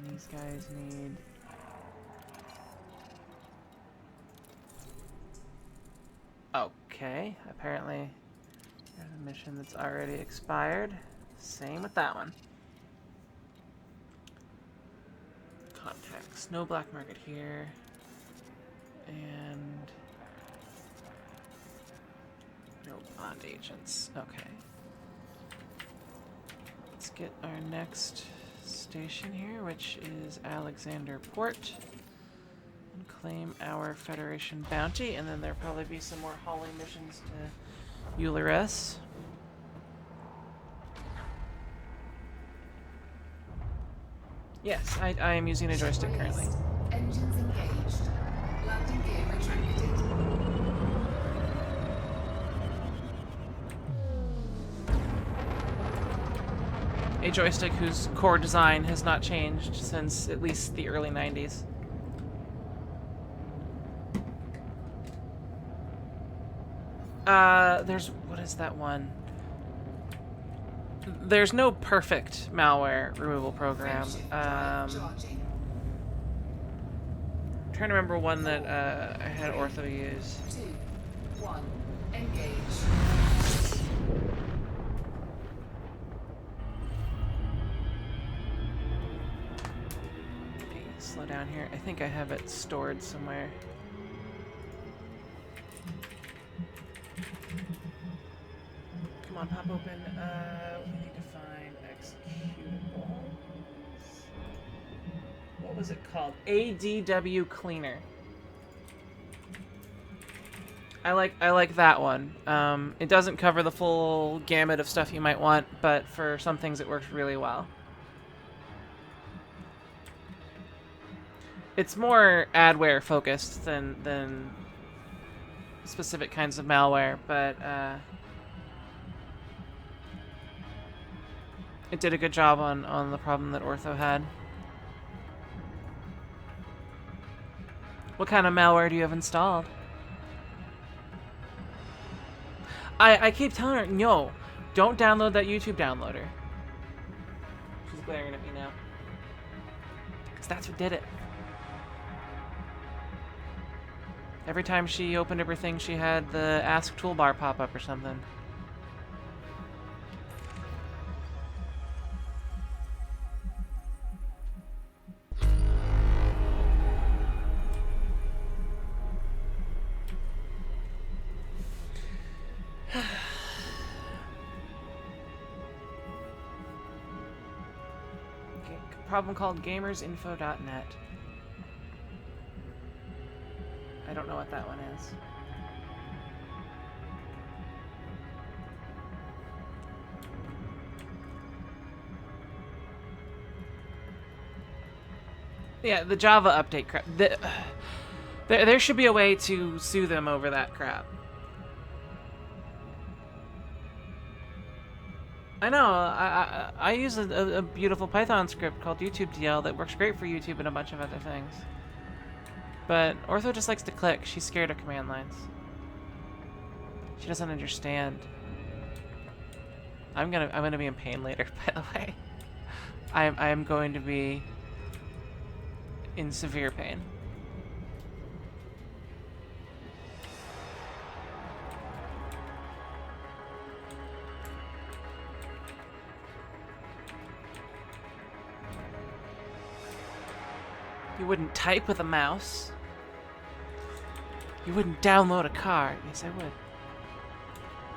These guys need... Okay, apparently there's a mission that's already expired. Same with that one. Contacts. No black market here. And... no bond agents. Okay. Let's get our next station here, which is Alexander Port. And claim our Federation bounty, and then there'll probably be some more hauling missions to Eulares. Yes, I am using a joystick currently. Engines engaged. Landing gear retracted. A joystick whose core design has not changed since at least the early 90s. There's... what is that one? There's no perfect malware removal program. I'm trying to remember one that I had Ortho use. 2, 1, engage. Okay, slow down here. I think I have it stored somewhere. Come on, pop open. We need to find executables. What was it called? ADW Cleaner. I like that one. It doesn't cover the full gamut of stuff you might want, but for some things it works really well. It's more adware focused than specific kinds of malware, but it did a good job on the problem that Ortho had. What kind of malware do you have installed? I keep telling her, no, don't download that YouTube downloader. She's glaring at me now. Because that's what did it. Every time she opened up her thing, she had the Ask toolbar pop up or something. Okay, problem called gamersinfo.net. I don't know what that one is. Yeah, the Java update crap. There should be a way to sue them over that crap. I know. I use a beautiful Python script called YouTube DL that works great for YouTube and a bunch of other things. But Ortho just likes to click. She's scared of command lines. She doesn't understand. I'm gonna be in pain later, by the way. I am going to be in severe pain. You wouldn't type with a mouse. You wouldn't download a car. Yes, I would.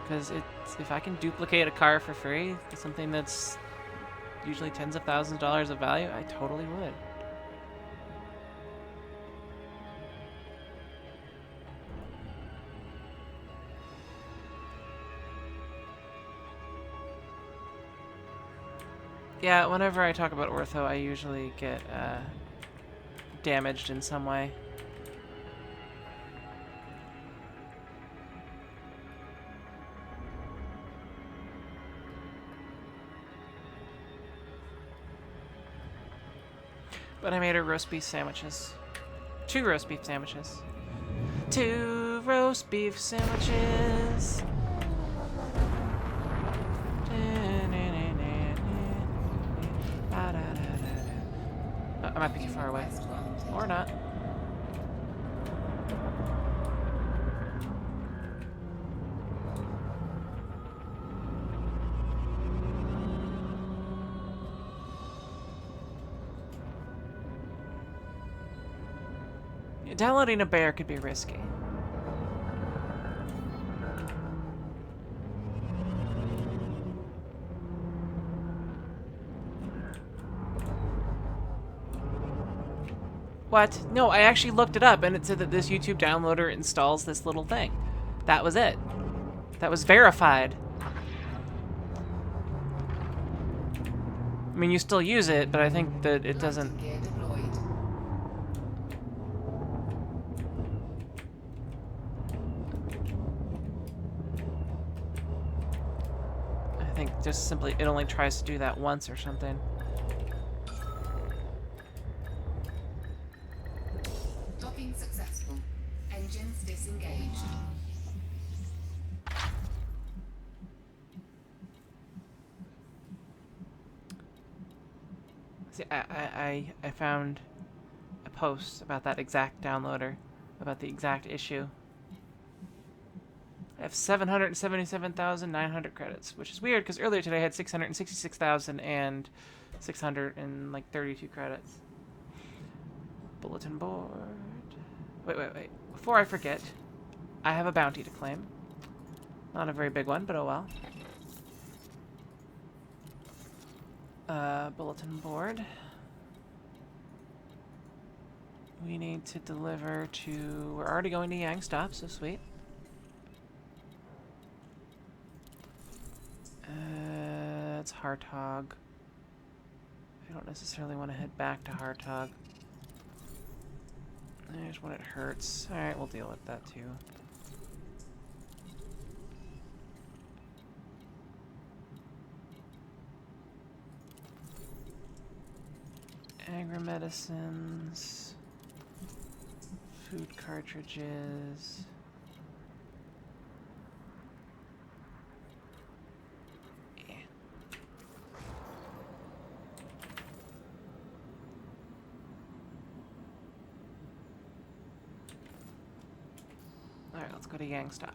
Because if I can duplicate a car for free, something that's usually tens of thousands of dollars of value, I totally would. Yeah, whenever I talk about Ortho, I usually get damaged in some way. But I made her roast beef sandwiches. 2 roast beef sandwiches. 2 roast beef sandwiches. I might be too far away. Or not. Downloading a bear could be risky. What? No, I actually looked it up and it said that this YouTube downloader installs this little thing. That was it. That was verified. I mean, you still use it, but I think that it doesn't... I think just simply, it only tries to do that once or something. Docking successful. Engines disengaged. See, I found a post about that exact downloader, about the exact issue. I have 777,900 credits, which is weird because earlier today I had 666,632 credits. Bulletin board. Wait. Before I forget, I have a bounty to claim. Not a very big one, but oh well. Bulletin board. We need to deliver to... We're already going to Yang Stop, so sweet. It's Hartog. I don't necessarily want to head back to Hartog. There's when it hurts. Alright, we'll deal with that too. Agri-medicines. Food cartridges. Yeah. Alright, let's go to Yangstop.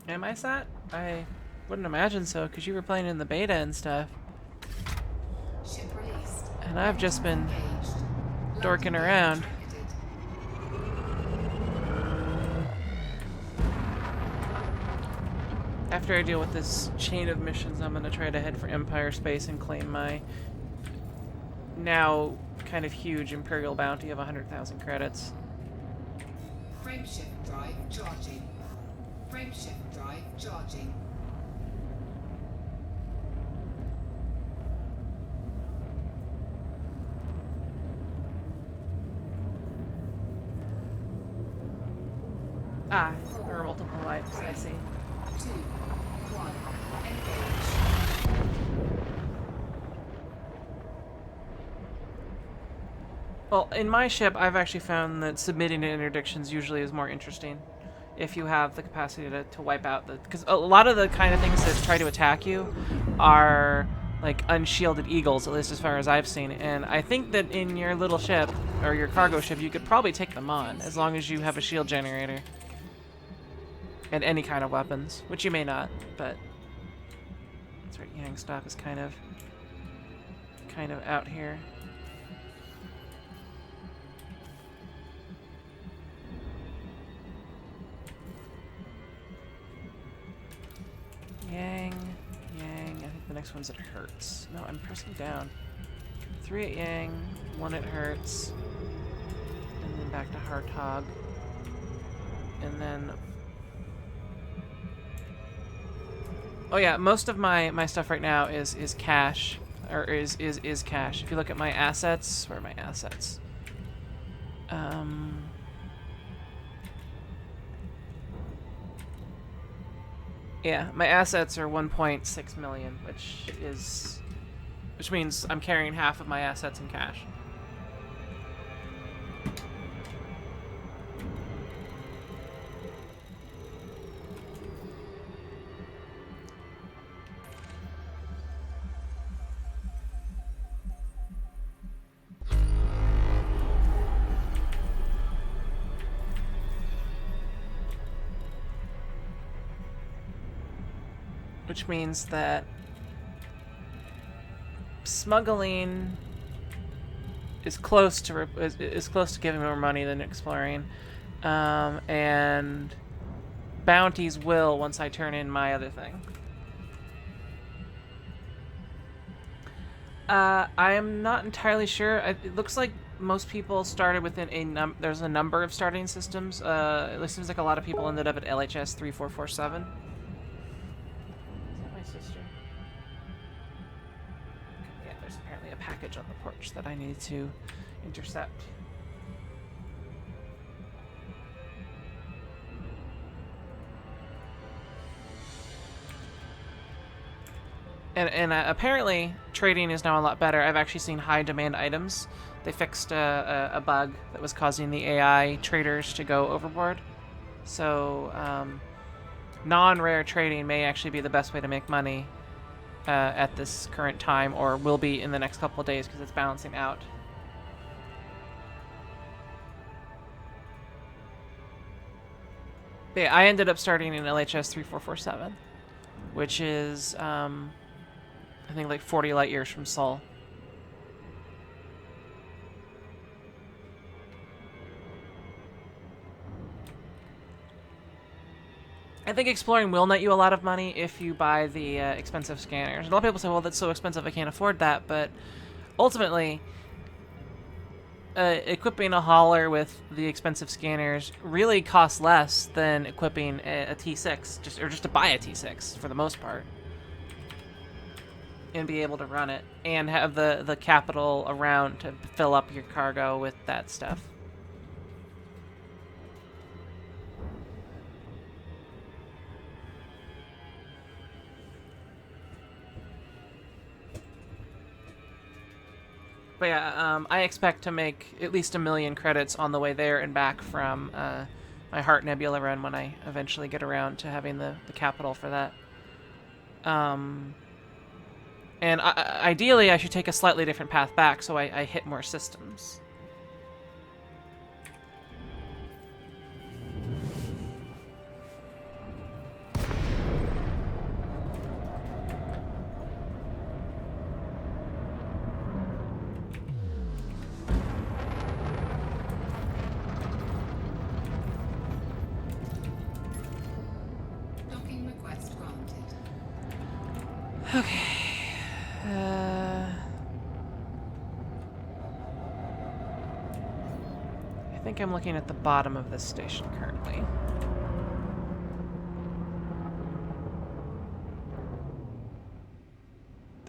Am I sat? I wouldn't imagine so, because you were playing in the beta and stuff. Ship released. And I've just been Engaged. dorking Landing around. trumpeted. After I deal with this chain of missions, I'm going to try to head for Empire Space and claim my now kind of huge Imperial bounty of 100,000 credits. Frameshift drive charging. Frameshift drive charging. Ah, there are multiple lights, I see. 2, 1, engage. Well, in my ship, I've actually found that submitting to interdictions usually is more interesting if you have the capacity to wipe out the... Because a lot of the kind of things that try to attack you are like unshielded eagles, at least as far as I've seen. And I think that in your little ship, or your cargo ship, you could probably take them on, as long as you have a shield generator. And any kind of weapons, which you may not, but... That's right, Yangstop is kind of out here. Yang, I think the next one's at Hertz. No, I'm pressing down. 3 at Yang, 1 at Hertz, and then back to Hartog. And then... Oh yeah, most of my stuff right now is cash, or is cash. If you look at my assets, where are my assets? Yeah, my assets are 1.6 million, which means I'm carrying half of my assets in cash. Which means that smuggling is close to giving more money than exploring, and bounties will once I turn in my other thing. I am not entirely sure. It looks like most people started within there's a number of starting systems. It seems like a lot of people ended up at LHS 3447. Sister. Yeah, there's apparently a package on the porch that I need to intercept. And apparently trading is now a lot better. I've actually seen high demand items. They fixed a bug that was causing the AI traders to go overboard. So non-rare trading may actually be the best way to make money at this current time, or will be in the next couple of days because it's balancing out. But yeah, I ended up starting in LHS 3447, which is I think like 40 light years from Sol. I think exploring will net you a lot of money if you buy the expensive scanners. A lot of people say, well, that's so expensive, I can't afford that. But ultimately, equipping a hauler with the expensive scanners really costs less than equipping a T6, just to buy a T6 for the most part, and be able to run it and have the capital around to fill up your cargo with that stuff. But yeah, I expect to make at least 1,000,000 credits on the way there and back from my Heart Nebula run when I eventually get around to having the capital for that. And ideally, I should take a slightly different path back so I hit more systems. Docking request granted. Okay. I think I'm looking at the bottom of this station currently.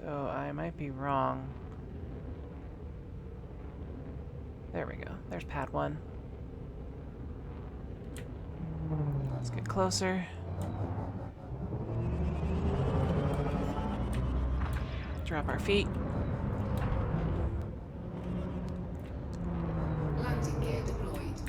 Though I might be wrong. There we go. There's pad 1. Let's get closer. Drop our feet. Landing gear deployed.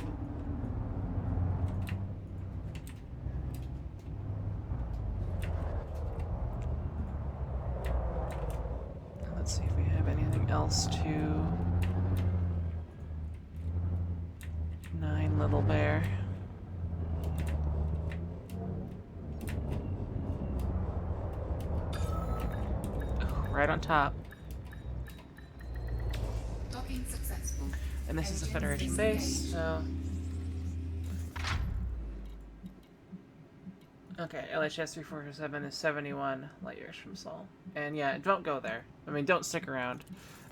Let's see if we have anything else to... 9 Little Bear. Right on top. Docking successful. And this is a Federation base, so... Okay, LHS 347 is 71 light years from Sol. And yeah, don't go there. I mean, don't stick around.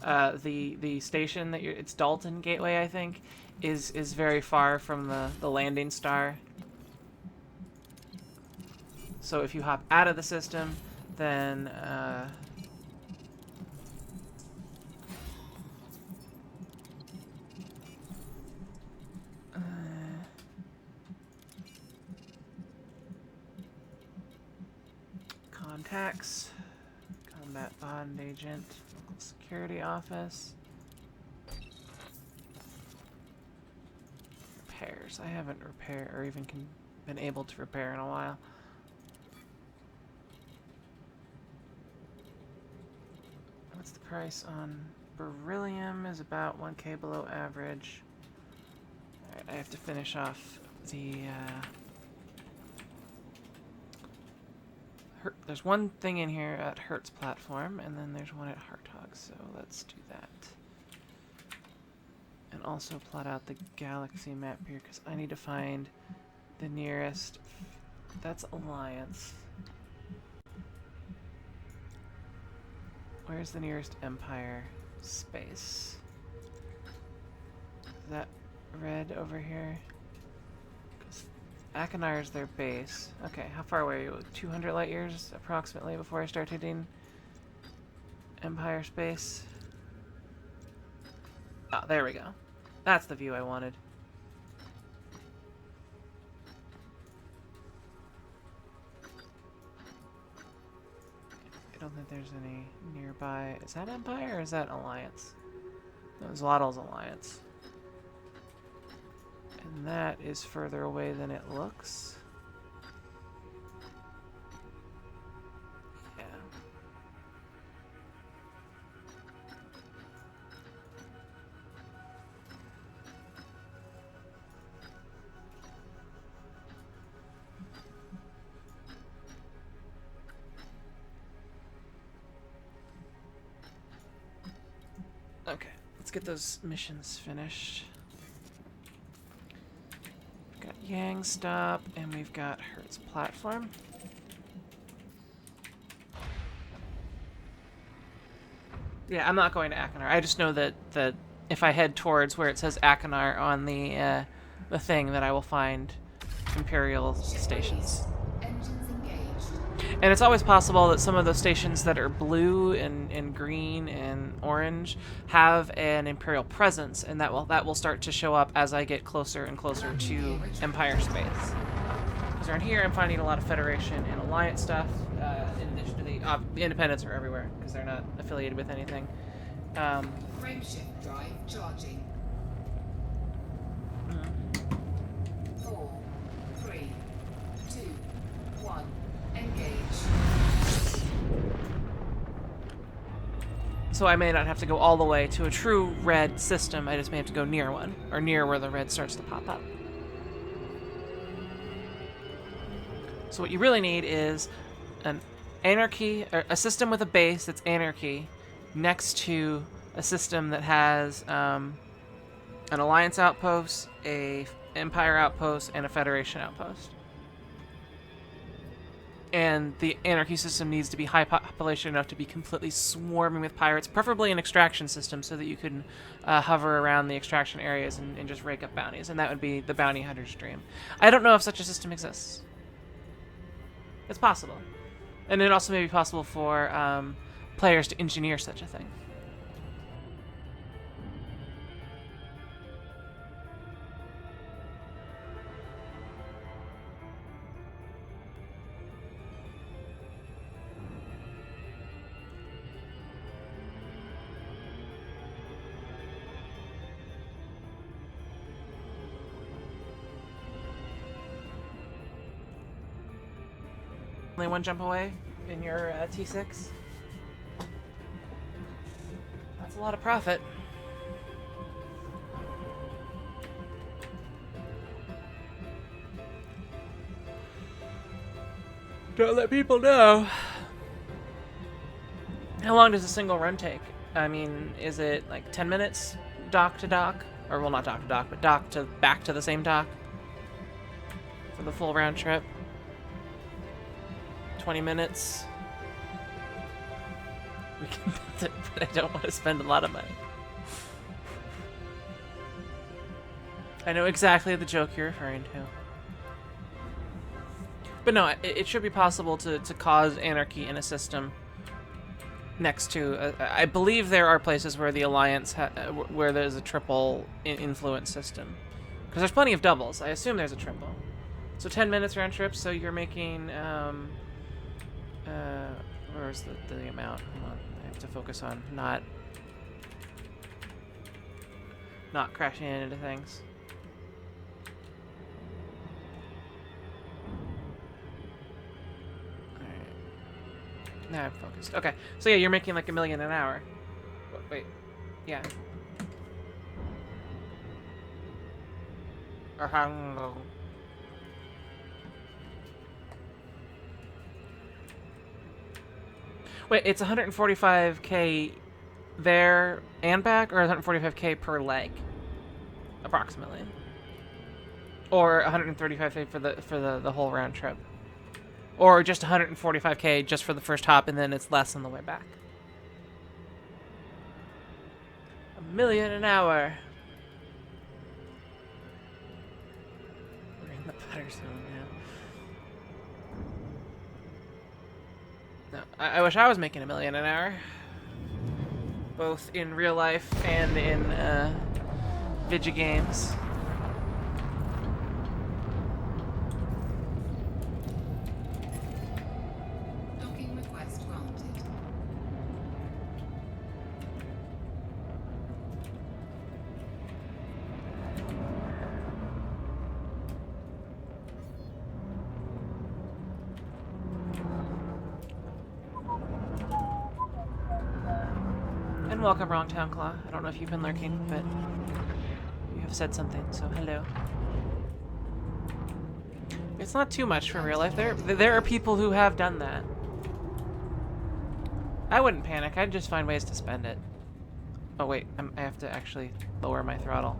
The station that it's Dalton Gateway, I think, is very far from the landing star. So if you hop out of the system, then contacts, combat bond agent, local security office, repairs. I haven't repaired or even been able to repair in a while. What's the price on beryllium? Is about 1K below average. Alright, I have to finish off the there's one thing in here at Hertz platform, and then there's one at Hartog, so let's do that. And also plot out the galaxy map here, because I need to find the nearest... That's Alliance. Where's the nearest Empire space? Is that red over here? Akinar is their base. Okay, how far away are you? 200 light years approximately before I start hitting Empire space. Oh, there we go. That's the view I wanted. I don't think there's any nearby. Is that Empire or is that Alliance? No, Zlottl's Alliance. And that is further away than it looks. Yeah. Okay, let's get those missions finished. Yang stop, and we've got Hertz platform. Yeah, I'm not going to Akinar. I just know that if I head towards where it says Akinar on the thing, that I will find Imperial stations. Engines engaged. And it's always possible that some of those stations that are blue and green and orange have an Imperial presence, and that will start to show up as I get closer and closer to Empire space. Because around here, I'm finding a lot of Federation and Alliance stuff. In addition to the Independents are everywhere because they're not affiliated with anything. Frameshift drive charging. 4, 3, 2, 1. Engage. So I may not have to go all the way to a true red system. I just may have to go near one, or near where the red starts to pop up. So what you really need is an anarchy, or a system with a base that's anarchy, next to a system that has an alliance outpost, a empire outpost, and a federation outpost. And the anarchy system needs to be high population enough to be completely swarming with pirates, preferably an extraction system so that you can hover around the extraction areas and just rake up bounties. And that would be the bounty hunter's dream. I don't know if such a system exists. It's possible. And it also may be possible for players to engineer such a thing. Only one jump away in your T6. That's a lot of profit. Don't let people know. How long does a single run take? I mean, is it like 10 minutes dock to dock? Or, well, not dock to dock, but dock to back to the same dock for the full round trip? 20 minutes. We can build it, but I don't want to spend a lot of money. I know exactly the joke you're referring to. But no, it should be possible to cause anarchy in a system next to... I believe there are places where the Alliance... where there's a triple influence system. Because there's plenty of doubles. I assume there's a triple. So 10 minutes round trip, so you're making... where's the amount? Hold on. I have to focus on not crashing into things. Alright. Now I'm focused. Okay. So yeah, you're making like $1 million an hour. Wait. Yeah. Or how long? Wait, it's 145k there and back, or 145k per leg, approximately, or 135k for the whole round trip, or just 145k just for the first hop, and then it's less on the way back. $1 million an hour. We're in the putter zone now. No, I wish I was making $1 million an hour, both in real life and in video games. Docking request granted. And welcome, Wrong Town Claw. I don't know if you've been lurking, but you have said something, so hello. It's not too much for real life. There are people who have done that. I wouldn't panic. I'd just find ways to spend it. Oh wait, I have to actually lower my throttle.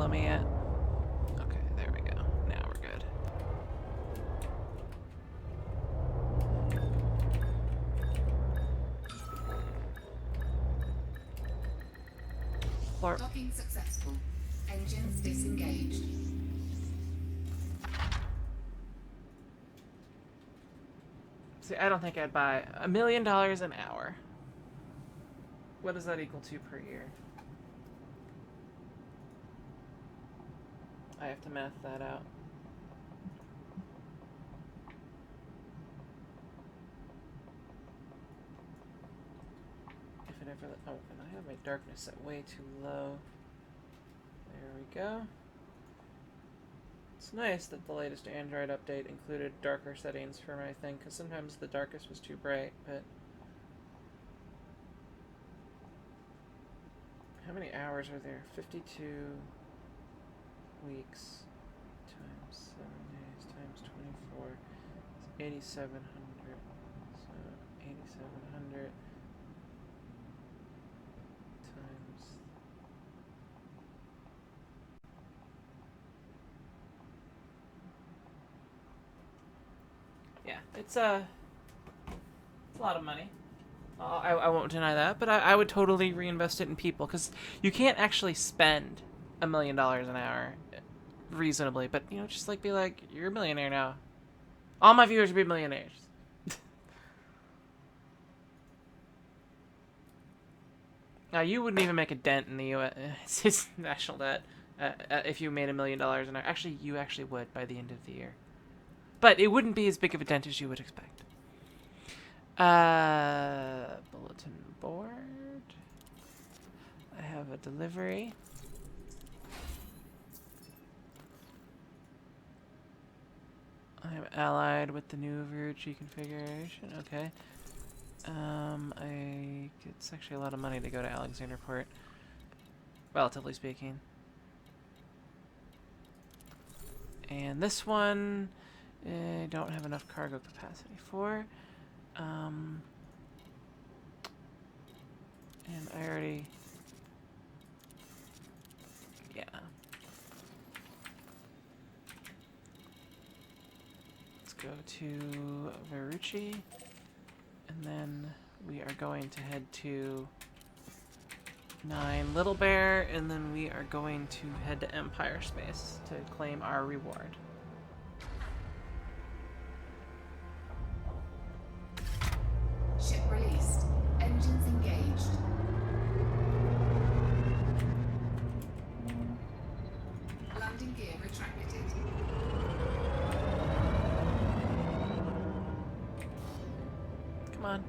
tell me yet? Okay, there we go. Now we're good. Blorp. Docking successful. Engines disengaged. See, I don't think I'd buy $1 million an hour. What does that equal to per year? I have to math that out. If it ever... Oh, and I have my darkness set way too low. There we go. It's nice that the latest Android update included darker settings for my thing, because sometimes the darkest was too bright, but... How many hours are there? 52 weeks times 7 days times 24 is 8,700. So 8,700 times... Yeah, it's a lot of money. I won't deny that, but I would totally reinvest it in people, because you can't actually spend $1 million an hour reasonably, but, you know, just like be like, you're a millionaire now. All my viewers would be millionaires. Now, you wouldn't even make a dent in the U.S. national debt if you made $1 million an hour. Actually, you actually would by the end of the year. But it wouldn't be as big of a dent as you would expect. Bulletin board. I have a delivery. I am allied with the new Virucci configuration. Okay. It's actually a lot of money to go to Alexanderport, relatively speaking. And this one, I don't have enough cargo capacity for. And I already... Yeah. Let's go to Virucci. And then we are going to head to 9 Little Bear. And then we are going to head to Empire Space to claim our reward. Ship released. Engines engaged. Landing gear retracted. Come on.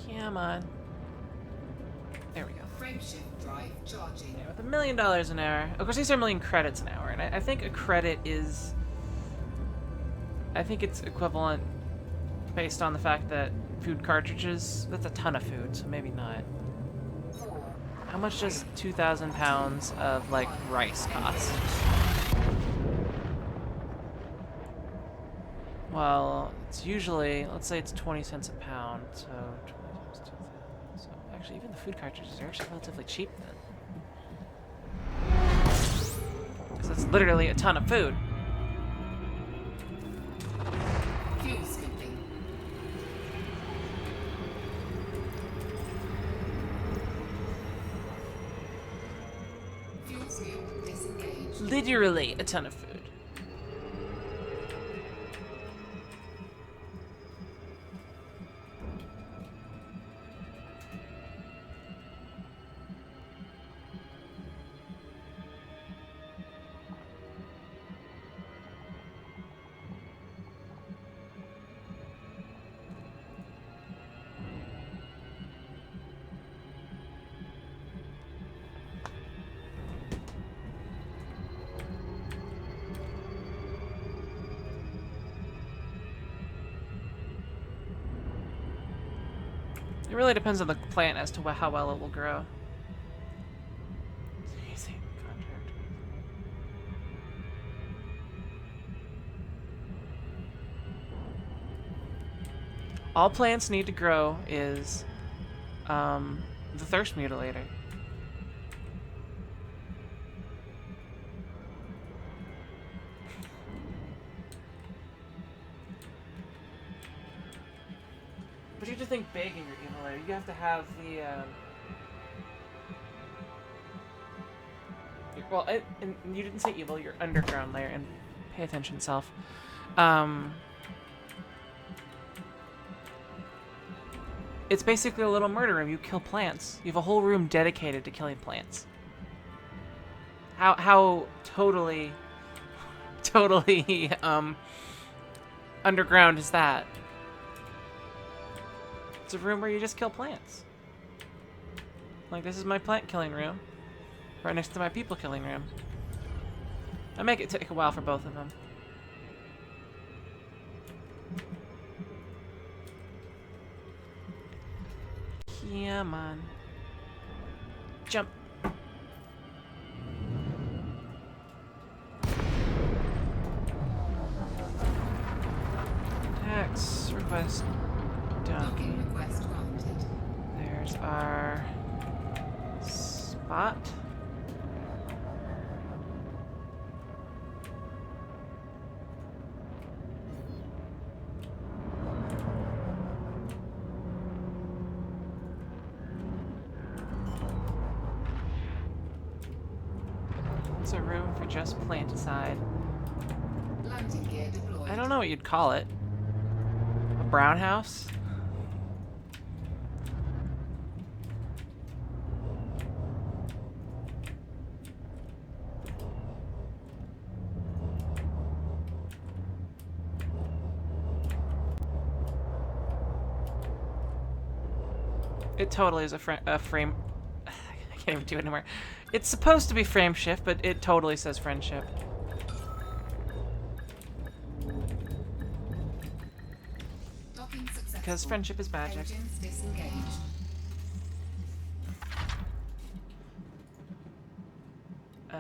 Come on. There we go. Frameshift drive charging. Yeah, with $1 million an hour. Of course, these are 1 million credits an hour, and I think a credit is... I think it's equivalent based on the fact that food cartridges, that's a ton of food, so maybe not. How much does 2,000 pounds of, like, rice cost? Well, it's usually, let's say it's 20 cents a pound, so 20 times 2,000. So actually, even the food cartridges are actually relatively cheap then. Because it's literally a ton of food. Fuel skipping. Fuel skip disengaged. Literally a ton of food. It really depends on the plant as to how well it will grow. Amazing contract. All plants need to grow is the thirst mutilator. have to think big in your evil layer. You have to have the, well, and you didn't say evil, your underground layer, and pay attention, self. It's basically a little murder room. You kill plants. You have a whole room dedicated to killing plants. How totally, underground is that? It's a room where you just kill plants. Like, this is my plant killing room. Right next to my people killing room. I make it take a while for both of them. Come on. Jump. Tax request done. Docking request granted. There's our spot. It's a room for just planticide. Landing gear deployed. I don't know what you'd call it. A brown house? It totally is a frame. I can't even do it anymore. It's supposed to be frame shift, but it totally says friendship. Docking successful. Because friendship is magic. Engines disengaged. I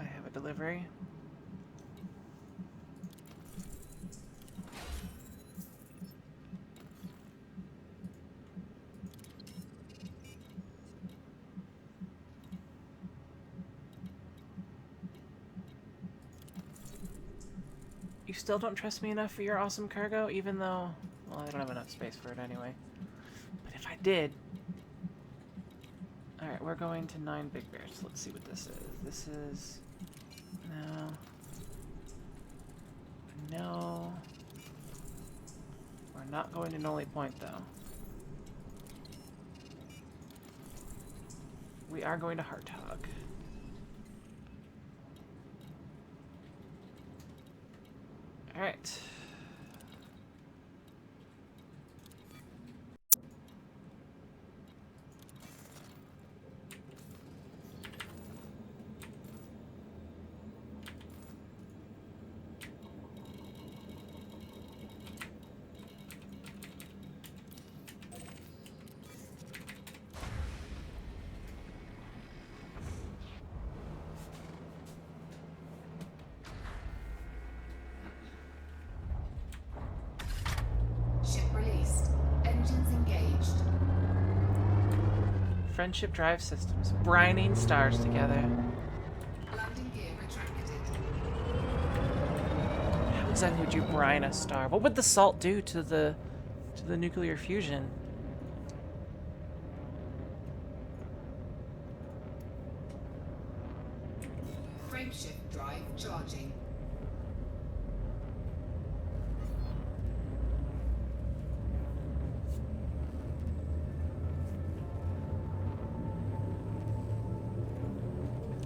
have a delivery. You still don't trust me enough for your awesome cargo, even though, well, I don't have enough space for it anyway. But if I did... Alright, we're going to 9 Big Bears. Let's see what this is. This is... No. No. We're not going to Noli Point, though. We are going to Hartog. Alright. Ship released. Engines engaged. Friendship drive systems. Brining stars together. Landing gear retracted. How exactly would you brine a star? What would the salt do to the nuclear fusion? Frameshift drive charging.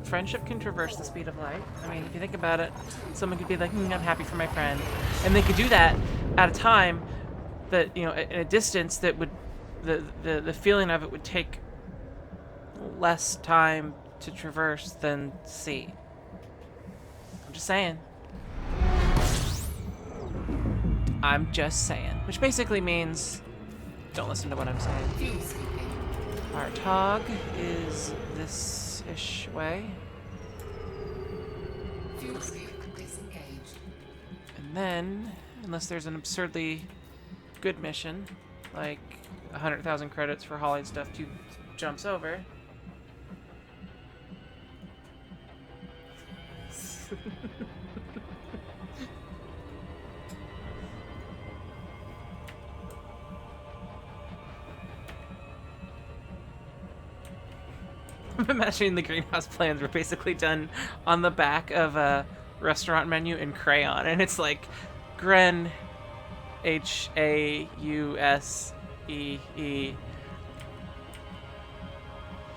Friendship can traverse the speed of light. I mean, if you think about it, someone could be like, I'm happy for my friend. And they could do that at a time that, you know, at a distance that would, the feeling of it would take less time to traverse than sea. I'm just saying. I'm just saying. Which basically means, don't listen to what I'm saying. Fuel sweeping. Our tog is this-ish way. Fuel sweep disengaged. And then, unless there's an absurdly good mission, like 100,000 credits for hauling stuff 2 jumps over. I'm imagining the greenhouse plans were basically done on the back of a restaurant menu in crayon, and it's like Gren, Hausee,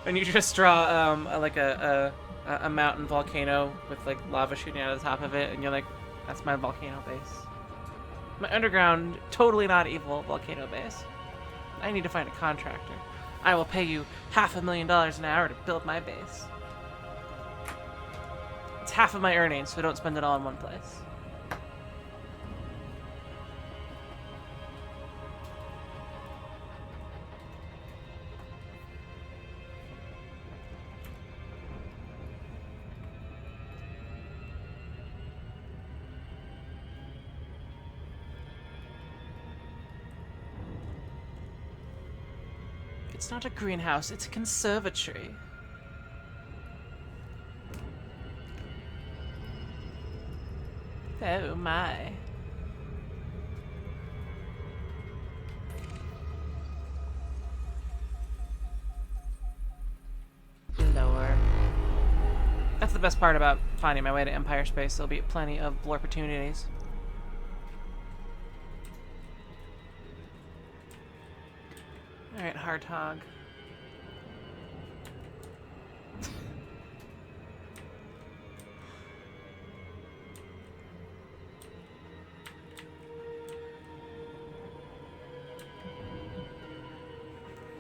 and you just draw like a mountain volcano with like lava shooting out of the top of it, and you're like, that's my volcano base. My underground, totally not evil volcano base. I need to find a contractor. I will pay you $500,000 an hour to build my base. It's half of my earnings, so don't spend it all in one place. It's not a greenhouse, it's a conservatory. Oh my. Lower. That's the best part about finding my way to Empire Space. There'll be plenty of blue opportunities. Alright, Hardhog.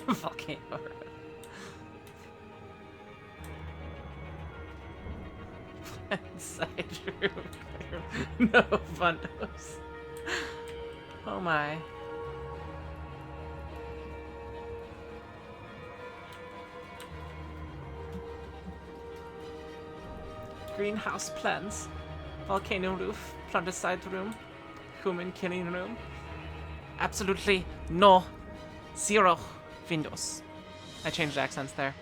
Volcano. Side room. No fundos. Oh my. Greenhouse plants. Volcano roof. Plant side room. Human killing room. Absolutely no. Zero windows. I changed accents there.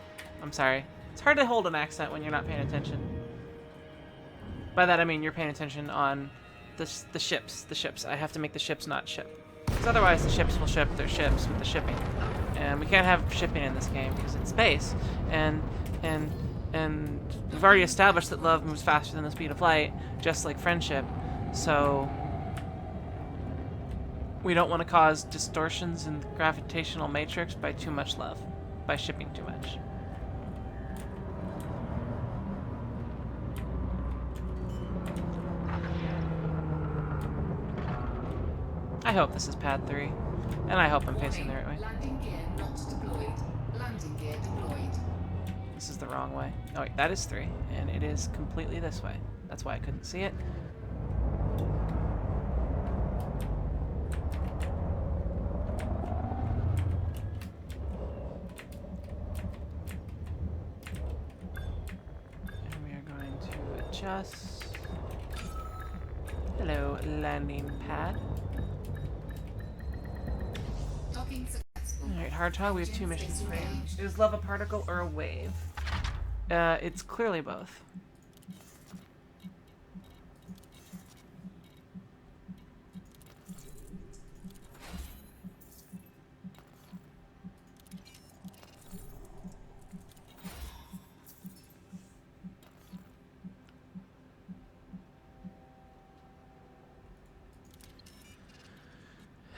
I'm sorry. It's hard to hold an accent when you're not paying attention. By that I mean you're paying attention on the ships. The ships. I have to make the ships not ship. Because otherwise the ships will ship their ships with the shipping. And we can't have shipping in this game because it's space. And we've already established that love moves faster than the speed of light, just like friendship. So we don't want to cause distortions in the gravitational matrix by too much love, by shipping too much. I hope this is pad 3, and I hope I'm facing the right way. Landing gear not deployed. Landing gear deployed. This is the wrong way. Oh wait, that is 3, and it is completely this way. That's why I couldn't see it. And we are going to adjust. Hello, landing pad. Docking successful. Alright, Hardtog, we have 2 missions for you. Is love a particle or a wave? It's clearly both.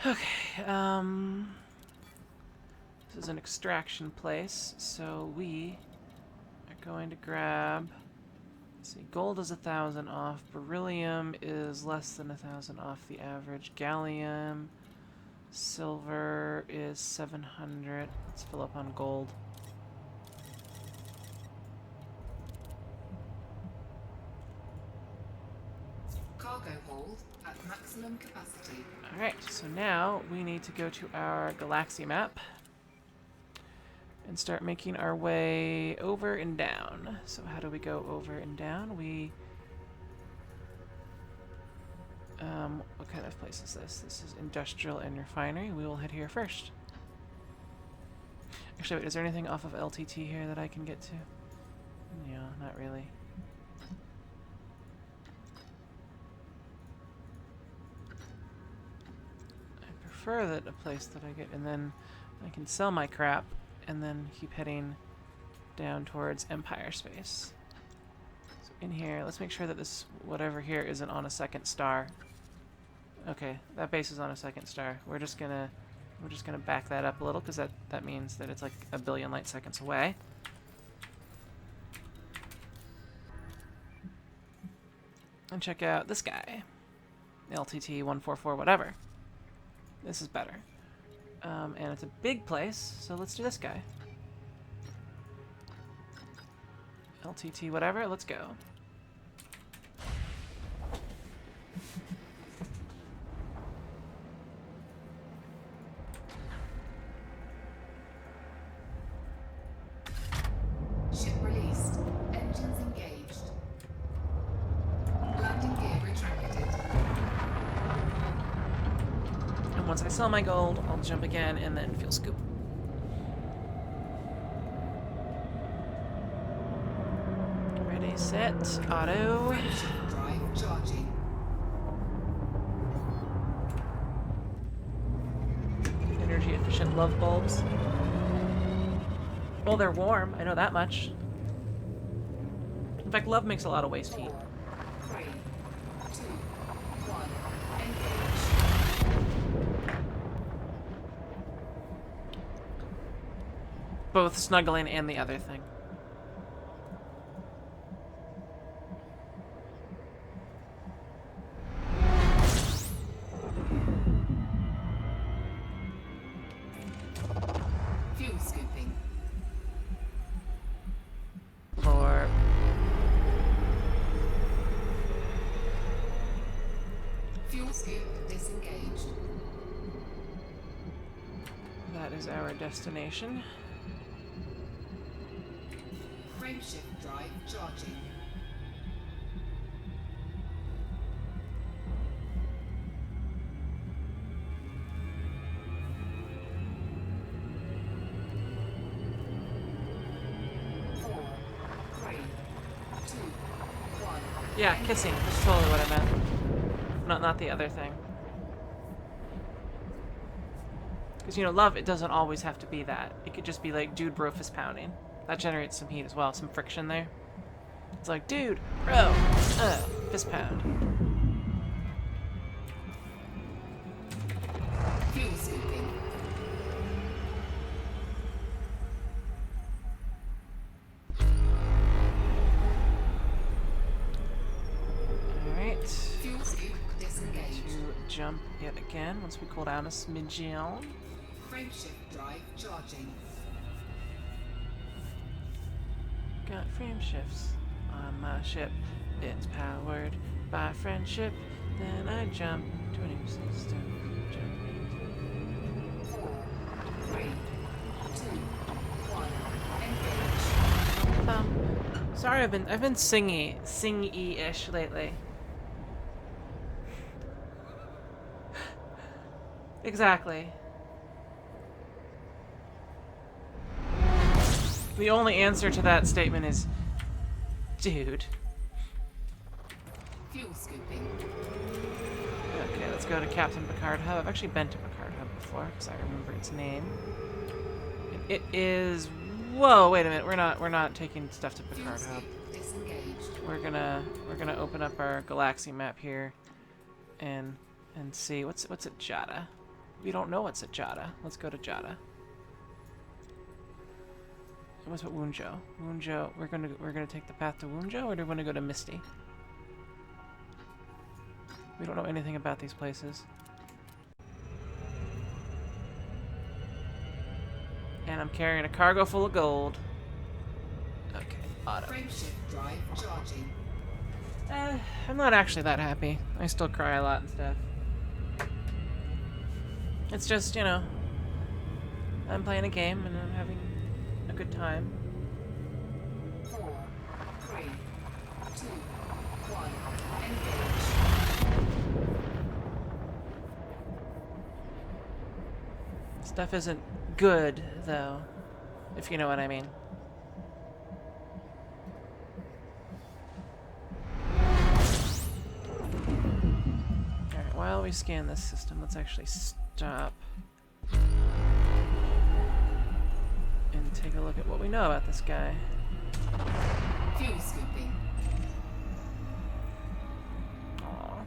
Okay, this is an extraction place, so we are going to grab, let's see, gold is 1,000 off, beryllium is less than 1,000 off the average, gallium, silver is 700, let's fill up on gold. Cargo hold at maximum capacity. Alright, so now we need to go to our galaxy map and start making our way over and down. So how do we go over and down? We... what kind of place is this? This is industrial and refinery. We will head here first. Actually, wait, is there anything off of LTT here that I can get to? Yeah, not really. I prefer that a place that I get, and then I can sell my crap and then keep heading down towards Empire space. So in here, let's make sure that this whatever here isn't on a second star. Okay, that base is on a second star. We're just gonna back that up a little because that means that it's like a billion light seconds away. And check out this guy. LTT 144 whatever. This is better. And it's a big place, so let's do this guy. LTT whatever, let's go. Ship released. Engines engaged. Landing gear retracted. And once I sell my gold, I'll jump again and then fuel scoop. Ready, set, auto. Frameshift drive charging. Energy efficient love bulbs. Well, they're warm, I know that much. In fact, love makes a lot of waste heat. 4, 3, 2, 1. Engage. Both snuggling and the other thing. Fuel scooping. Blorp. Fuel scoop disengaged. That is our destination. Frameshift drive charging. Four, three, two, one. Yeah, kissing. That's totally what I meant. Not the other thing. Because, you know, love, it doesn't always have to be that. It could just be like, dude, bro, fist pounding. That generates some heat as well, some friction there. It's like, dude, bro, fist pound. Fuel scooping. Alright. Fuel scoop disengaged. To jump yet again once we cool down a smidgen. Frameshift drive charging. Got frame shifts on my ship. It's powered by friendship. Then I jump to a new system. Jump. 4, 3, 2, 1. Engage. Sorry, I've been singy-ish lately. Exactly. The only answer to that statement is, dude. Fuel scooping. Okay, let's go to Captain Picard Hub. I've actually been to Picard Hub before because I remember its name. It is. Whoa! Wait a minute. We're not taking stuff to Picard Hub. Disengaged. We're gonna open up our galaxy map here, and see what's at Jada. We don't know what's at Jada. Let's go to Jada. What's at Wunjo? Wunjo. We're gonna take the path to Wunjo, or do we want to go to Misty? We don't know anything about these places. And I'm carrying a cargo full of gold. Okay, auto. Frameshift drive charging. I'm not actually that happy. I still cry a lot and stuff. It's just, you know, I'm playing a game and I'm having a good time. 4, 3, 2, 1. Engage. Stuff isn't good, though, if you know what I mean. Alright, while we scan this system, let's actually stop and take a look at what we know about this guy. Fuel scooping. Aww.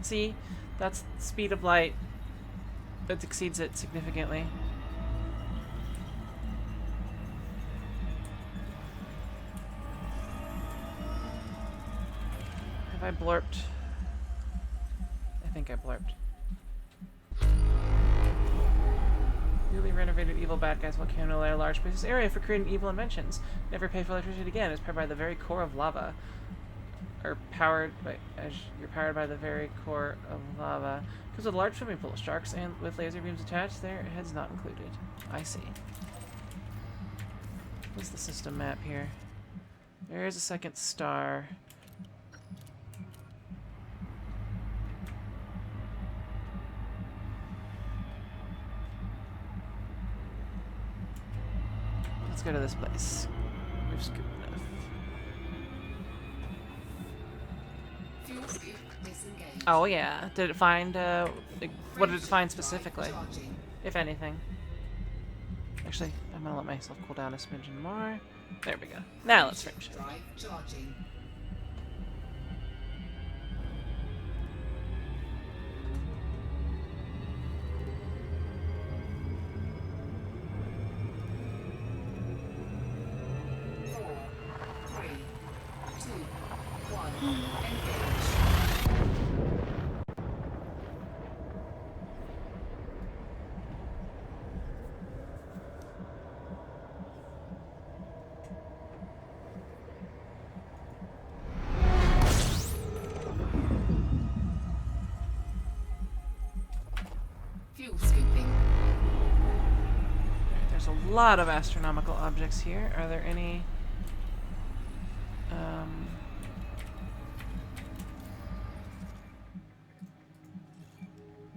See? That's the speed of light. It exceeds it significantly. Have I blorped? I think I blorped. Newly renovated evil bad guys volcano layer large spacious area for creating evil inventions. Never pay for electricity again. It's powered by the very core of lava. Or powered by, as you're powered by the very core of lava. Comes with a large swimming pool, sharks, and with laser beams attached. Their heads not included. I see. What's the system map here? There is a second star. Let's go to this place. We've scooped enough. Fuel scoop disengaged. Oh yeah. Did it find, like, what did it find specifically? Charging. If anything. Actually, I'm gonna let myself cool down a smidgen more. There we go. Now let's frame shift. Drive charging. Fuel scooping. There's a lot of astronomical objects here. Are there any...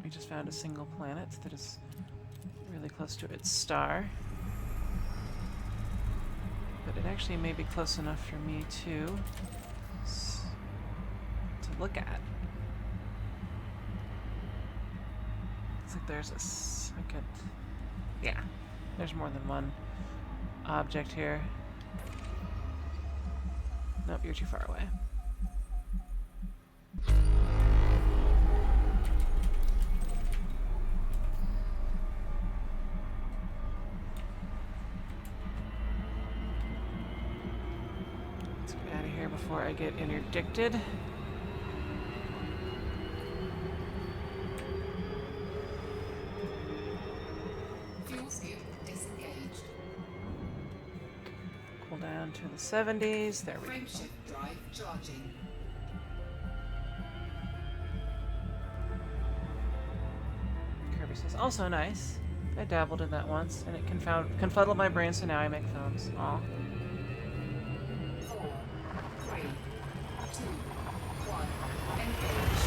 we just found a single planet that is really close to its star. But it actually may be close enough for me to look at. Looks like there's a second... Yeah, there's more than one object here. Nope, you're too far away. Let's get out of here before I get interdicted. Fuel scoop disengaged. Cool down to the 70s. There we go. Frame shift drive charging. Kirby says, also nice. I dabbled in that once, and it confuddled my brain, so now I make phones. Aw. 4, 3, 2, 1, engage.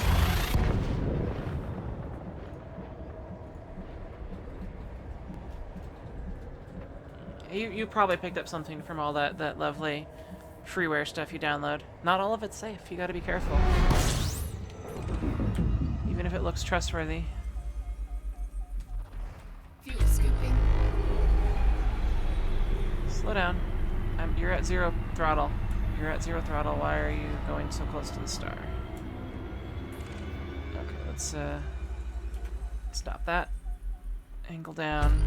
You probably picked up something from all that lovely freeware stuff you download. Not all of it's safe. You gotta be careful. Even if it looks trustworthy. Fuel scooping. Slow down. You're at 0 throttle. You're at 0 throttle. Why are you going so close to the star? Okay, let's stop that. Angle down.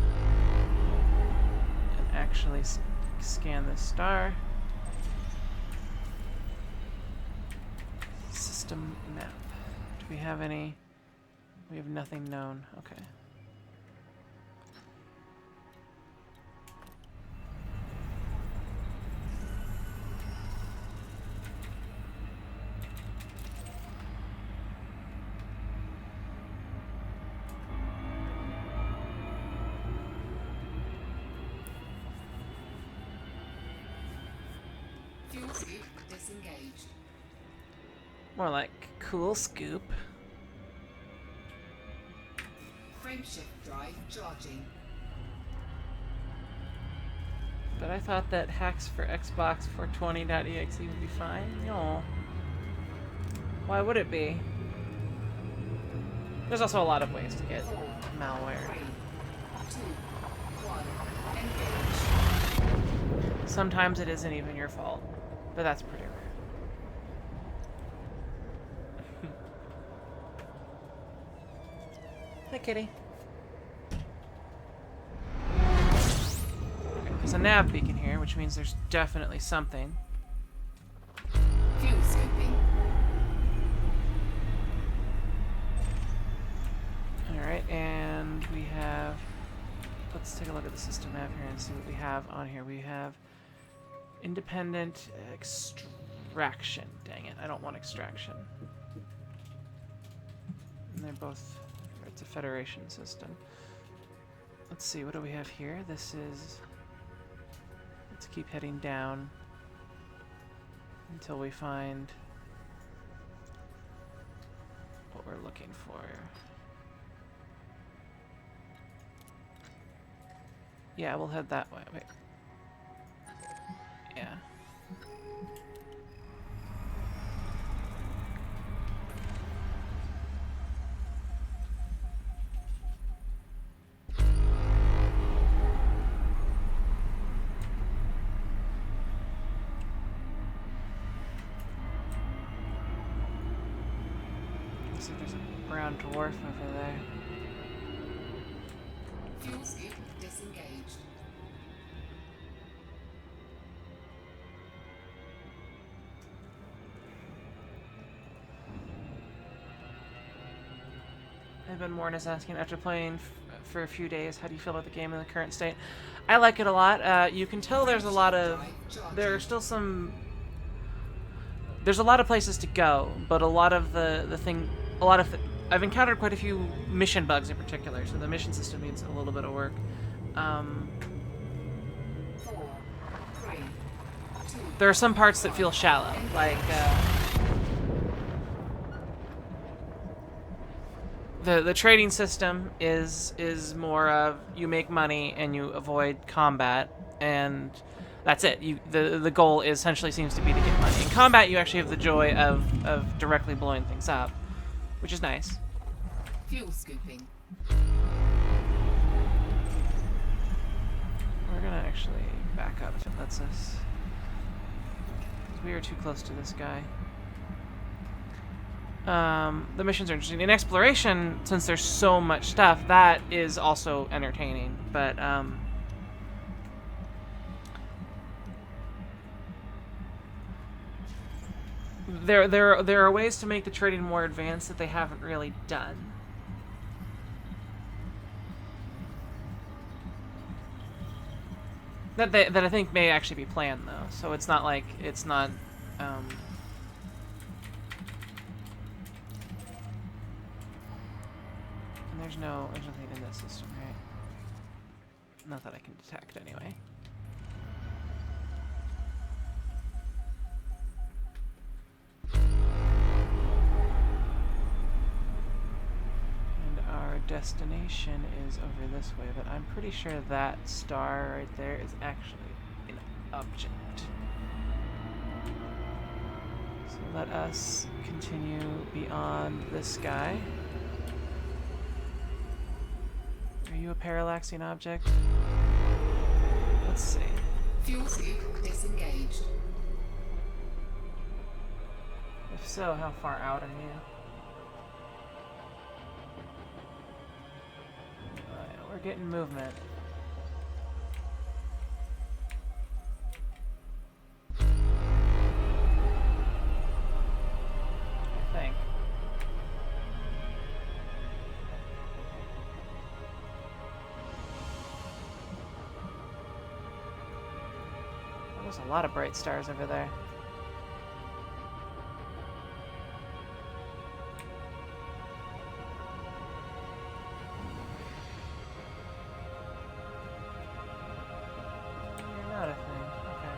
And actually scan this star. System map. Do we have any? We have nothing known. Okay. Fuel scoop disengaged. More like cool scoop. Frame shift drive charging. But I thought that hacks for Xbox 420.exe would be fine. No. Why would it be? There's also a lot of ways to get malware. 3, 2, 1, engage. Sometimes it isn't even your fault, but that's pretty rare. Hi, kitty. Okay, there's a nav beacon here, which means there's definitely something. Fuel scooping. Alright, and we have... Let's take a look at the system map here and see what we have on here. We have independent extraction. Dang it, I don't want extraction. And they're both... It's a Federation system. Let's see, what do we have here? This is... Let's keep heading down until we find what we're looking for. Yeah, we'll head that way. Wait. Yeah. Looks like there's a brown dwarf over there. Fuel scoop disengaged. Evan Morn is asking, after playing for a few days, how do you feel about the game in the current state? I like it a lot. You can tell there's a lot of... There are still some... There's a lot of places to go, but a lot of I've encountered quite a few mission bugs in particular, so the mission system needs a little bit of work. 4, 3, 2. There are some parts that feel shallow, like the trading system is more of you make money and you avoid combat, and that's it. The goal essentially seems to be to get money. In combat, you actually have the joy of directly blowing things up, which is nice. Fuel scooping. We're gonna actually back up if it lets us. We are too close to this guy. The missions are interesting. In exploration, since there's so much stuff, that is also entertaining. But there are ways to make the trading more advanced that they haven't really done. That I think may actually be planned though. So it's not like it's not. And there's nothing in this system, right? Not that I can detect anyway. And our destination is over this way, but I'm pretty sure that star right there is actually an object. So let us continue beyond this guy. Are you a parallaxing object? Let's see. Fuel scoop disengaged. If so, how far out are you? We're getting movement. I think. There's a lot of bright stars over there. You're not a thing. Okay.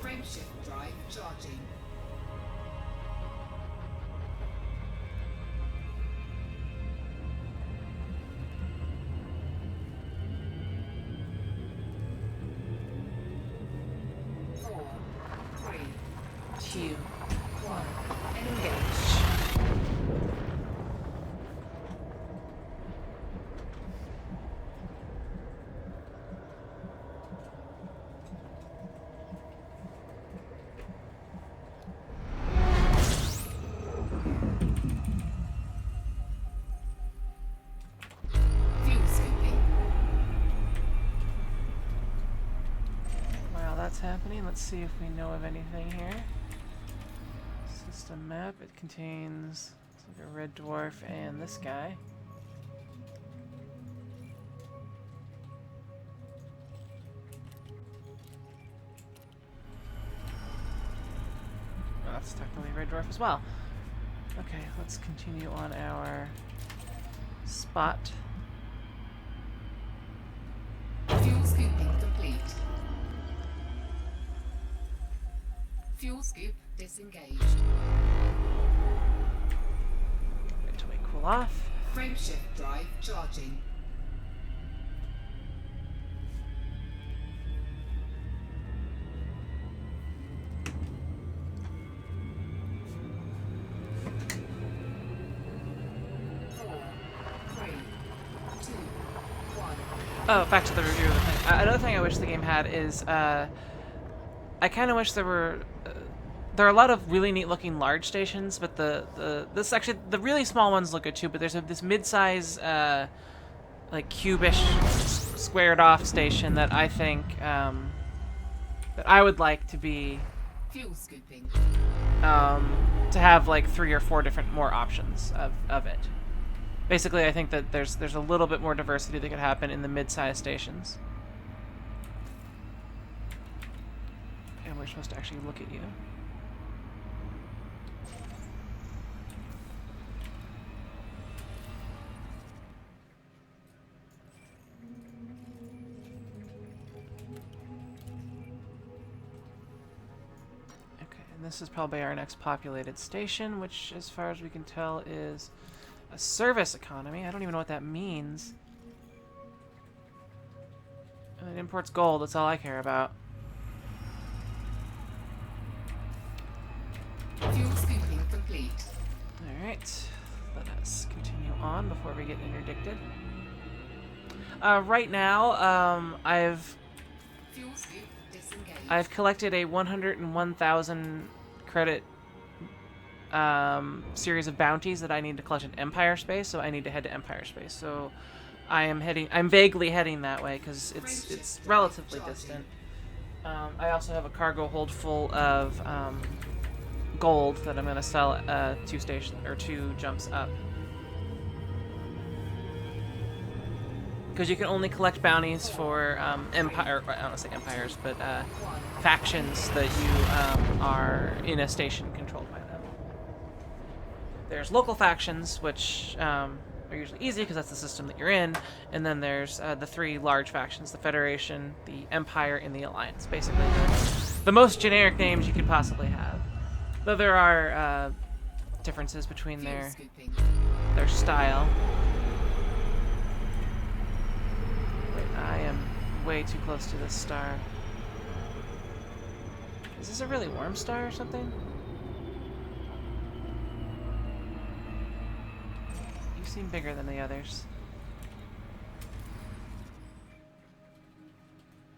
Frameshift drive charging. Two. Engage. that's happening. Let's see if we know of anything here. System map. It contains like a red dwarf and this guy. Oh, that's technically a red dwarf as well. Okay, let's continue on our spot. Fuel scooping complete. Fuel scoop disengaged. Wait until we cool off. Frameshift drive charging. Oh, back to the review of the thing. Another thing I wish the game had is, I kind of wish there were. There are a lot of really neat-looking large stations, but the really small ones look good too. But there's this mid-size, like cubish, squared-off station that I think that I would like to be. Fuel scooping. To have like 3 or 4 different more options of it. Basically, I think that there's a little bit more diversity that could happen in the mid-sized stations. And we're supposed to actually look at you. Okay, and this is probably our next populated station, which, as far as we can tell, is a service economy. I don't even know what that means. And it imports gold. That's all I care about. Fuel scooping complete. Alright. Let us continue on before we get interdicted. Right now, Fuel scoop disengaged. I've collected a 101,000 credit series of bounties that I need to collect in Empire Space, so I need to head to Empire Space. So I'm vaguely heading that way because it's relatively distant. I also have a cargo hold full of gold that I'm going to sell 2 jumps up. Because you can only collect bounties for empire. I don't want to say empires, but factions that you are in a station controlled by them. There's local factions, which are usually easy because that's the system that you're in, and then there's the 3 large factions: the Federation, the Empire, and the Alliance. Basically, the most generic names you could possibly have. Though there are differences between their style. Wait, I am way too close to this star. Is this a really warm star or something? You seem bigger than the others.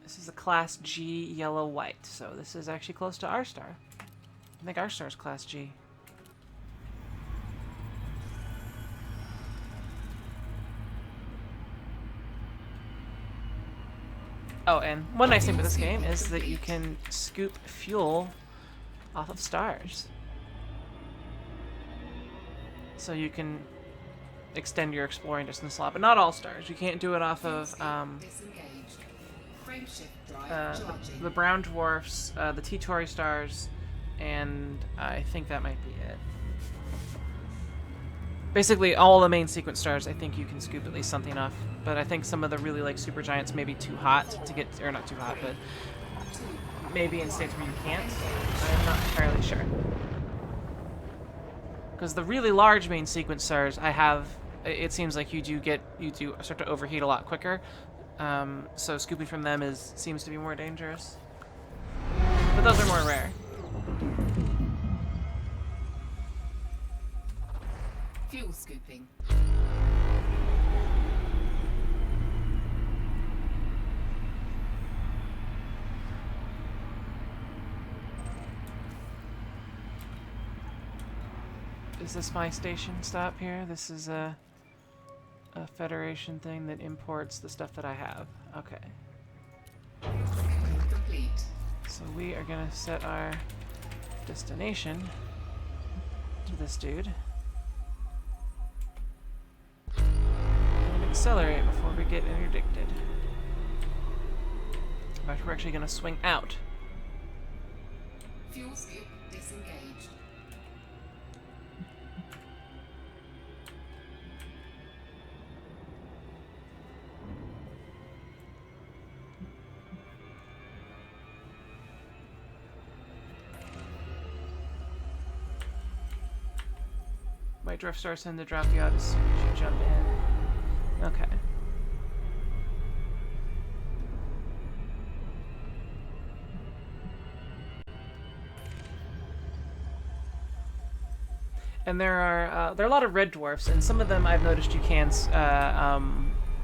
This is a Class G yellow-white, so this is actually close to our star. I think our star is Class G. Oh, and one nice thing with this game is that you can scoop fuel off of stars. So you can extend your exploring distance a lot, but not all stars. You can't do it off of the brown dwarfs, the T-Tauri stars, and I think that might be it. Basically, all the main sequence stars, I think you can scoop at least something off. But I think some of the really, like, super giants may be too hot to get, or not too hot, but maybe in states where you can't. I'm not entirely sure. Because the really large main sequence stars, it seems like you do start to overheat a lot quicker. So scooping from them seems to be more dangerous. But those are more rare. Fuel scooping. Is this my station stop here? This is a Federation thing that imports the stuff that I have. Okay. Complete. So we are gonna set our destination to this dude. And accelerate before we get interdicted. In fact, we're actually gonna swing out. Fuel scoop disengaged. My drift starts tend to drop you out as soon as you jump in. Okay. And there are a lot of red dwarfs, and some of them I've noticed you can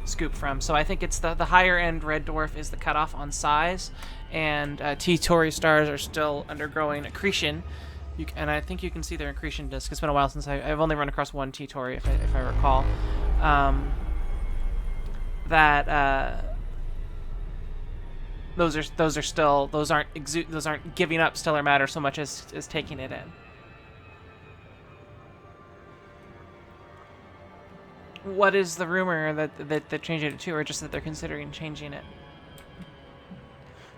scoop from. So I think it's the higher end red dwarf is the cutoff on size, and T Tauri stars are still undergoing accretion. And I think you can see their accretion disk. It's been a while since I've only run across one T Tauri, if I recall. Those aren't giving up stellar matter so much as taking it in. What is the rumor that changing it to, or just that they're considering changing it?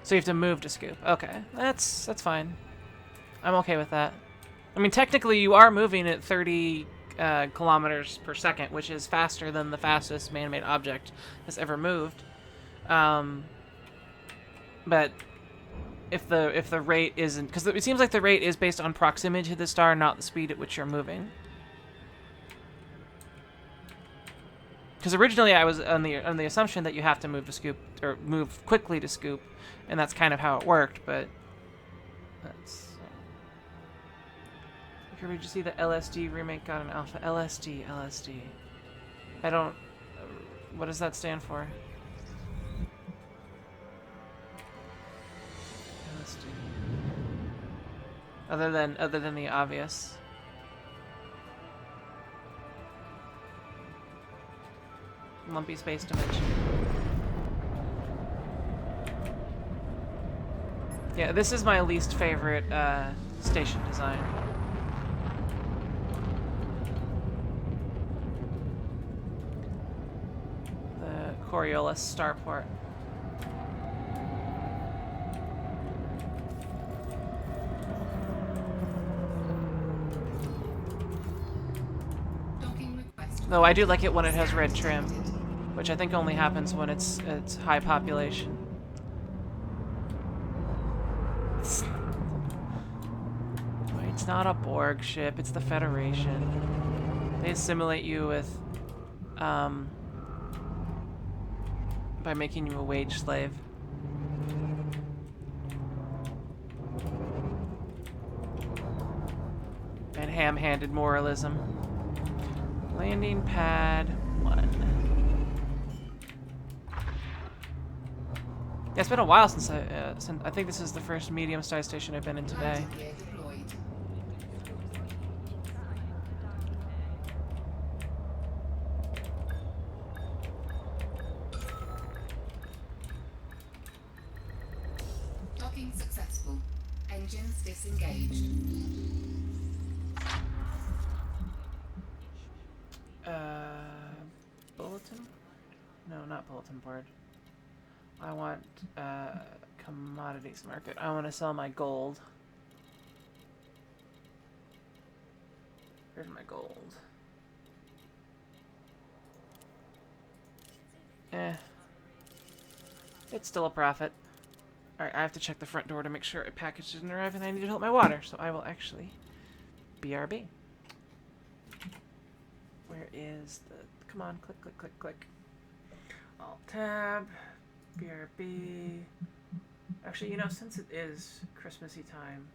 So you have to move to scoop. Okay, that's fine. I'm okay with that. I mean, technically, you are moving at 30 kilometers per second, which is faster than the fastest man-made object has ever moved. But if the rate isn't, because it seems like the rate is based on proximity to the star, not the speed at which you're moving. Because originally I was on the assumption that you have to move to scoop, or move quickly to scoop, and that's kind of how it worked. But that's. Did you see the LSD remake got an alpha? LSD. I don't. What does that stand for? LSD. Other than the obvious. Lumpy space dimension. Yeah, this is my least favorite station design. The Coriolis starport. Though I do like it when it has red trim, which I think only happens when it's high population. It's not a Borg ship, it's the Federation. They assimilate you with by making you a wage slave. And ham-handed moralism. Landing pad 1. Yeah, it's been a while since I think this is the first medium-sized station I've been in today. Docking successful. Engines disengaged. Bulletin? No, not bulletin board. I want commodities market. I want to sell my gold. Where's my gold? It's still a profit. Alright, I have to check the front door to make sure a package didn't arrive and I need to help my water, so I will actually BRB. Where is the... Come on, click, click, click, click. Alt-tab, BRB. Actually, you know, since it is Christmassy time,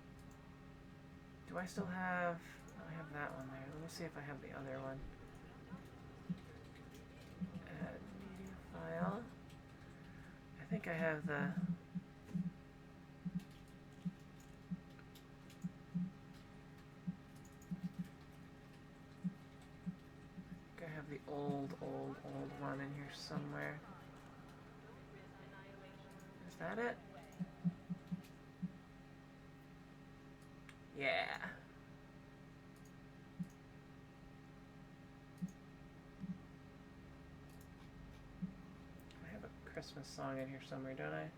do I still have... I have that one there. Let me see if I have the other one. Add media file. I think I have the... the old one in here somewhere. Is that it? song in here somewhere, don't I?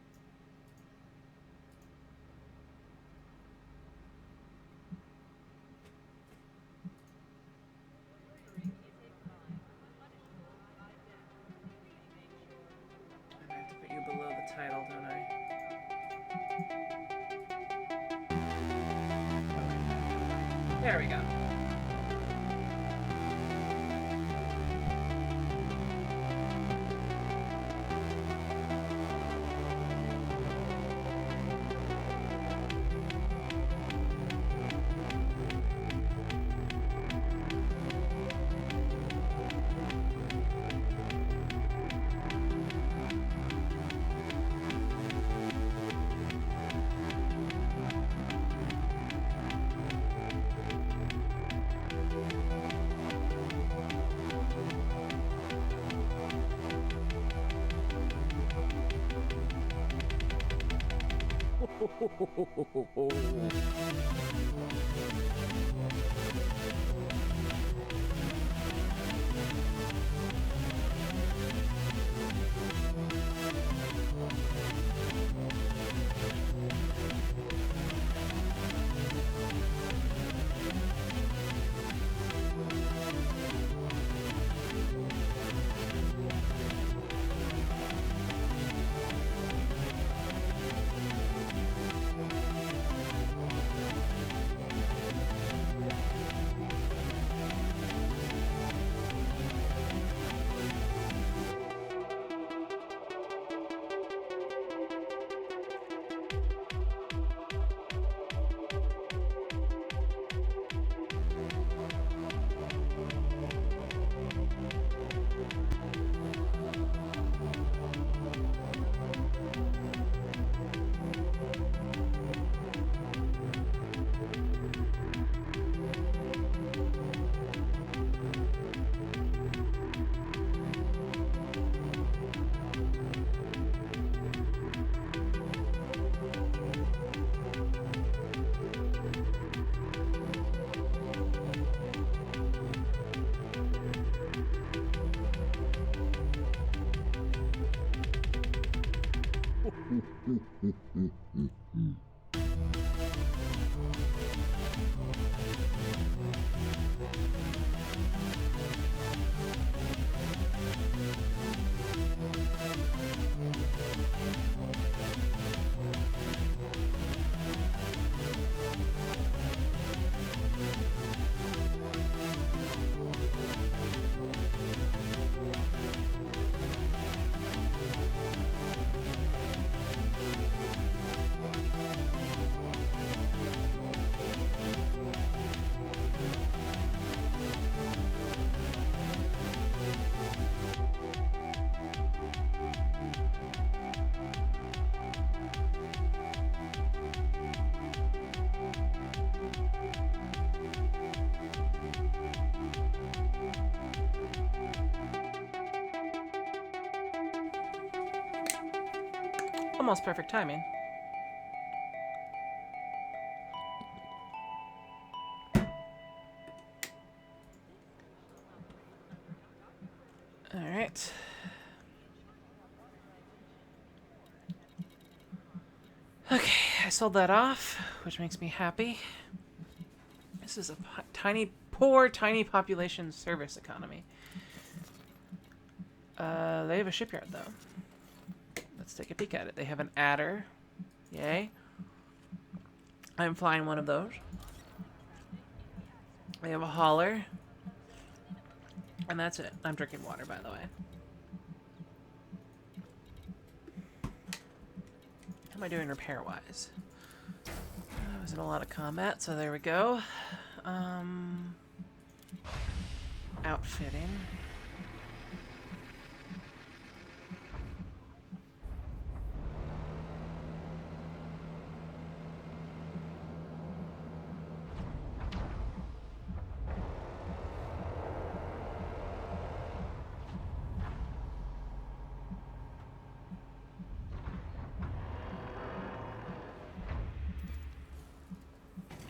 I have to put you below the title, don't I? There we go. Almost perfect timing. All right. Okay, I sold that off, which makes me happy. This is a poor, tiny population service economy. They have a shipyard, though. Let's take a peek at it. They have an adder. Yay. I'm flying one of those. They have a hauler. And that's it. I'm drinking water, by the way. How am I doing repair-wise? I was in a lot of combat, so there we go. Outfitting.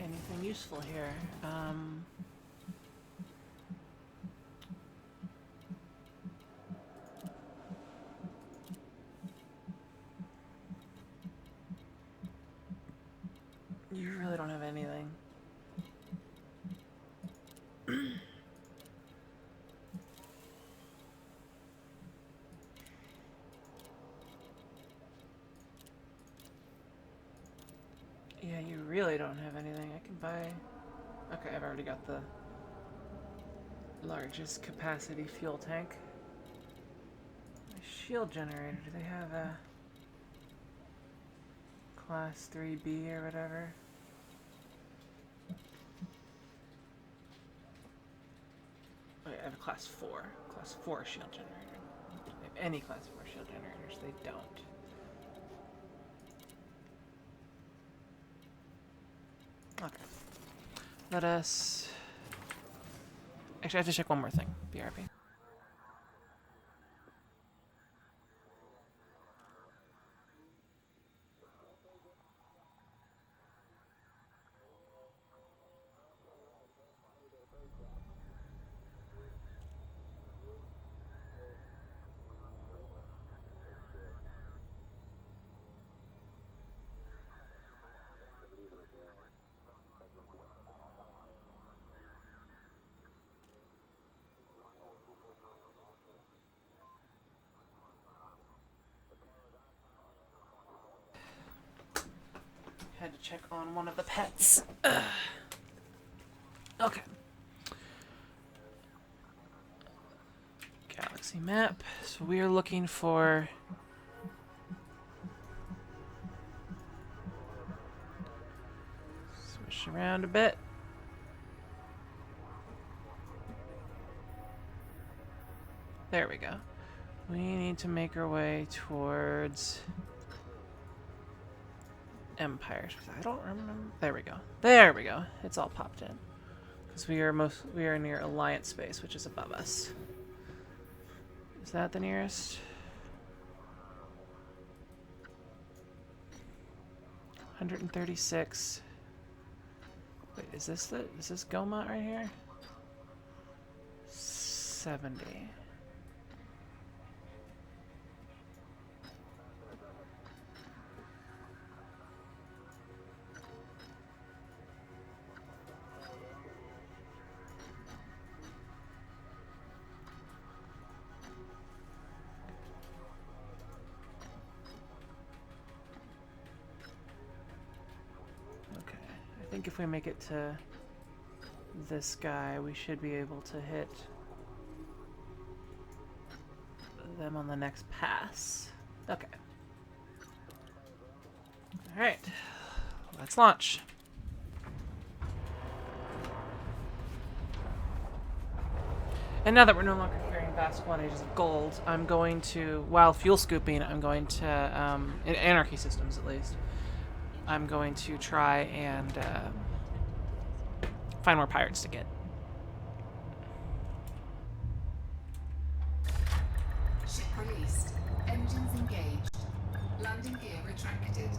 Anything useful here? You really don't have anything. Yeah, you really don't have anything. I can buy... Okay, I've already got the largest capacity fuel tank. My shield generator, do they have a class 3B or whatever? Oh, yeah, I have a class 4. Class 4 shield generator. They have any class 4 shield generators, they don't. Okay. Let us... Actually, I have to check one more thing. BRB. Had to check on one of the pets. Ugh. Okay. Galaxy map. So we are looking for... Switch around a bit. There we go. We need to make our way towards... Empires. I don't remember. There we go. There we go. It's all popped in. Because we are near Alliance space, which is above us. Is that the nearest? 136. Wait, is this Gomot right here? 70. I think if we make it to this guy, we should be able to hit them on the next pass. Okay. Alright. Let's launch. And now that we're no longer carrying vast quantities of gold, I'm going to, while fuel scooping, I'm going to, in Anarchy systems at least, I'm going to try and find more pirates to get. Ship released. Engines engaged. Landing gear retracted.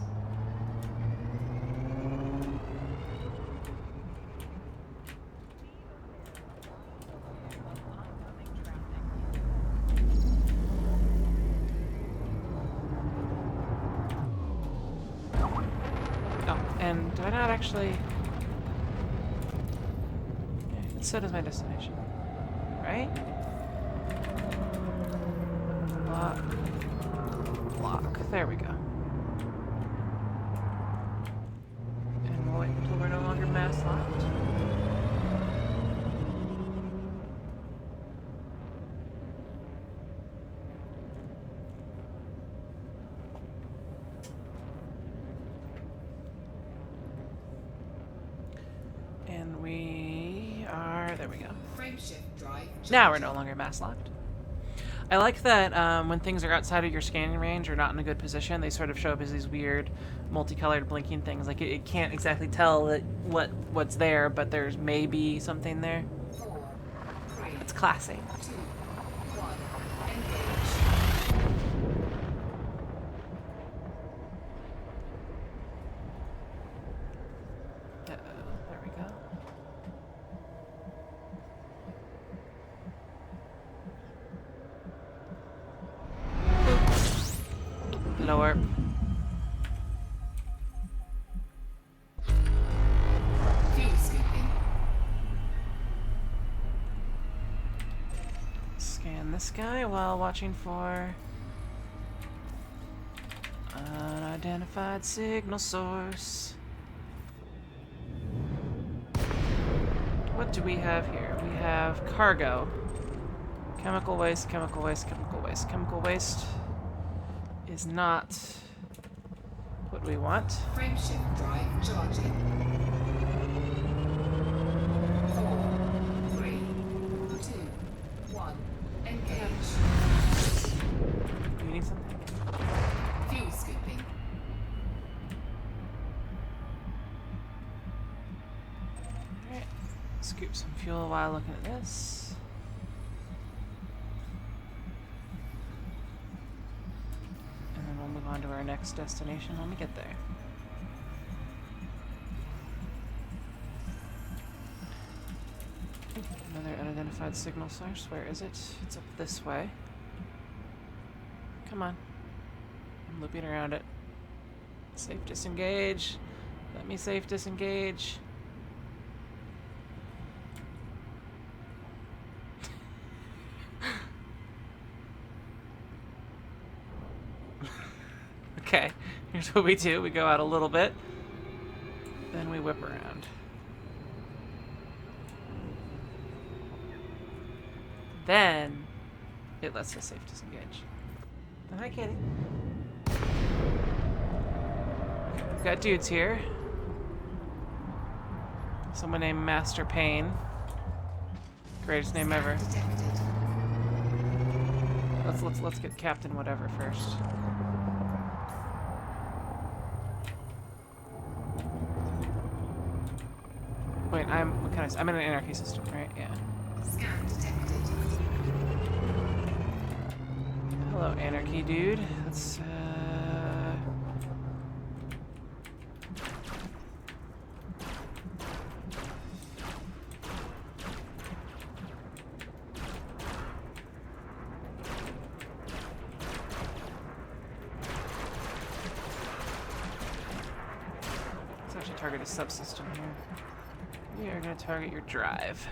And do I not actually... Yeah, it said as my destination. Right? Block. There we go. And we'll wait until we're no longer mass locked. And we are... There we go. Frameshift drive. Now we're no longer mass locked. I like that when things are outside of your scanning range or not in a good position, they sort of show up as these weird multicolored blinking things. Like it can't exactly tell that what's there, but there's maybe something there. 4, 3, It's classy. 2, 1. Engage. There we go. Lower. sky while watching for unidentified signal source. What do we have here? We have cargo. Chemical waste, chemical waste, chemical waste. Chemical waste is not what we want. Frameshift drive charging. 4, 3, 2, 1. Engage. Do you need something? Fuel scooping. Alright. Scoop some fuel while looking at this. And then we'll move on to our next destination when we get there. Another unidentified signal source. Where is it? It's up this way. Come on. I'm looping around it. Safe disengage. Let me safe disengage. Okay, here's what we do. We go out a little bit, then we whip around. Then it lets us safe disengage. Hi, Kitty. We've got dudes here. Someone named Master Payne. Greatest name ever. Let's get Captain whatever first. Wait, I'm in an anarchy system, right? Yeah. Scan detected. Hello, anarchy dude. Let's actually target a subsystem here. We are going to target your drive.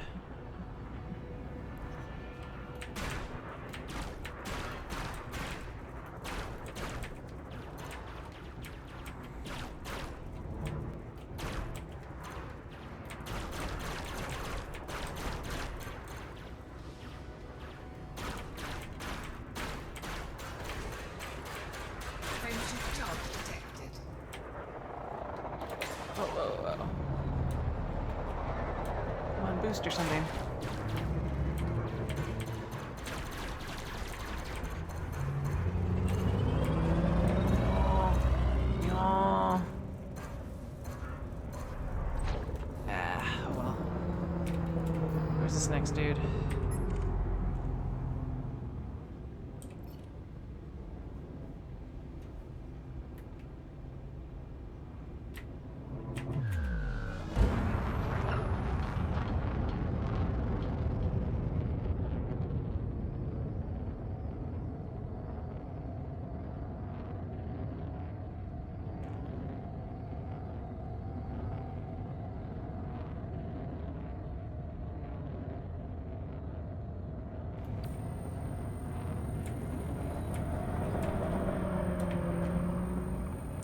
Frameshift charge detected. Whoa. Come on, boost or something. Oh, well. Where's this next dude?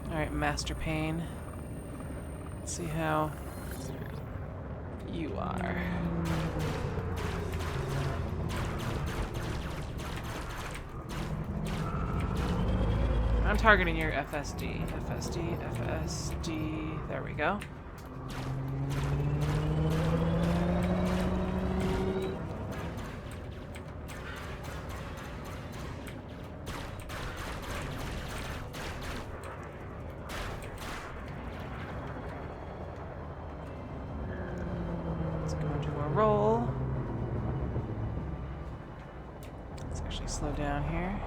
Alright, Master Payne. Let's see how you are. I'm targeting your FSD. FSD. There we go. Let's go into a roll. Let's actually slow down here.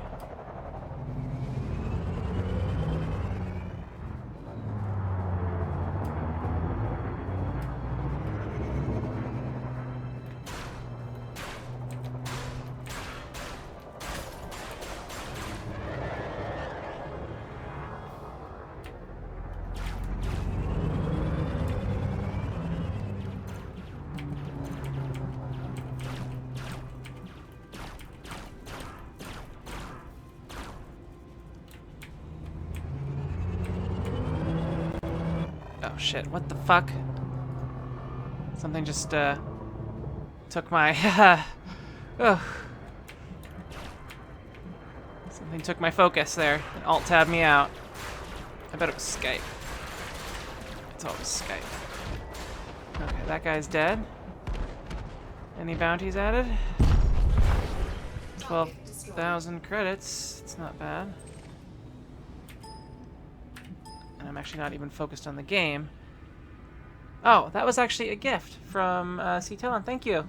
Oh shit, what the fuck? Something just took my oh. Something took my focus there. It alt-tabbed me out. I bet it was Skype. It's always Skype. Okay, that guy's dead. Any bounties added? 12,000 credits. It's not bad. And I'm actually not even focused on the game. Oh, that was actually a gift from C-Talon. Thank you.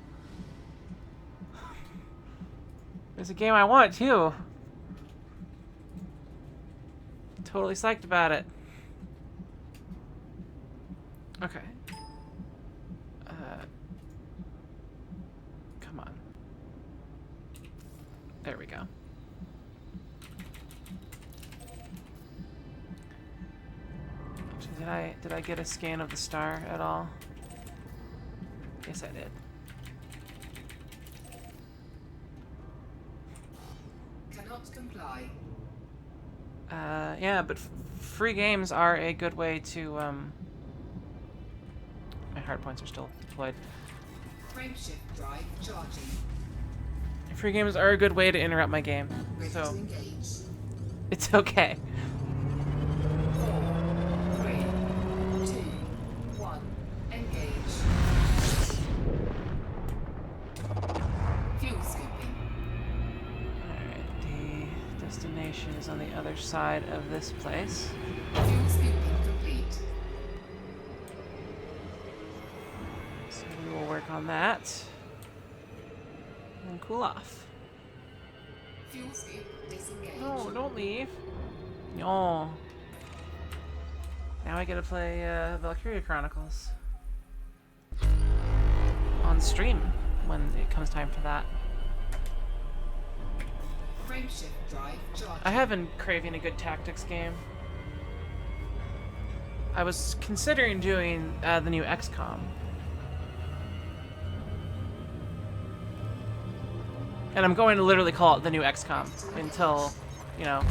There's a game I want, too. Totally psyched about it. Okay. Come on. There we go. Did I get a scan of the star at all? Yes, I did. Cannot comply. Yeah, but free games are a good way to, my hard points are still deployed. Frameshift drive charging. Free games are a good way to interrupt my game, Ready so to engage. it's okay. 4, 3, 2, 1. Engage. Fuel scooping. Alright, the destination is on the other side of this place. Fuel scooping complete. So we will work on that. And cool off. Fuel scoop disengaged. No, don't leave. No. Now I get to play Valkyria Chronicles on stream when it comes time for that. Frameshift drive charging. I have been craving a good tactics game. I was considering doing the new XCOM. And I'm going to literally call it the new XCOM until, you know,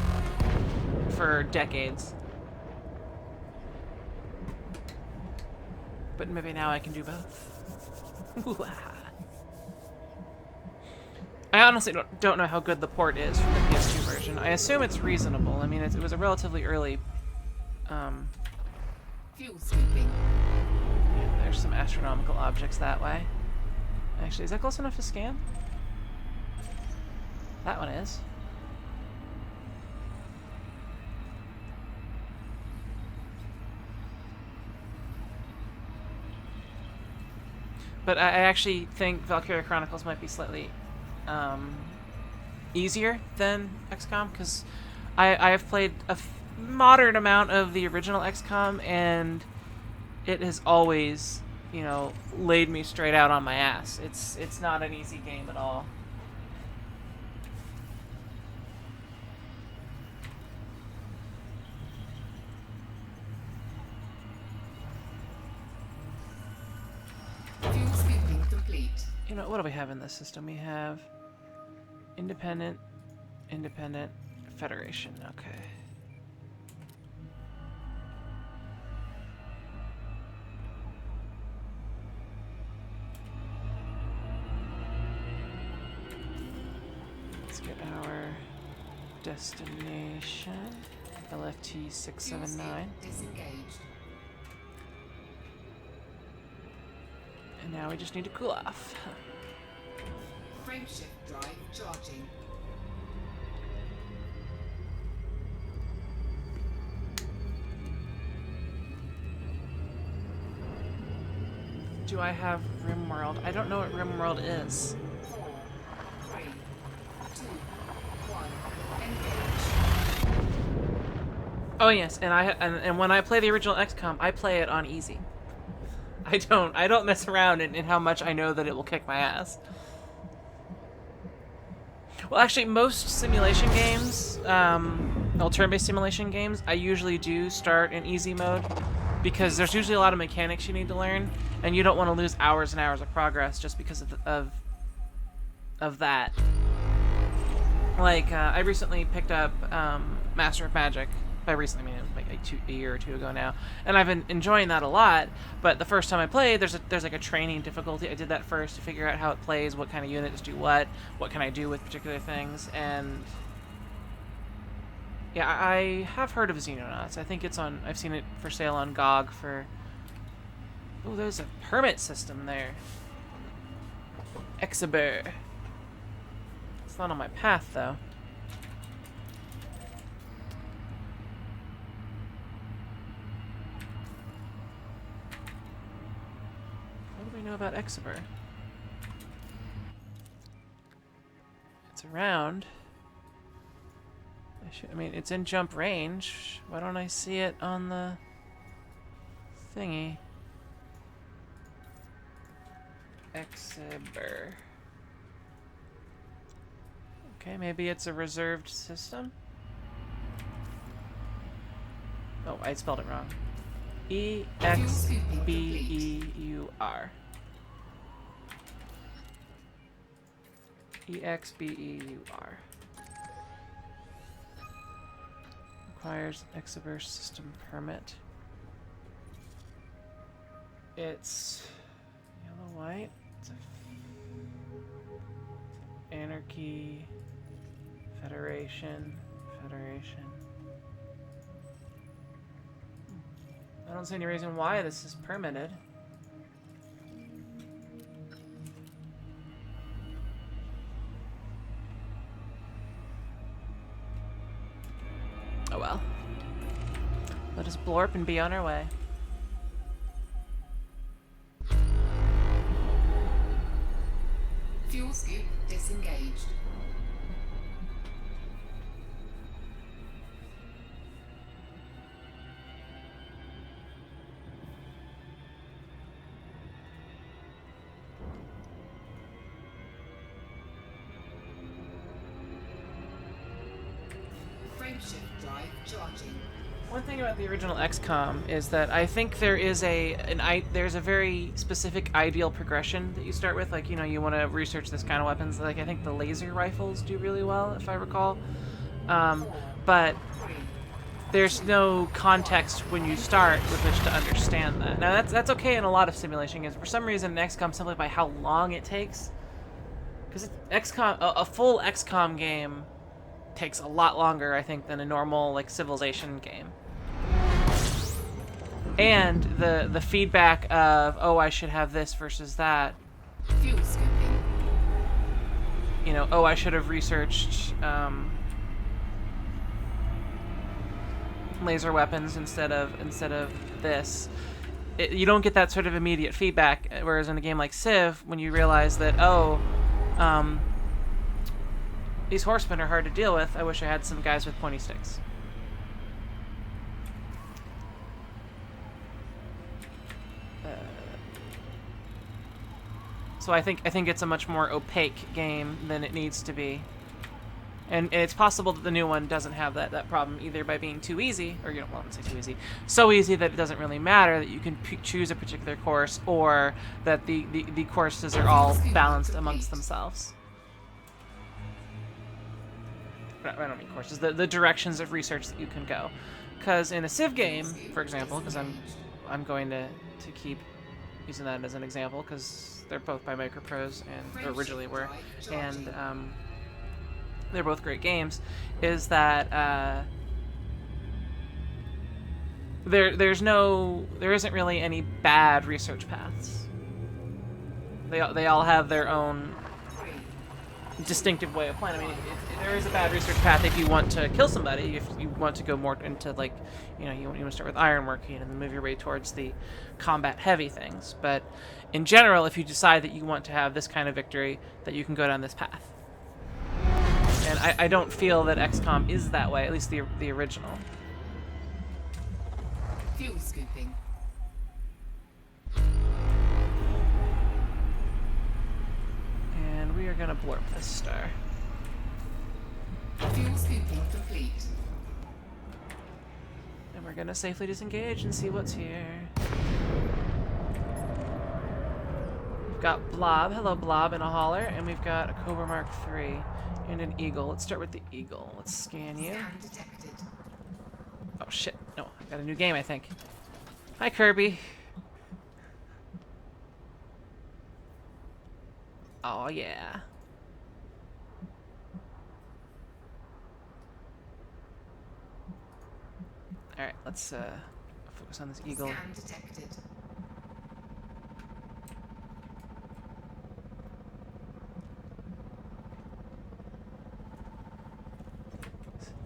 for decades. But maybe now I can do both. I honestly don't know how good the port is from the PS2 version. I assume it's reasonable. I mean, it was a relatively early... Fuel scooping. Yeah, there's some astronomical objects that way. Actually, is that close enough to scan? That one is. But I actually think Valkyria Chronicles might be slightly easier than XCOM, because I have played a moderate amount of the original XCOM, and it has always, you know, laid me straight out on my ass. It's not an easy game at all. Fuel scooping complete. You know, what do we have in this system? We have Independent, Federation. Okay. Let's get our destination. LFT 679. Disengaged. And now we just need to cool off. Frameshift drive charging. Do I have RimWorld? I don't know what RimWorld is. 4, 3, 2, 1. Engage. Oh yes, and when I play the original XCOM, I play it on easy. I don't mess around in how much I know that it will kick my ass. Well, actually, most simulation games, turn-based simulation games, I usually do start in easy mode, because there's usually a lot of mechanics you need to learn, and you don't want to lose hours and hours of progress just because of that. Like, I recently picked up Master of Magic. By recently, I mean like a year or two ago now, and I've been enjoying that a lot. But the first time I played, there's like a training difficulty. I did that first to figure out how it plays, what kind of units do what can I do with particular things, and yeah, I have heard of Xenonauts. I think it's on. I've seen it for sale on GOG for. Oh, there's a permit system there. Exhiber. It's not on my path though. What do we know about Exhiber? It's around. I mean, it's in jump range. Why don't I see it on the thingy? Exhiber. Okay, maybe it's a reserved system. Oh, I spelled it wrong. E-X-B-E-U-R. E-X-B-E-U-R. Requires Exhiber system permit. It's yellow, white. It's Anarchy, Federation. I don't see any reason why this is permitted. Oh well. Let us blorp and be on our way. Fuel scoop disengaged. Frameshift drive charging. One thing about the original XCOM is that I think there is there's a very specific ideal progression that you start with. Like, you know, you want to research this kind of weapons. Like, I think the laser rifles do really well, if I recall. But there's no context when you start with which to understand that. Now, that's okay in a lot of simulation games. For some reason, in XCOM, simply by how long it takes, because XCOM, a full XCOM game takes a lot longer, I think, than a normal like Civilization game. And the feedback of, oh, I should have this versus that. Fuel scooping. You know, oh, I should have researched laser weapons instead of this. You don't get that sort of immediate feedback. Whereas in a game like Civ, when you realize that, oh, these horsemen are hard to deal with, I wish I had some guys with pointy sticks. So I think it's a much more opaque game than it needs to be, and it's possible that the new one doesn't have that problem either by being too easy, or you don't want to say too easy, so easy that it doesn't really matter that you can choose a particular course, or that the courses are all balanced amongst themselves. I don't mean courses, the directions of research that you can go, because in a Civ game, for example, because I'm going to keep using that as an example because they're both by Microprose and originally were, and they're both great games, is that there isn't really any bad research paths. They all have their own distinctive way of playing. I mean, there is a bad research path if you want to kill somebody, if you want to go more into, like, you know, you want to start with ironworking and then move your way towards the combat heavy things. But in general, if you decide that you want to have this kind of victory, that you can go down this path. And I don't feel that XCOM is that way, at least the original. Fuel scooping. And we are gonna blorp this star. Fuel scooping complete. And we're gonna safely disengage and see what's here. We've got Blob, hello Blob, in a hauler, and we've got a Cobra Mark III and an Eagle. Let's start with the Eagle. Let's scan you. Scan detected. Oh shit. No, I got a new game, I think. Hi, Kirby. Oh, yeah. Alright, let's focus on this eagle. Scan detected.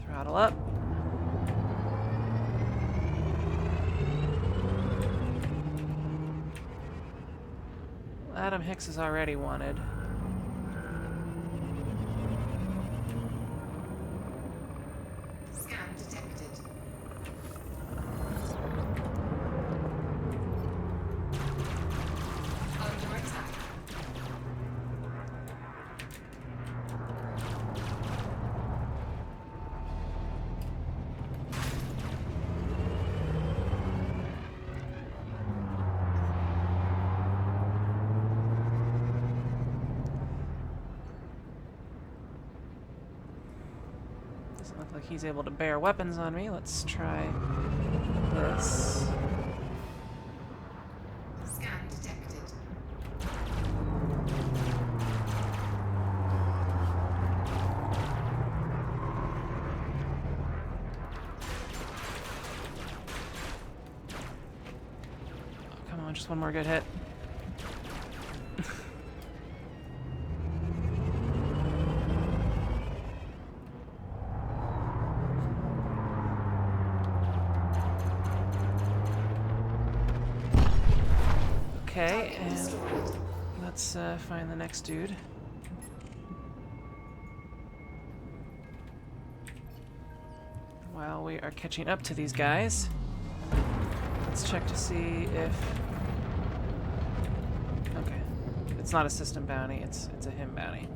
Throttle up. Adam Hicks is already wanted. Scan detected. Under attack. Doesn't look like he's able to bear weapons on me. Let's try this. Scan detected. Oh, come on, just one more good hit. Okay, and let's find the next dude. While we are catching up to these guys, let's check to see if... Okay, it's not a system bounty, it's a him bounty.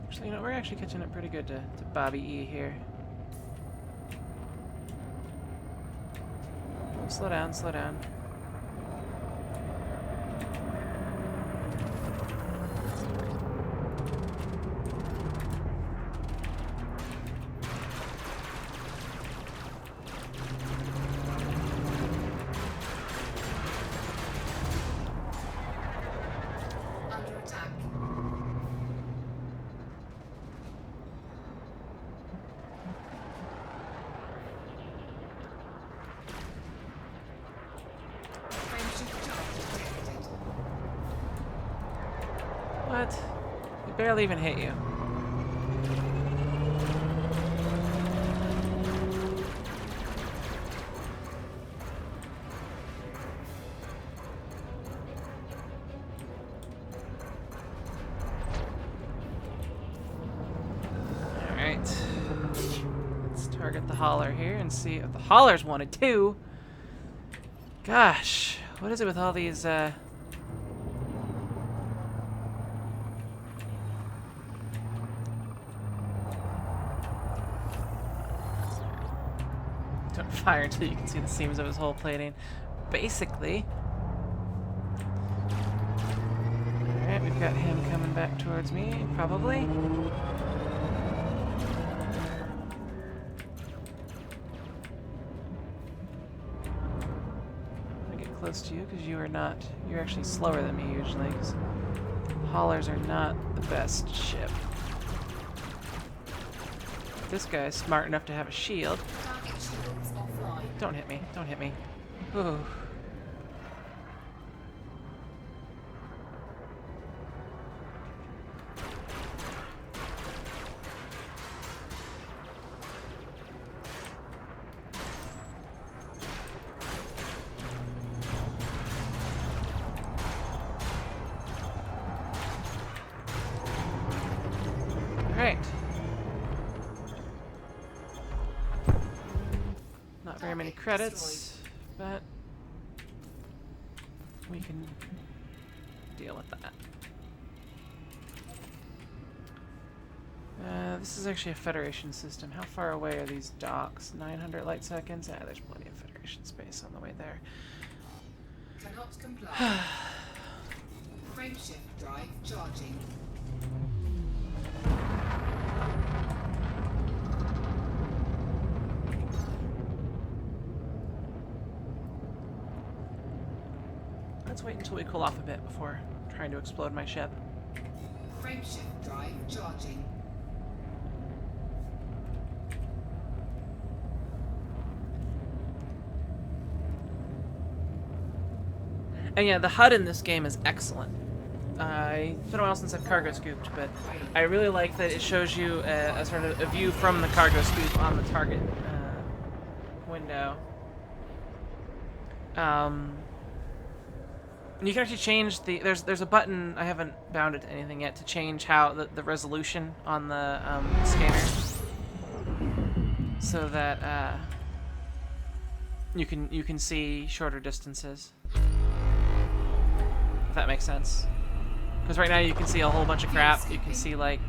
Actually, you know, we're actually catching up pretty good to Bobby E here. Slow down, slow down. Under attack. Frameshift charge detected. What? He barely even hit you. Alright. Let's target the hauler here and see if the hauler's wanted too. Gosh, what is it with all these, Don't fire until you can see the seams of his hull plating. Basically. Alright, we've got him coming back towards me, probably. Close to you because you are not. You're actually slower than me usually. Because haulers are not the best ship. This guy's smart enough to have a shield. Target shields offline. Don't hit me! Don't hit me! Ooh. Alright. Not very many credits, but we can deal with that. This is actually a Federation system. How far away are these docks? 900 light seconds? Yeah, there's plenty of Federation space on the way there. Cannot comply. Frameshift drive charging. Let's wait until we cool off a bit before trying to explode my ship. Frameshift drive charging. And yeah, the HUD in this game is excellent. It's been a while since I've cargo scooped, but I really like that it shows you a sort of a view from the cargo scoop on the target window. You can actually change the there's a button. I haven't bound it to anything yet to change how the resolution on the scanner, so that you can see shorter distances. If that makes sense. Because right now you can see a whole bunch of crap. You can see like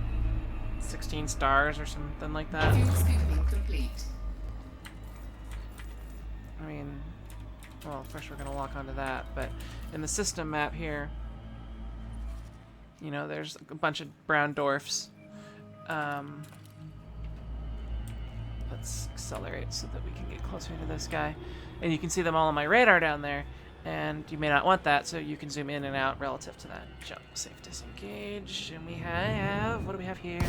16 stars or something like that. Fuel scooping complete. I mean, well, first we're going to walk onto that, but in the system map here, you know, there's a bunch of brown dwarfs. Let's accelerate so that we can get closer to this guy. And you can see them all on my radar down there. And you may not want that, so you can zoom in and out relative to that. Jump, safe, disengage. And we have... what do we have here?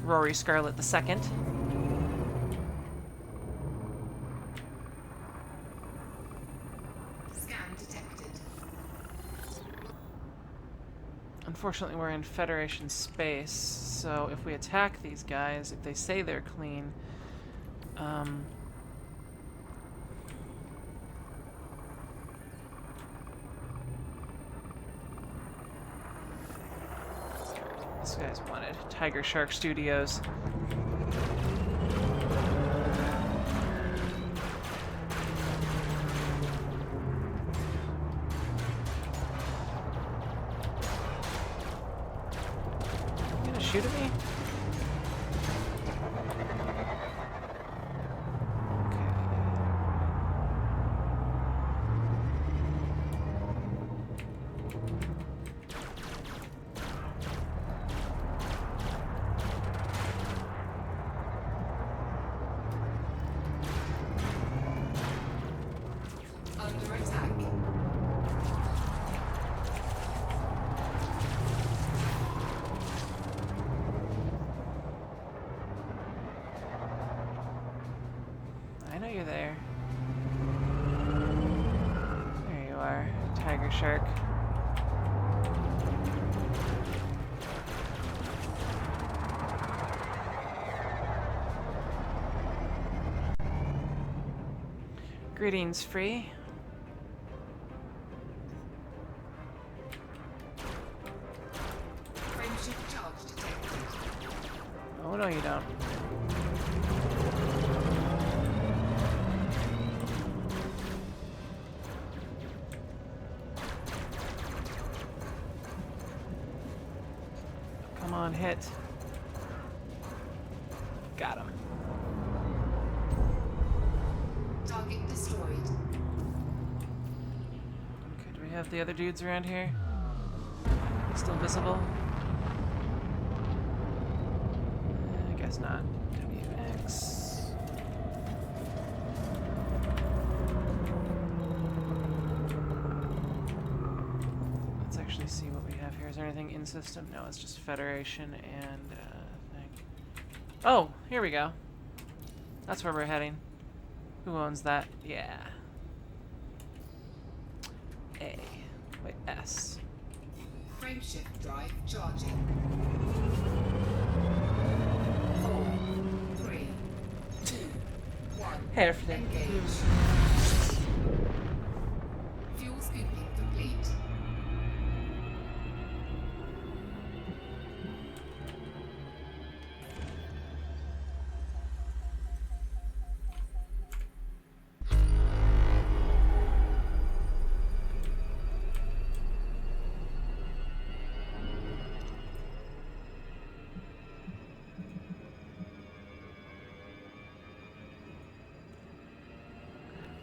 Rory Scarlet II. Scan detected. Unfortunately, we're in Federation space, so if we attack these guys, if they say they're clean, this guy's wanted. Tiger Shark Studios. Shoot at me? Under attack. I know you're there. There you are, Tiger Shark. Greetings, Free. Frameshift charge detected. Oh, no, you don't. Come on, hit. Got him. Target destroyed. Okay, do we have the other dudes around here? Still visible? I guess not. WX. Let's actually see what we have here. Is there anything in system? No, it's just Federation and thing. Oh, here we go. That's where we're heading. Who owns that? Yeah. A. Wait, S. Frameshift drive charging. 4, 3, 2, 1. Everything. Engage. Fuel scooping complete.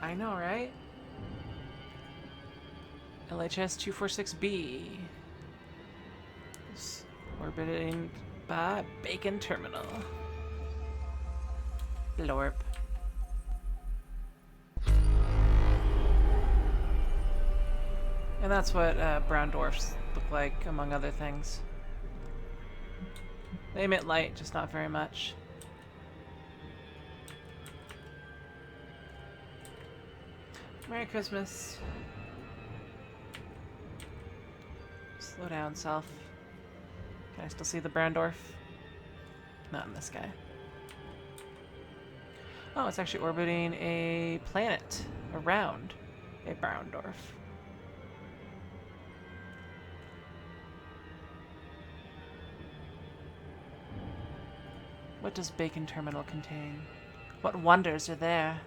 I know, right? LHS 246B is orbiting by Bacon Terminal. Blorp. And that's what brown dwarfs look like, among other things. They emit light, just not very much. Merry Christmas. Slow down, self. Can I still see the brown dwarf? Not in this guy. Oh, it's actually orbiting a planet around a brown dwarf. What does Bacon Terminal contain? What wonders are there?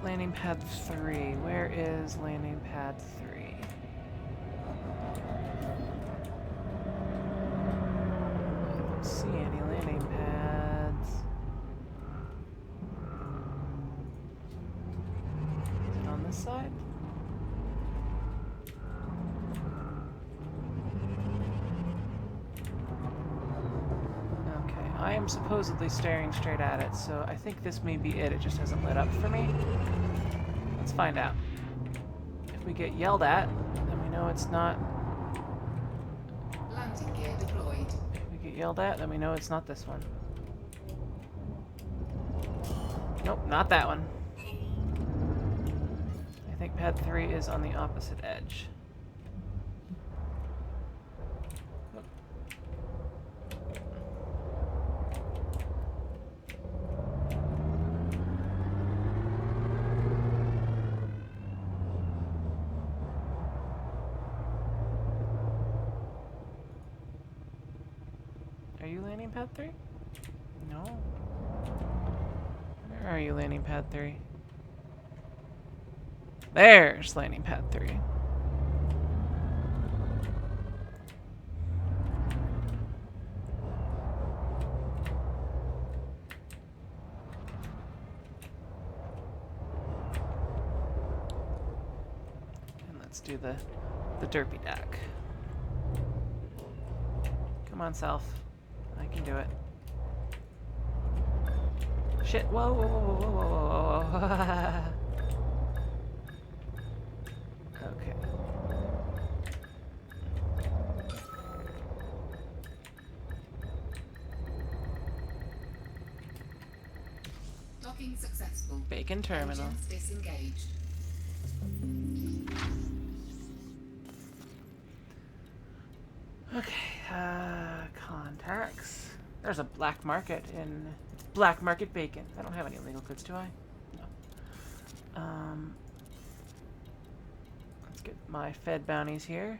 Landing pad 3. Where is landing pad 3? I don't see any landing pads. Is it on this side? Okay, I am supposedly staring straight at it, so I think this may be it. It just hasn't lit up for me. Let's find out. If we get yelled at, then we know it's not... Landing gear deployed. If we get yelled at, then we know it's not this one. Nope, not that one. I think pad 3 is on the opposite edge. Are you landing pad 3? No. Where are you, landing pad 3? There's landing pad 3. And let's do the derpy duck. Come on, self. I can do it. Shit. Whoa, whoa, whoa, whoa, whoa, whoa, whoa. Okay. Docking successful. Bacon Terminal. Engines disengaged. Okay. Contacts. There's a black market in black market bacon. I don't have any illegal goods, do I? No. Let's get my Fed bounties here.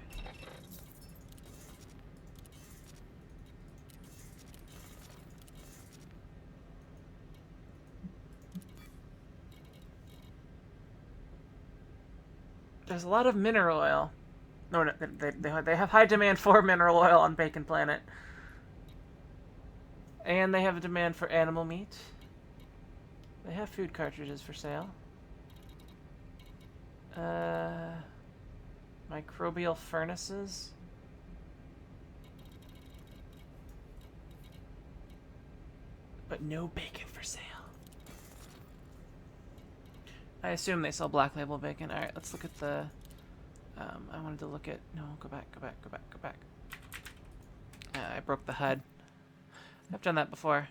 There's a lot of mineral oil. No, they have high demand for mineral oil on Bacon Planet. And they have a demand for animal meat. They have food cartridges for sale. Microbial furnaces. But no bacon for sale. I assume they sell black label bacon. Alright, let's look at the... I wanted to look at... No, go back. I broke the HUD. I've done that before.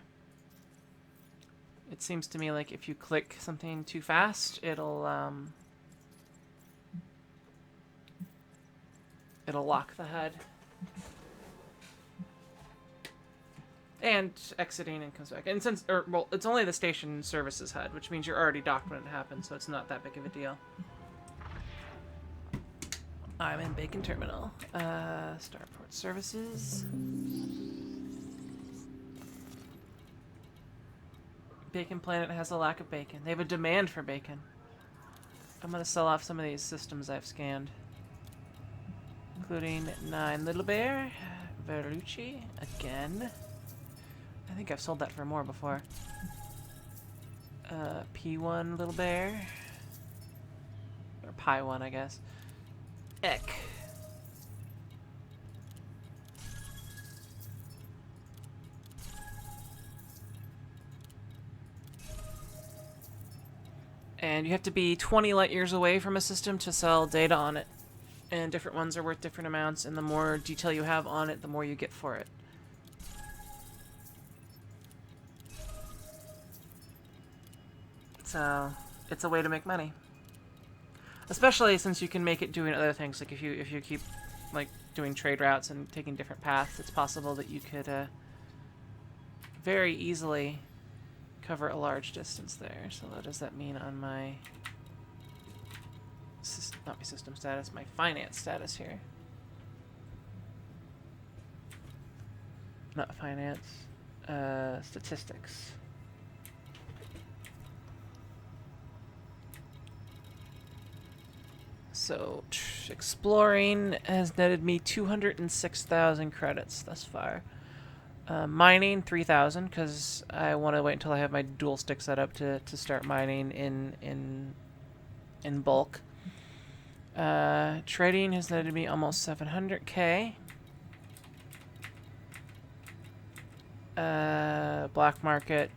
It seems to me like if you click something too fast, it'll lock the HUD. And exiting and comes back. And since, well, it's only the station services HUD, which means you're already docked when it happens, so it's not that big of a deal. I'm in Bacon Terminal. Starport Services. Bacon Planet has a lack of bacon. They have a demand for bacon. I'm gonna sell off some of these systems I've scanned. Including 9 Little Bear, Verlucci, again. I think I've sold that for more before. P1 Little Bear. Or Pi 1, I guess. Eck. And you have to be 20 light years away from a system to sell data on it. And different ones are worth different amounts, and the more detail you have on it, the more you get for it. So, it's a way to make money. Especially since you can make it doing other things. Like if you keep like doing trade routes and taking different paths, it's possible that you could very easily cover a large distance there. So what does that mean on my not my system status, my finance status here? Not finance, statistics. So, exploring has netted me 206,000 credits thus far. Mining, 3,000, because I want to wait until I have my dual stick set up to start mining in bulk. Trading has netted me almost 700k. Black market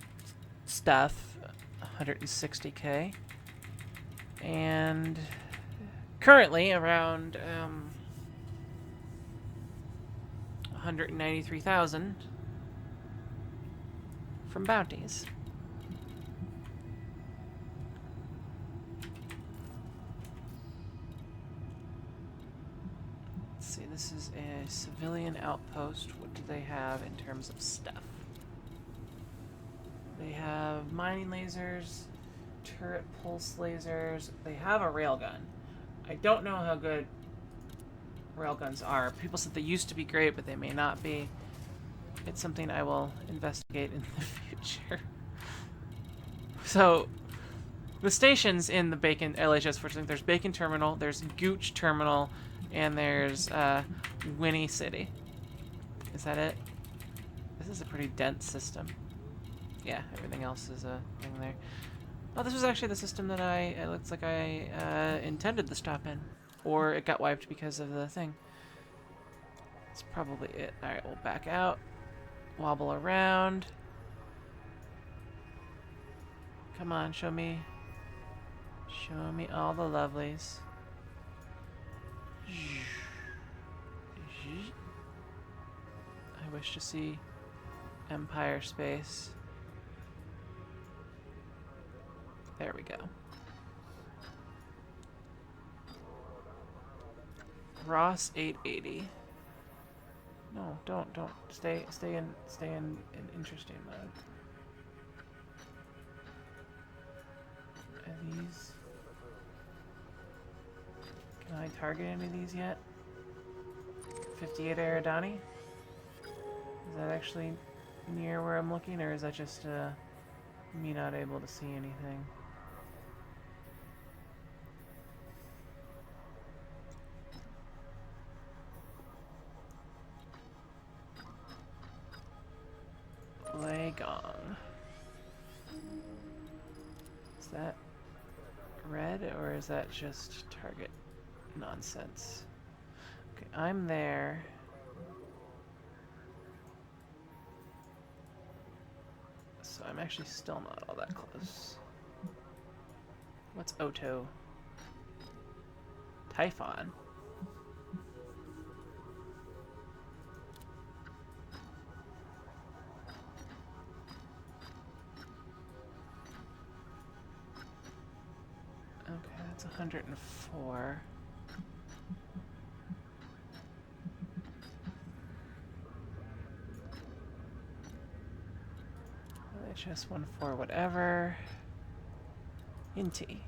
stuff, 160k. And currently around 193,000 from bounties. Let's see, this is a civilian outpost. What do they have in terms of stuff? They have mining lasers, turret pulse lasers. They have a railgun. I don't know how good railguns are. People said they used to be great, but they may not be. It's something I will investigate in the future. So, the stations in the Bacon LHS, for there's Bacon Terminal, there's Gooch Terminal, and there's Winnie City. Is that it? This is a pretty dense system. Yeah, everything else is a thing there. Oh, this was actually the system that it looks like I intended to stop in. Or it got wiped because of the thing. That's probably it. Alright, we'll back out. Wobble around. Come on, show me. Show me all the lovelies. I wish to see Empire space. There we go. Ross 880. No, don't. Stay in interesting mode. Are these? Can I target any of these yet? 58 Aerodani? Is that actually near where I'm looking, or is that just me not able to see anything? Gong. Is that red, or is that just target nonsense? Okay, I'm there. So I'm actually still not all that close. What's Oto? Typhon. Okay, that's 104. HS 14, whatever. Inti.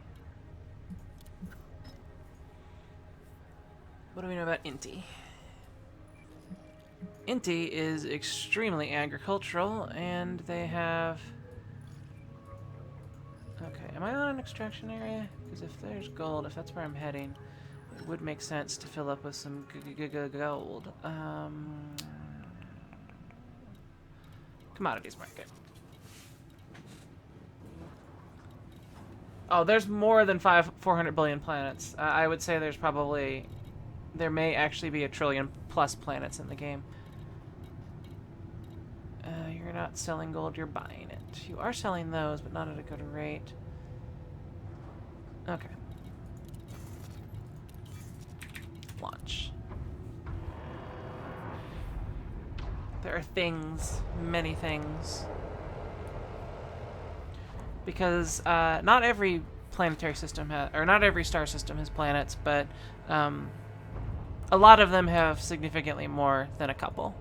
What do we know about Inti? Inti is extremely agricultural, and they have... Okay, am I on an extraction area? Because if there's gold, if that's where I'm heading, it would make sense to fill up with some gold. Commodities market. Oh, there's more than 400 billion planets. I would say there's probably... There may actually be 1 trillion plus planets in the game. You're not selling gold, you're buying it. You are selling those, but not at a good rate. Okay. Launch. There are things, many things. Because not every planetary system has, or not every star system has planets, but a lot of them have significantly more than a couple.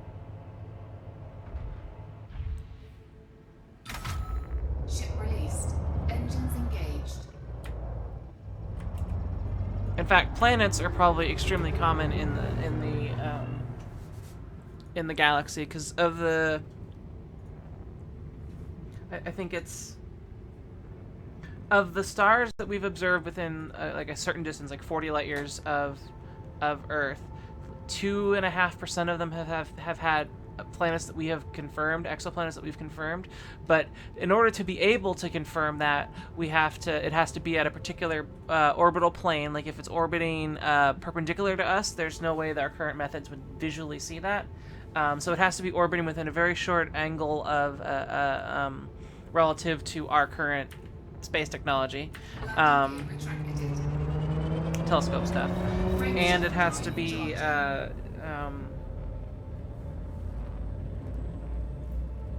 Ship released. Engines engaged. In fact, planets are probably extremely common in the galaxy because of the. I think it's of the stars that we've observed within like a certain distance, like 40 light years of Earth. 2.5% of them have had planets that we have confirmed, exoplanets that we've confirmed. But in order to be able to confirm that, it has to be at a particular orbital plane. Like if it's orbiting perpendicular to us, there's no way that our current methods would visually see that. So it has to be orbiting within a very short angle of relative to our current space technology. Telescope stuff. And it has to be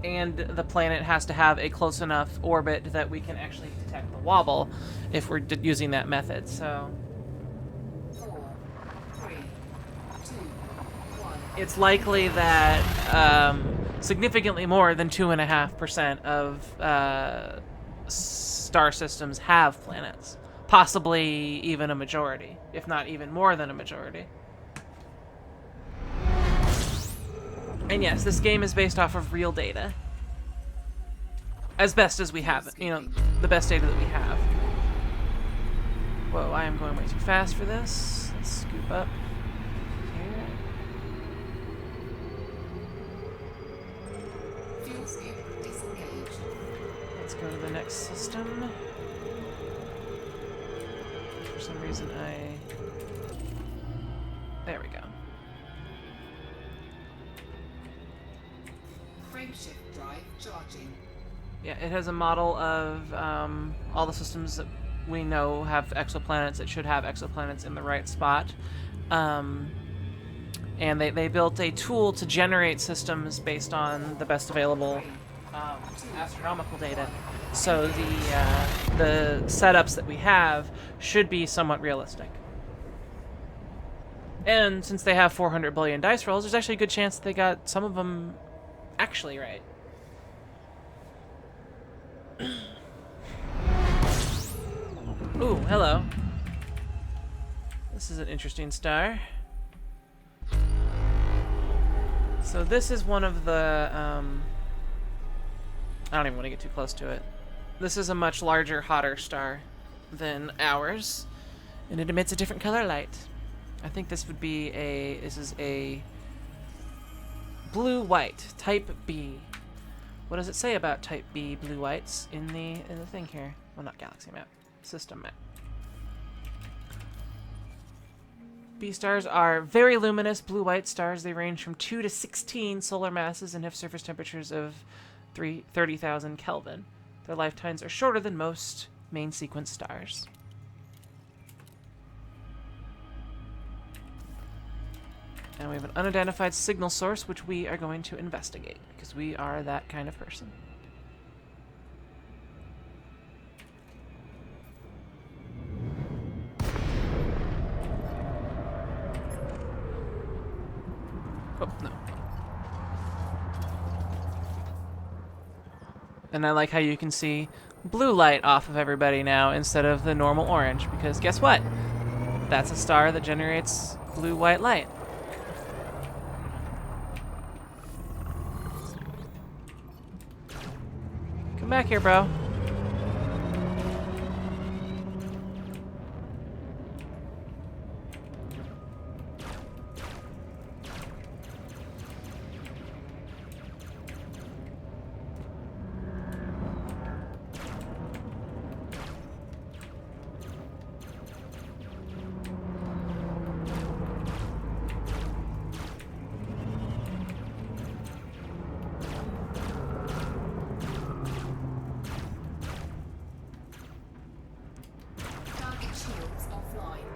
and the planet has to have a close enough orbit that we can actually detect the wobble if we're using that method. So 4, 3, 2, 1. it's likely that significantly more than 2.5% of star systems have planets. Possibly even a majority, if not even more than a majority. And yes, this game is based off of real data. As best as we have it. You know, the best data that we have. Whoa, I am going way too fast for this. Let's scoop up here. Fuel scoop disengaged. Let's go to the next system. For some reason there we go. Frameshift drive charging. Yeah, it has a model of all the systems that we know have exoplanets that should have exoplanets in the right spot. And they built a tool to generate systems based on the best available astronomical data. So the setups that we have should be somewhat realistic. And since they have 400 billion dice rolls, there's actually a good chance they got some of them actually right. Ooh, hello. This is an interesting star. So this is one of the, I don't even want to get too close to it. This is a much larger, hotter star than ours, and it emits a different color light. I think this would be this is a blue-white, type B. What does it say about type B blue-whites in the thing here? Well, not galaxy map, system map. B stars are very luminous blue-white stars. They range from 2 to 16 solar masses and have surface temperatures of 30,000 Kelvin. Their lifetimes are shorter than most main sequence stars. And we have an unidentified signal source, which we are going to investigate, because we are that kind of person. Oh, no. And I like how you can see blue light off of everybody now instead of the normal orange, because guess what? That's a star that generates blue-white light. Come back here, bro. Target shields offline.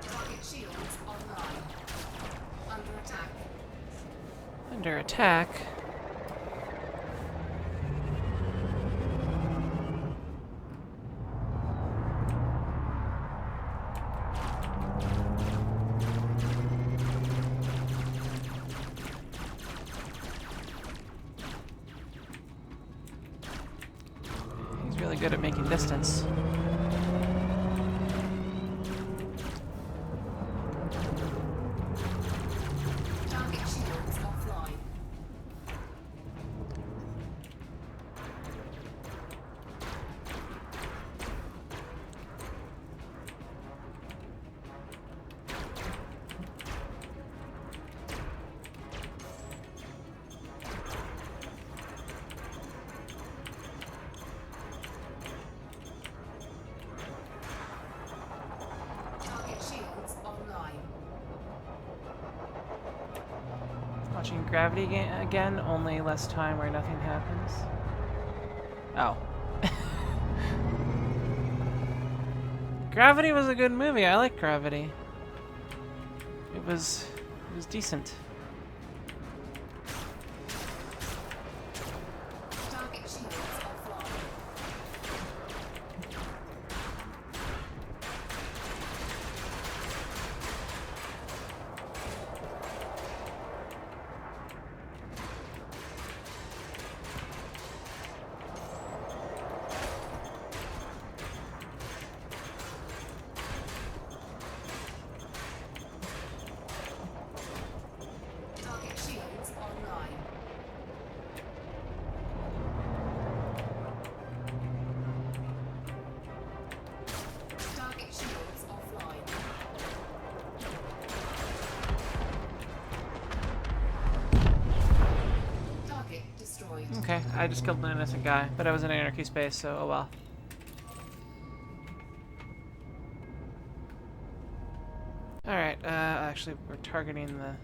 Target shields online. Under attack. Under attack. He's really good at making distance. Target shields offline. Target shields online. Watching Gravity again, only less time where nothing happens. Oh. Gravity was a good movie. I like Gravity. It was decent. Target shields offline. Target shields online. Target shields offline. Target destroyed. Okay, I just killed an innocent guy, but I was in anarchy space, so oh well. Alright, actually, we're targeting the...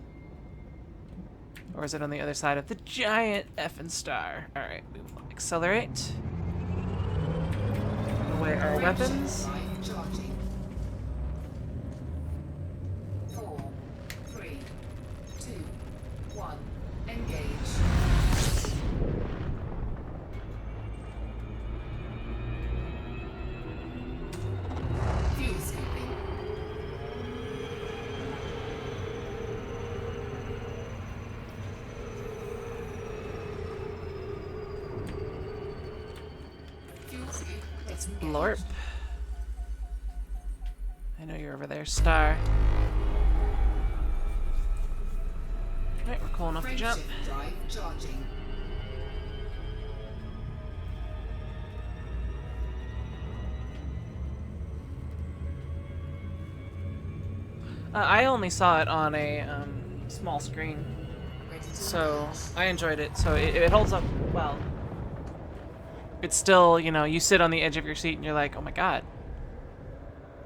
Or is it on the other side of the giant effing star? Alright, we will accelerate. Put away our weapons. Drive charging. 4, 3, 2, 1. Engage. Fuel scooping. Fuel scoop. It's engaged. Blorp. I know you're over there, Star. Alright, we're cool enough to jump. Frameshift drive charging. I only saw it on a small screen, Ready to so engage. I enjoyed it. So it holds up well. It's still, you know, you sit on the edge of your seat and you're like, oh my god.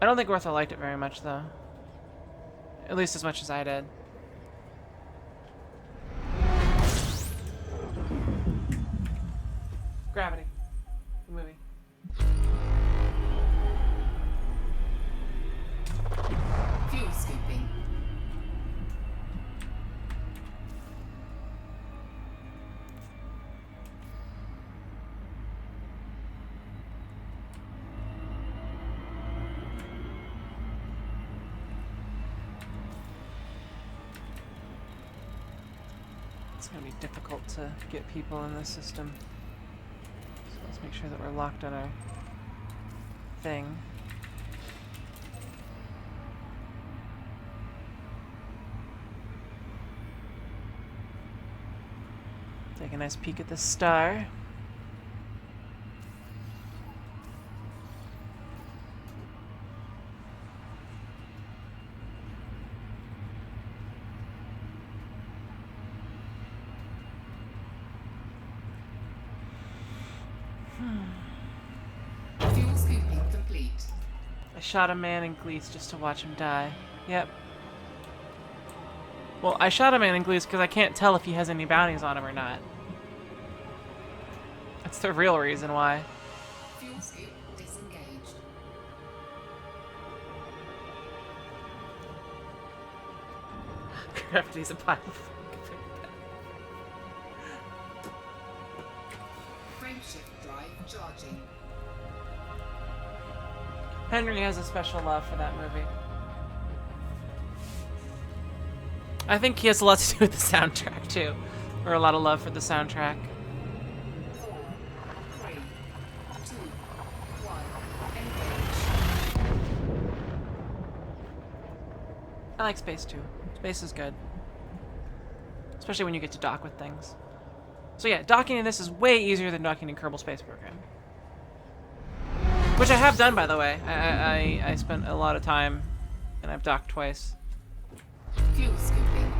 I don't think Ortho liked it very much, though. At least as much as I did. Gravity. The movie. Fuel scooping. gonna be difficult to get people in this system. So let's make sure that we're locked on our thing. Take a nice peek at the star. Fuel scooping complete. I shot a man in Glees just to watch him die. Yep. Well, I shot a man in Glees because I can't tell if he has any bounties on him or not. That's the real reason why. Fuel scoop disengaged. Gravity's a pile of Frameshift drive charging. Henry has a special love for that movie. I think he has a lot to do with the soundtrack, too. Or a lot of love for the soundtrack. 4, 3, 2, 1. Engage. I like space, too. Space is good. Especially when you get to dock with things. So yeah, docking in this is way easier than docking in Kerbal Space Program. Which I have done, by the way. I spent a lot of time, and I've docked twice. Fuel scooping.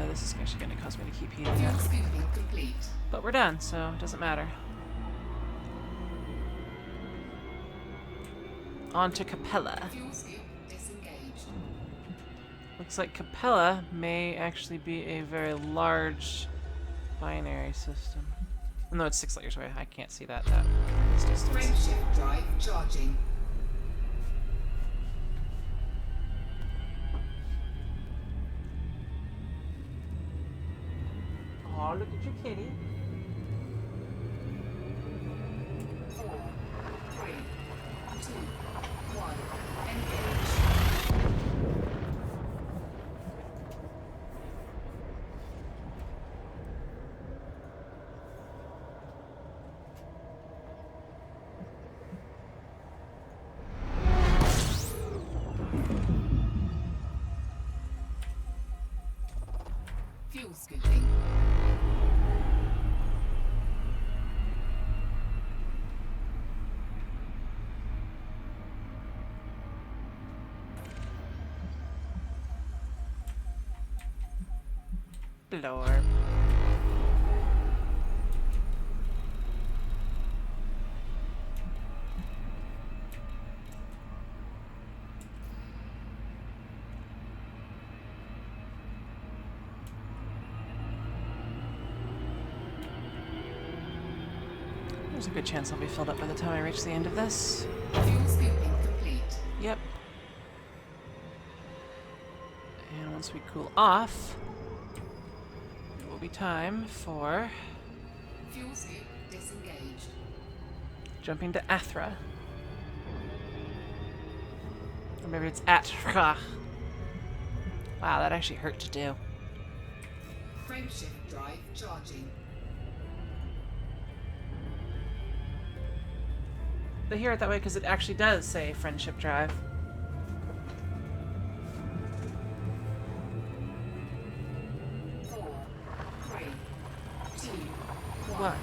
This is actually going to cause me to keep heating Fuel up. scooping complete. But we're done, so it doesn't matter. On to Capella. Fuel scoop disengaged. Looks like Capella may actually be a very large binary system. No, it's 6 light years away. I can't see that this distance. Frameshift drive charging. Oh, look at your kitty. 4, 3, 2, 1. Engage. Fuel scooping. Blorp. There's a good chance I'll be filled up by the time I reach the end of this. Fuel scooping complete. Yep. And once we cool off, it will be time for Fuel scoop disengaged. jumping to Athra. Or maybe it's Atra. Wow, that actually hurt to do. Frameshift drive charging. They hear it that way because it actually does say friendship drive. Four, 3, 2, 1.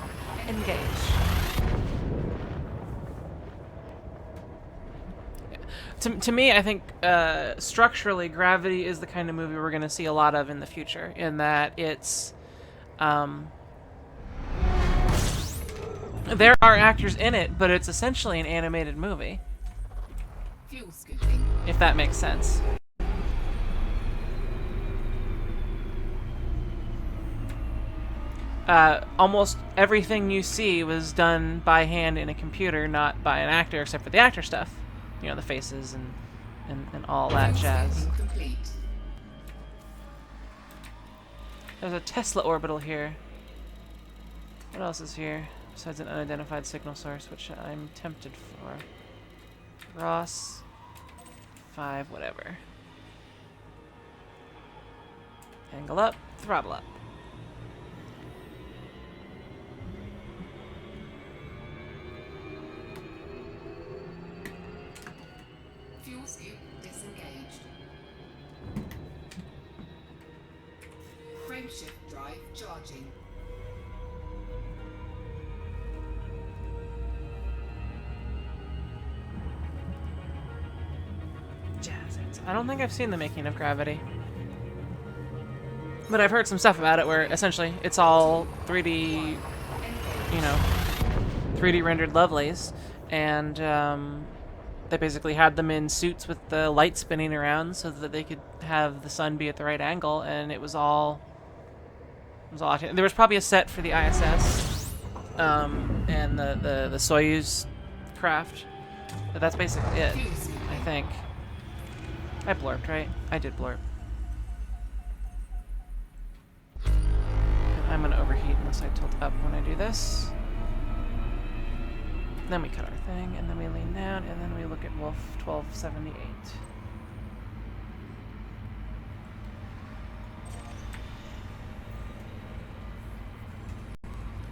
Engage. Yeah. To me, I think structurally, Gravity is the kind of movie we're going to see a lot of in the future, in that it's... there are actors in it, but it's essentially an animated movie. Fuel scooping. If that makes sense. Almost everything you see was done by hand in a computer, not by an actor, except for the actor stuff. You know, the faces and all that jazz. Complete. There's a Tesla orbital here. What else is here? Besides an unidentified signal source, which I'm tempted for. Ross. 5, whatever. Angle up, throttle up. Fuel scoop disengaged. Frameshift drive charging. I don't think I've seen the making of Gravity. But I've heard some stuff about it where essentially it's all 3D, you know, 3D rendered lovelies. And they basically had them in suits with the light spinning around so that they could have the sun be at the right angle. And it was all... There was probably a set for the ISS and the Soyuz craft. But that's basically it, I think. I blorped, right? I did blorp. I'm gonna overheat unless I tilt up when I do this. Then we cut our thing, and then we lean down, and then we look at Wolf 1278.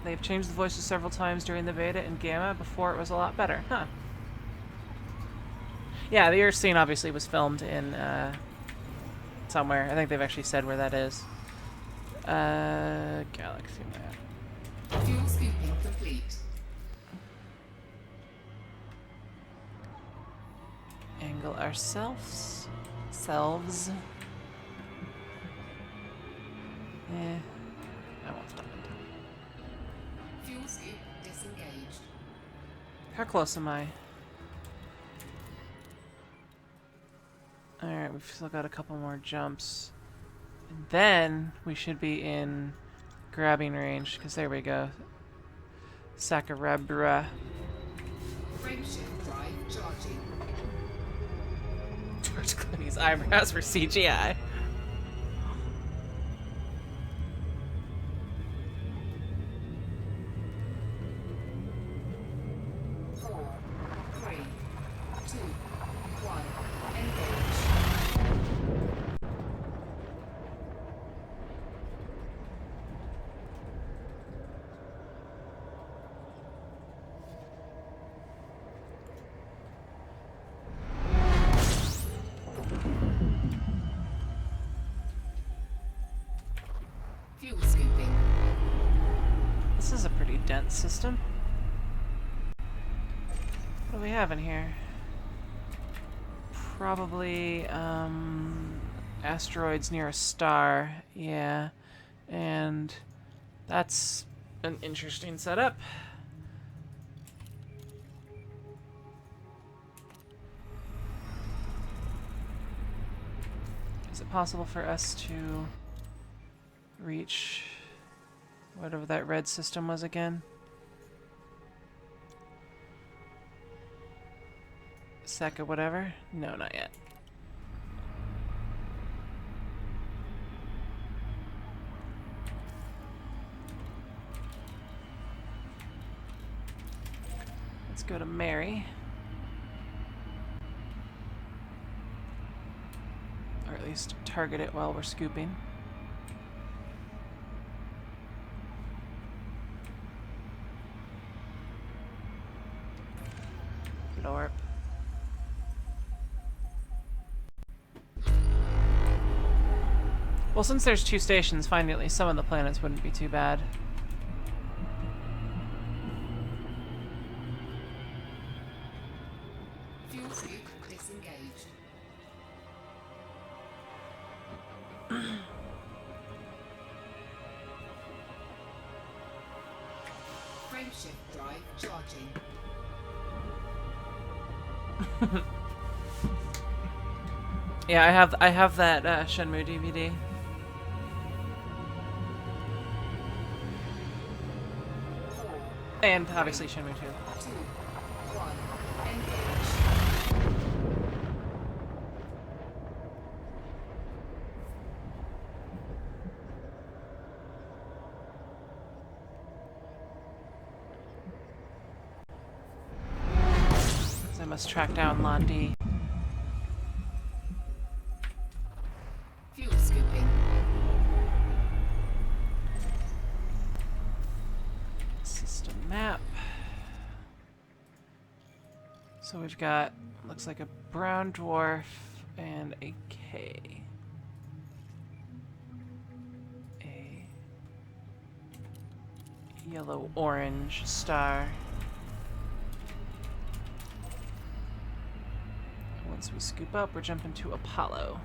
They've changed the voices several times during the beta and Gamma. Before it was a lot better. Huh. Yeah, the Earth scene obviously was filmed in somewhere. I think they've actually said where that is. Galaxy map. Fuel scooping complete. Angle ourselves. Selves. I won't stop it. Fuel scoop disengaged. How close am I? Alright, we've still got a couple more jumps. And then we should be in grabbing range, because there we go. Sakarabra. Frameshift drive charging. George Clooney's eyebrows were CGI. Fuel scooping. This is a pretty dense system. What do we have in here? Probably, asteroids near a star. Yeah. And that's an interesting setup. Is it possible for us to reach whatever that red system was again? Seka whatever? No, not yet. Let's go to Mary. Or at least target it while we're scooping. Blorp. Well, since there's 2 stations, finding at least some of the planets wouldn't be too bad. Fuel scoop disengaged. Frameshift drive charging. Yeah, I have that Shenmue DVD. And obviously Shenmue 2. 2, 1, engage. must track down Londi. Fuel scooping. System map. So we've got, looks like a brown dwarf and a K. A yellow-orange star. Once we scoop up, we're jumping to Apollo.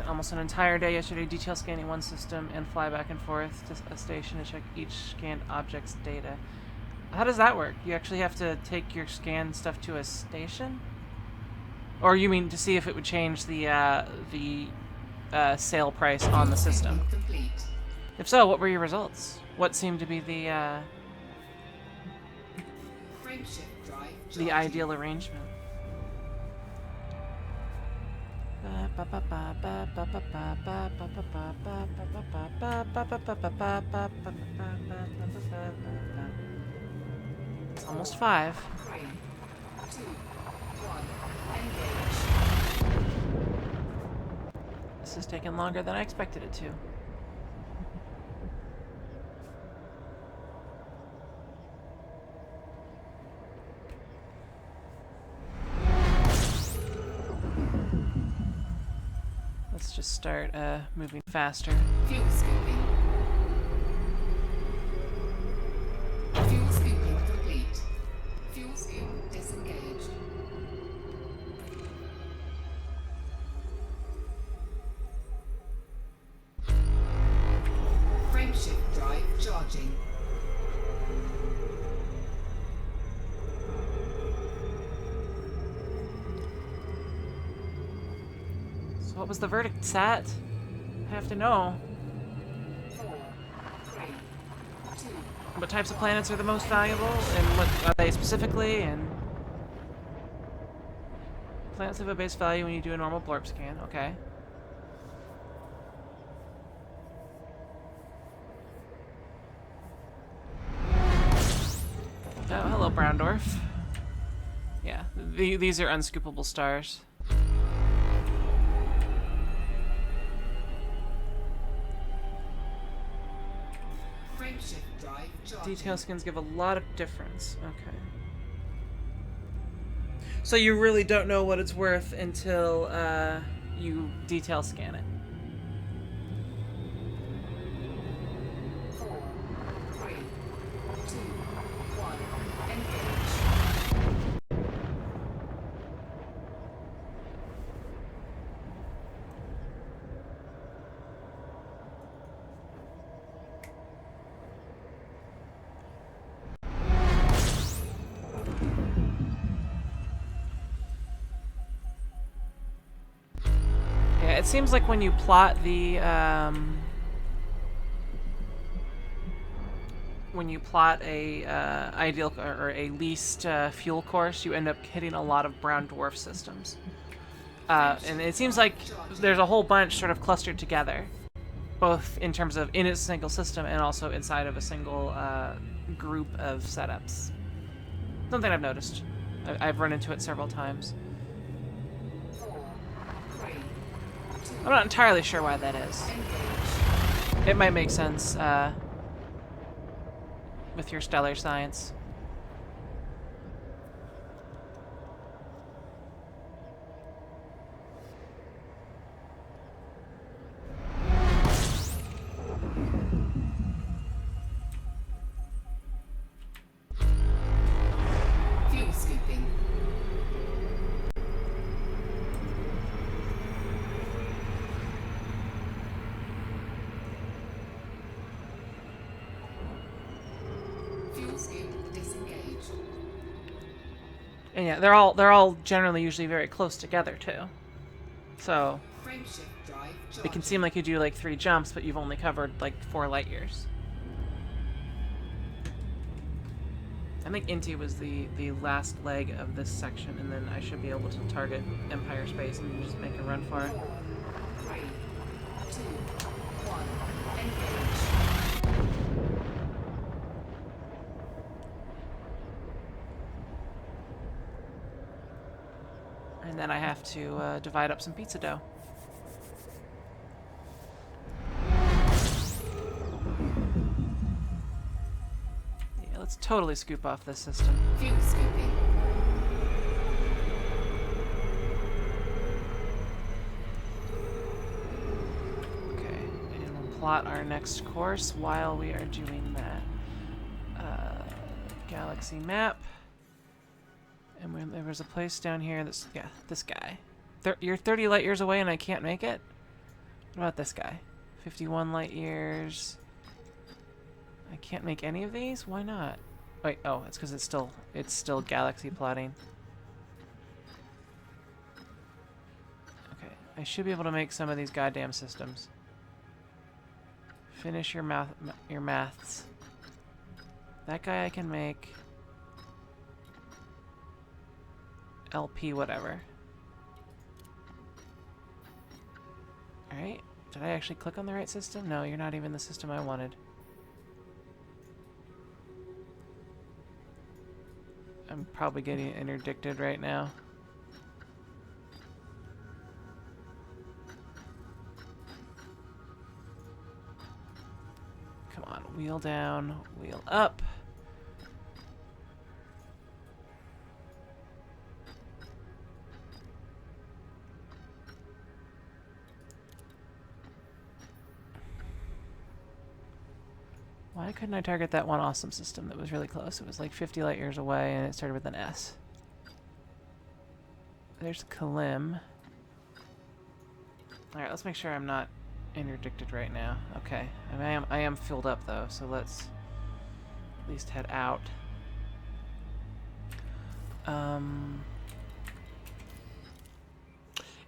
Almost an entire day yesterday detail scanning one system and fly back and forth to a station to check each scanned object's data. How does that work? You actually have to take your scanned stuff to a station? Or you mean to see if it would change the sale price on the system? Complete. If so, what were your results? What seemed to be the Frameshift drive the ideal arrangement? It's almost 5. 3, 2, 1, engage. This is taking longer than I expected it to. Let's just start moving faster. Fuel scooping. Fuel scooping complete. Fuel scoop disengaged. Frameshift drive charging. So what was the verdict, Sat? I have to know. 4, 3, 2, What types of planets are the most valuable, and what are they specifically, and... Planets have a base value when you do a normal Blorp scan, okay. Oh, hello, brown dwarf. Yeah, these are unscoopable stars. frameshift drive charging. Detail skins give a lot of difference. Okay. So you really don't know what it's worth until you detail scan it. 4, 3, 2, 1, engage. Yeah, it seems like when you plot the when you plot a ideal or a least fuel course, you end up hitting a lot of brown dwarf systems. And it seems like there's a whole bunch sort of clustered together, both in terms of in a single system and also inside of a single group of setups. Something I've noticed. I've run into it several times. 4, 3, 2, I'm not entirely sure why that is. engage. It might make sense with your stellar science. Fuel scooping. Fuel scoop disengaged. And yeah, they're all generally usually very close together too. So Frameshift drive charging. it can seem like you do like 3 jumps, but you've only covered like 4 light years. I think Inti was the last leg of this section, and then I should be able to target Empire space and just make a run for it. 3, 2, 1, engage. And then I have to divide up some pizza dough. Yeah, let's totally scoop off this system. Fuel scooping. Okay, and we'll plot our next course while we are doing that. Galaxy map. And there was a place down here that's, yeah, this guy. You're 30 light years away and I can't make it? What about this guy? 51 light years. I can't make any of these? Why not? Wait, oh, it's because it's still galaxy plotting. Okay, I should be able to make some of these goddamn systems. Finish your maths. That guy I can make. LP whatever. Alright. Did I actually click on the right system? No, you're not even the system I wanted. I'm probably getting interdicted right now. Come on, wheel down, wheel up. Why couldn't I target that one awesome system that was really close? It was like 50 light years away and it started with an S. There's Kalim. Alright, let's make sure I'm not interdicted right now. Okay. I am filled up though, so let's at least head out.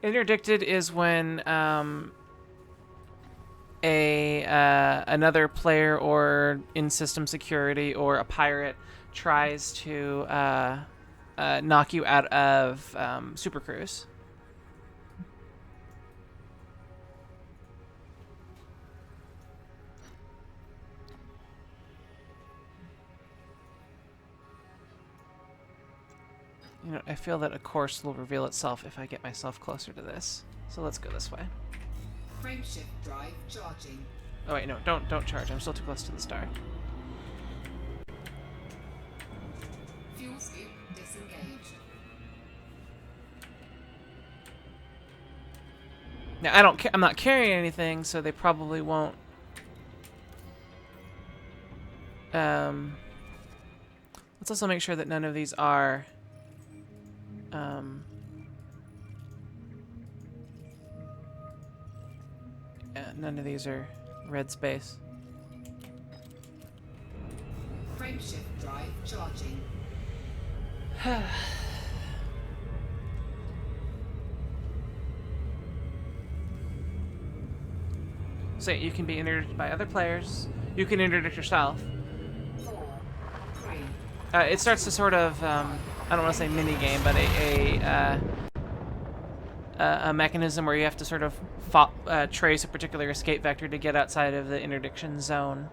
Interdicted is when another player or in-system security or a pirate tries to knock you out of Super Cruise. You know, I feel that a course will reveal itself if I get myself closer to this. So let's go this way. Frameshift drive charging. Oh wait, no, don't charge. I'm still too close to the star. Fuel scoop disengaged. Now I'm not carrying anything, so they probably won't. Let's also make sure that none of these are. None of these are red space. Frameshift drive charging. So you can be interdicted by other players. You can interdict yourself. 4, 3. It starts to sort of, I don't want to say mini game, but a mechanism where you have to sort of trace a particular escape vector to get outside of the interdiction zone.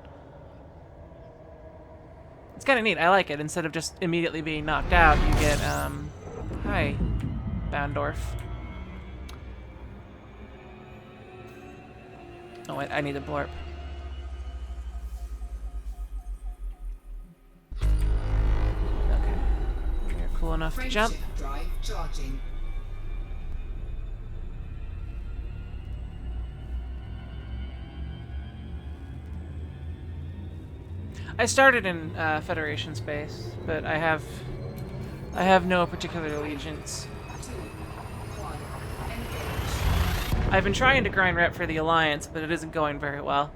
It's kind of neat. I like it. Instead of just immediately being knocked out, you get, hi, Boundorf. Oh, I need a blorp. Okay. You're cool enough to jump. Frameshift drive charging. I started in Federation space, but I have no particular allegiance. 2, 1, engage. I've been trying to grind rep for the Alliance, but it isn't going very well.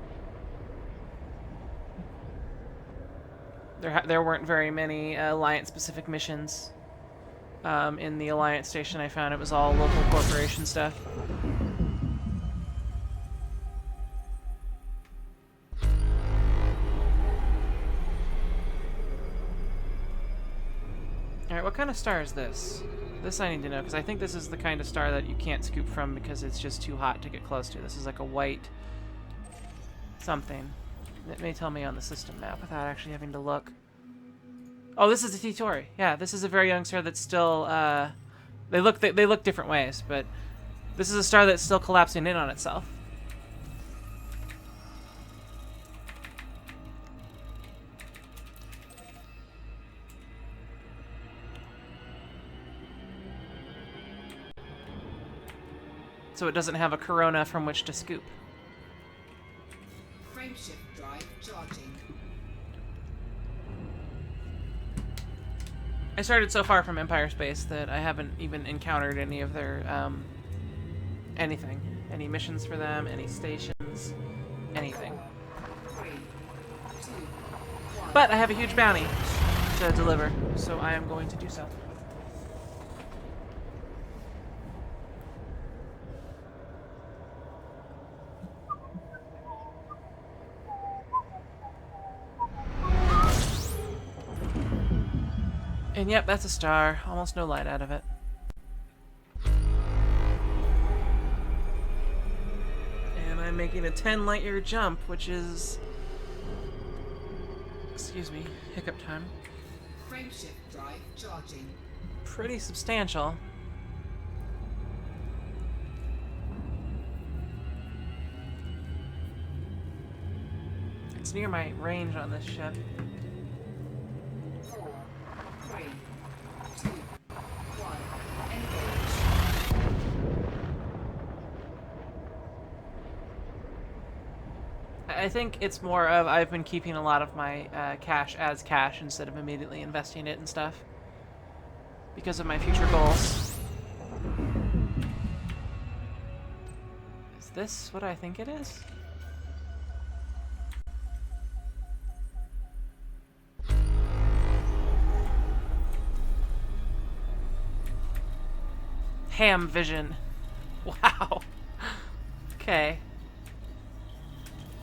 There weren't very many Alliance-specific missions in the Alliance station I found. It was all local corporation stuff. kind of star is this? This I need to know, because I think this is the kind of star that you can't scoop from because it's just too hot to get close to. This is like a white something. It may tell me on the system map without actually having to look. Oh, this is a T-Tauri. Yeah, this is a very young star that's still, they look different ways, but this is a star that's still collapsing in on itself. So it doesn't have a corona from which to scoop. Frameshift drive charging. I started so far from Empire Space that I haven't even encountered any of their, anything. Any missions for them, any stations, anything. 4, 3, 2, 1. But I have a huge bounty to deliver, so I am going to do so. And yep, that's a star. Almost no light out of it. And I'm making a 10 light year jump, which is... Excuse me, hiccup time. Frameshift drive charging. Pretty substantial. It's near my range on this ship. 4, 3, 2, 1. Engage. I think it's more of I've been keeping a lot of my cash as cash instead of immediately investing it and stuff because of my future goals. Is this what I think it is? Ham vision. Wow. Okay.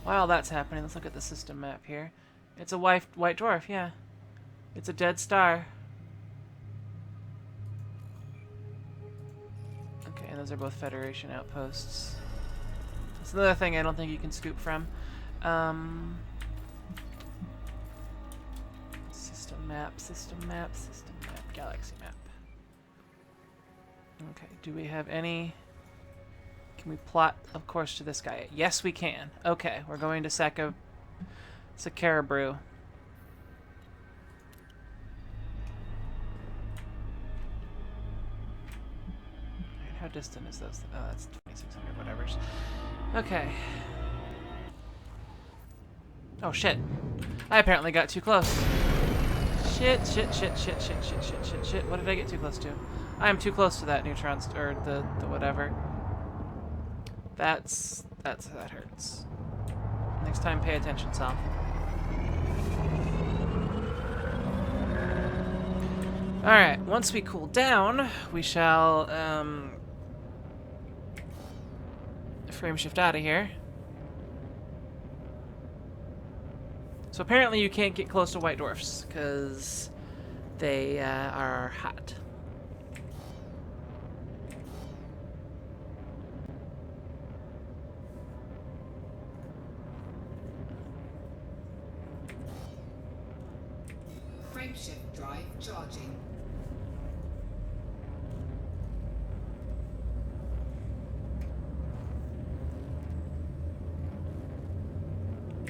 While that's happening, let's look at the system map here. It's a white dwarf, yeah. It's a dead star. Okay, and those are both Federation outposts. That's another thing I don't think you can scoop from. System map, galaxy map. Okay, do we have any... Can we plot, of course, to this guy? Yes, we can. Okay, we're going to Sakarabrew. How distant is this? Oh, that's 2,600 whatevers. Okay. Oh, shit. I apparently got too close. Shit. What did I get too close to? I am too close to that neutron, or the whatever. That hurts. Next time, pay attention, Sal. Alright, once we cool down, we shall, frame shift out of here. So apparently you can't get close to white dwarfs, because they are hot. Frameshift drive charging.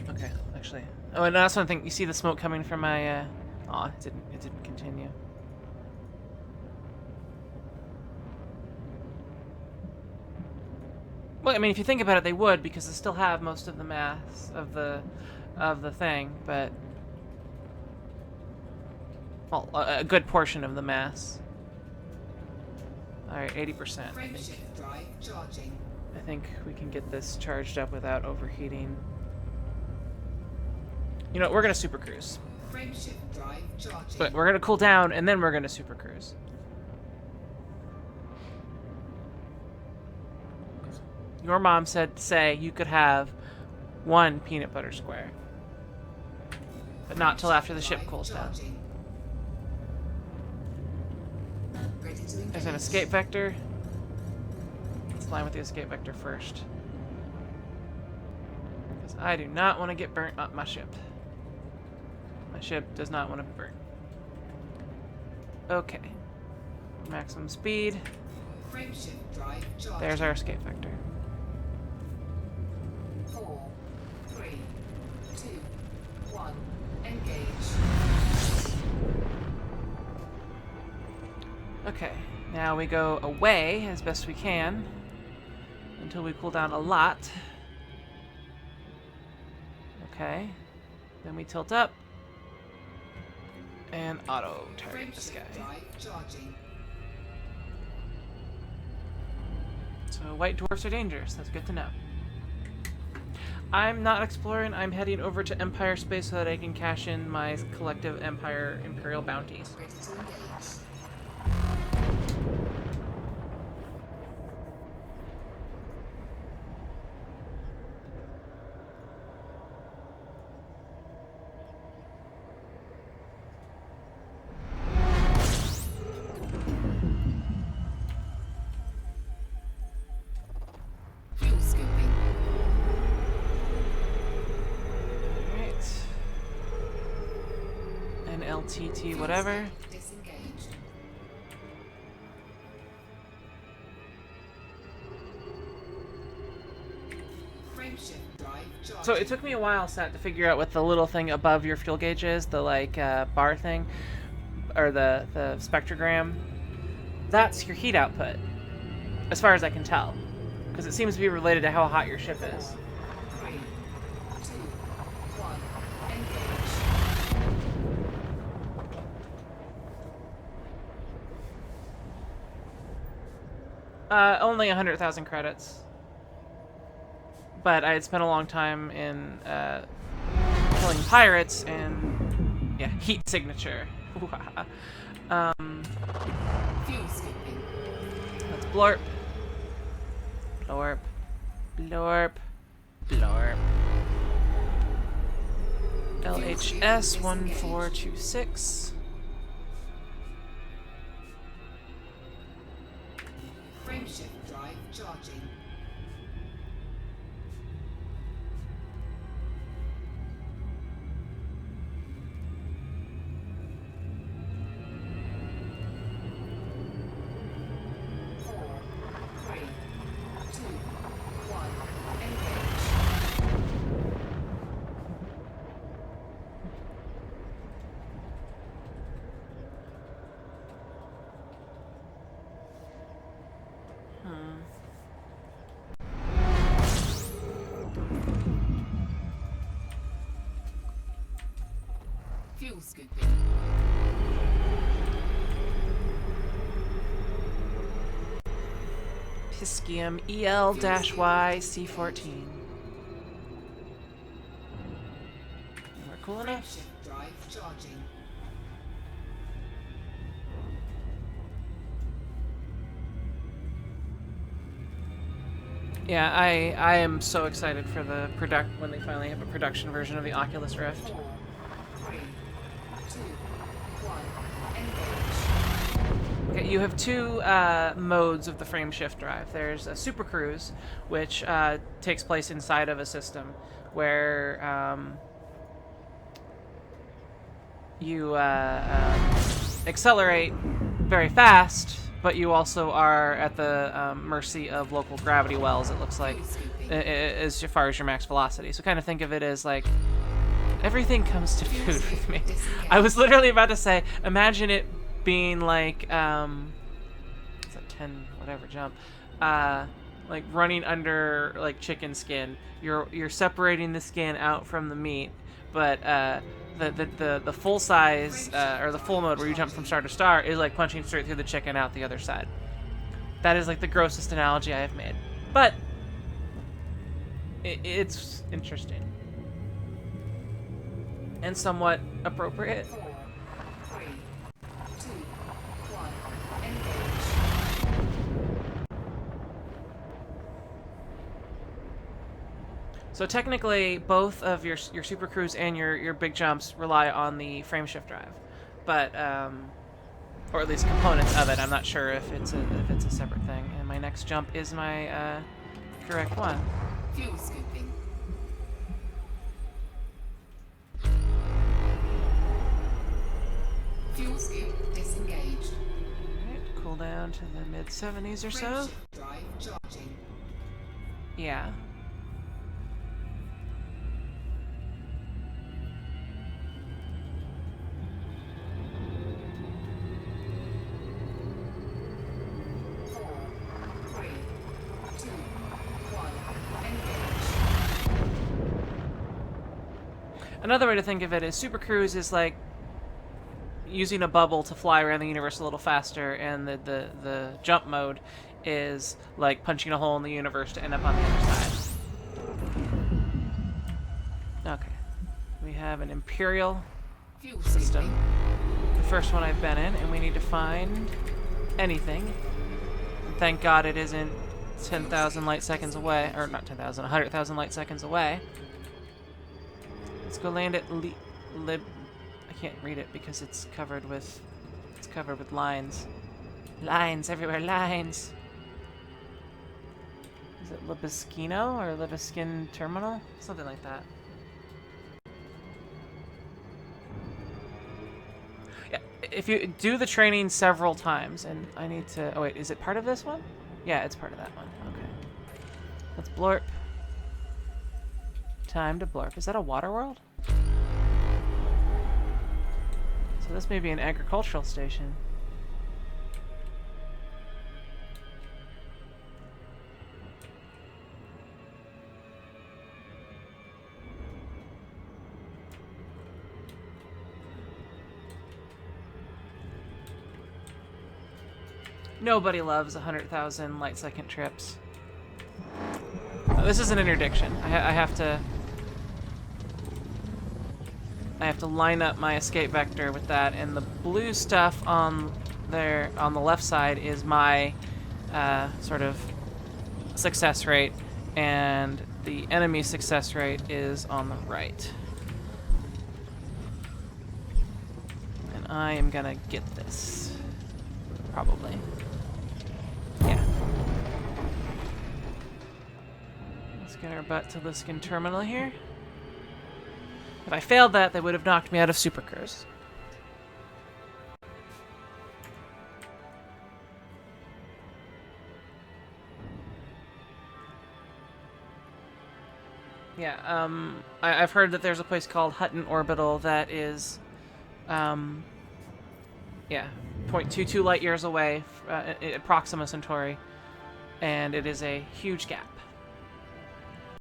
Okay, actually. Oh, and that's one thing. You see the smoke coming from my, Aw, it didn't continue. Well, I mean, if you think about it, they would, because they still have most of the mass of the thing, but... Well, a good portion of the mass. Alright, 80%. Frameshift drive charging. I think we can get this charged up without overheating. You know, we're gonna super cruise. Frameshift drive charging. But we're gonna cool down, and then we're gonna super cruise. Your mom said, say, you could have one peanut butter square. But not till after the ship cools down. Ready to engage. There's an escape vector. Let's line with the escape vector first. Because I do not want to get burnt on my ship. My ship does not want to be burnt. Okay. Maximum speed. Frameshift drive charging. There's our escape vector. 4, 3, 2, 1. Engage. Okay. Now we go away as best we can until we cool down a lot. Okay. Then we tilt up and auto target this guy. Frameshift drive charging. So white dwarfs are dangerous. That's good to know. I'm not exploring. I'm heading over to Empire space so that I can cash in my collective Empire Imperial bounties. Ready to engage. Fuel scooping. Alright. And LTT whatever. Disengaged. Frameshift drive charging. So it took me a while, Sat, to figure out what the little thing above your fuel gauge is, the like bar thing, or the spectrogram. That's your heat output, as far as I can tell, because it seems to be related to how hot your ship is. 3, 2, 1. Engage. Only 100,000 credits, but I had spent a long time in killing pirates, and yeah, heat signature. Fuel scooping. Let's blorp. Blorp. Blorp. Blorp. LHS 1426. Frameshift drive charging. Four, 3, 2, 1. Engage. Fuel scooping. Piscium EL-Y C14. We're cool enough. Frameshift drive charging. Yeah, I am so excited for the when they finally have a production version of the Oculus Rift. 4, 3, 2, 1. Engage. Okay, you have two modes of the frame shift drive. There's a super cruise, which takes place inside of a system where you accelerate very fast, but you also are at the mercy of local gravity wells, it looks like, as far as your max velocity. So kind of think of it as like everything comes to food with me. I was literally about to say, imagine it being like it's a 10 whatever jump, like running under like chicken skin. You're separating the skin out from the meat, but the full size or the full mode where you jump from star to star is like punching straight through the chicken out the other side. That is like the grossest analogy I have made, but it's interesting and somewhat appropriate. 4, 3, 2, 1. Engage. So technically, both of your super cruise and your big jumps rely on the frame shift drive, but or at least components of it. I'm not sure if it's a separate thing. And my next jump is my correct one. Fuel scooping. Fuel scoop disengaged. Alright, cool down to the mid-70s or so. Frameshift drive charging. Yeah. Another way to think of it is Super Cruise is like using a bubble to fly around the universe a little faster, and the jump mode is like punching a hole in the universe to end up on the other side. Okay. We have an Imperial system. The first one I've been in, and we need to find anything. And thank God it isn't 10,000 light seconds away, or not 10,000, 100,000 light seconds away. Let's go land at Lib. I can't read it because it's covered with lines. Lines everywhere, lines. Is it Libeskino or Libeskin Terminal? Something like that. Yeah, if you do the training several times, and I need to. Oh wait, is it part of this one? Yeah, it's part of that one. Okay. Let's blorp. Time to blorp. Is that a water world? So this may be an agricultural station. Nobody loves 100,000 light second trips. Oh, this is an interdiction. I have to line up my escape vector with that, and the blue stuff on there on the left side is my sort of success rate, and the enemy success rate is on the right. And I am gonna get this. Probably. Yeah. Let's get our butt to Liskin Terminal here. If I failed that, they would have knocked me out of Super Cruise. Yeah, I've heard that there's a place called Hutton Orbital that is, yeah, 0.22 light years away at Proxima Centauri, and it is a huge gap.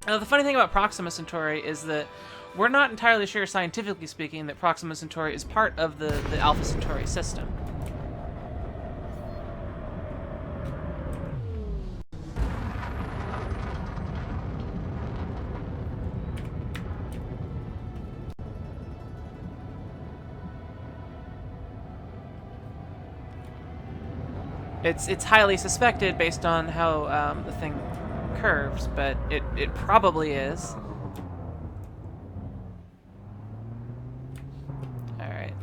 Now, the funny thing about Proxima Centauri is that we're not entirely sure, scientifically speaking, that Proxima Centauri is part of the Alpha Centauri system. It's highly suspected based on how the thing curves, but it probably is. Alright.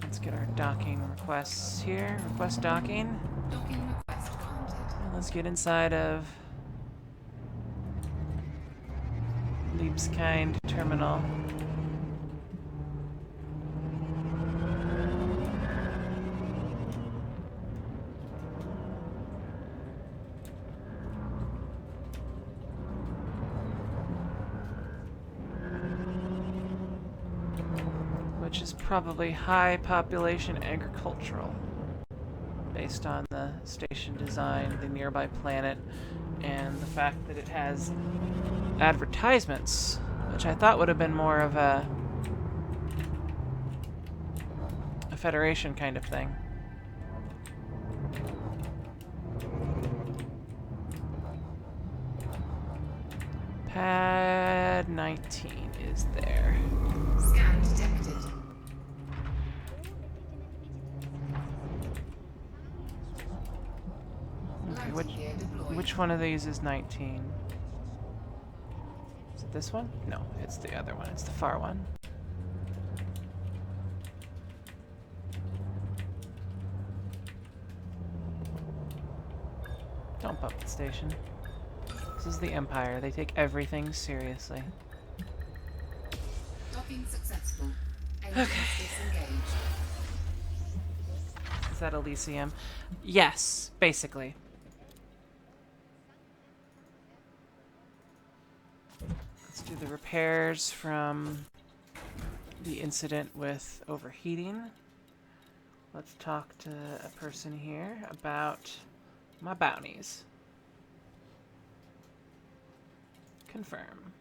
Let's get our docking requests here. Request docking. Docking request granted. And let's get inside of Liebskind Terminal. Which is probably high population agricultural, based on the station design, the nearby planet, and the fact that it has advertisements, which I thought would have been more of a Federation kind of thing. Pad 19 is there. Scan detected. Okay, Landing gear deployed. which one of these is 19? Is it this one? No, it's the other one. It's the far one. Don't puppet station. This is the Empire. They take everything seriously. Docking successful. Engines disengaged. Is that Elysium? Yes, basically. Let's do the repairs from the incident with overheating. Let's talk to a person here about my bounties. Confirm.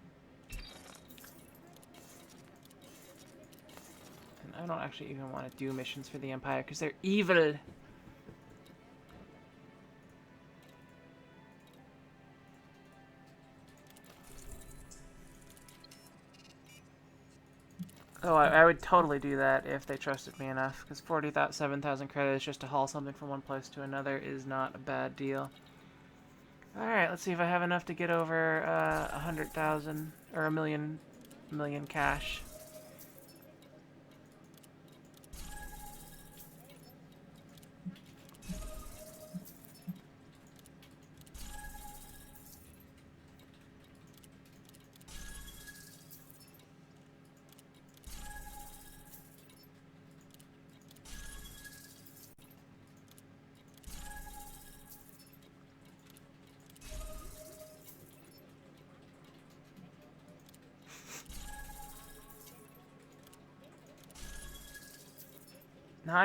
And I don't actually even want to do missions for the Empire because they're evil. Oh, I would totally do that if they trusted me enough, because 7,000 credits just to haul something from one place to another is not a bad deal. Alright, let's see if I have enough to get over 100,000, or a million cash.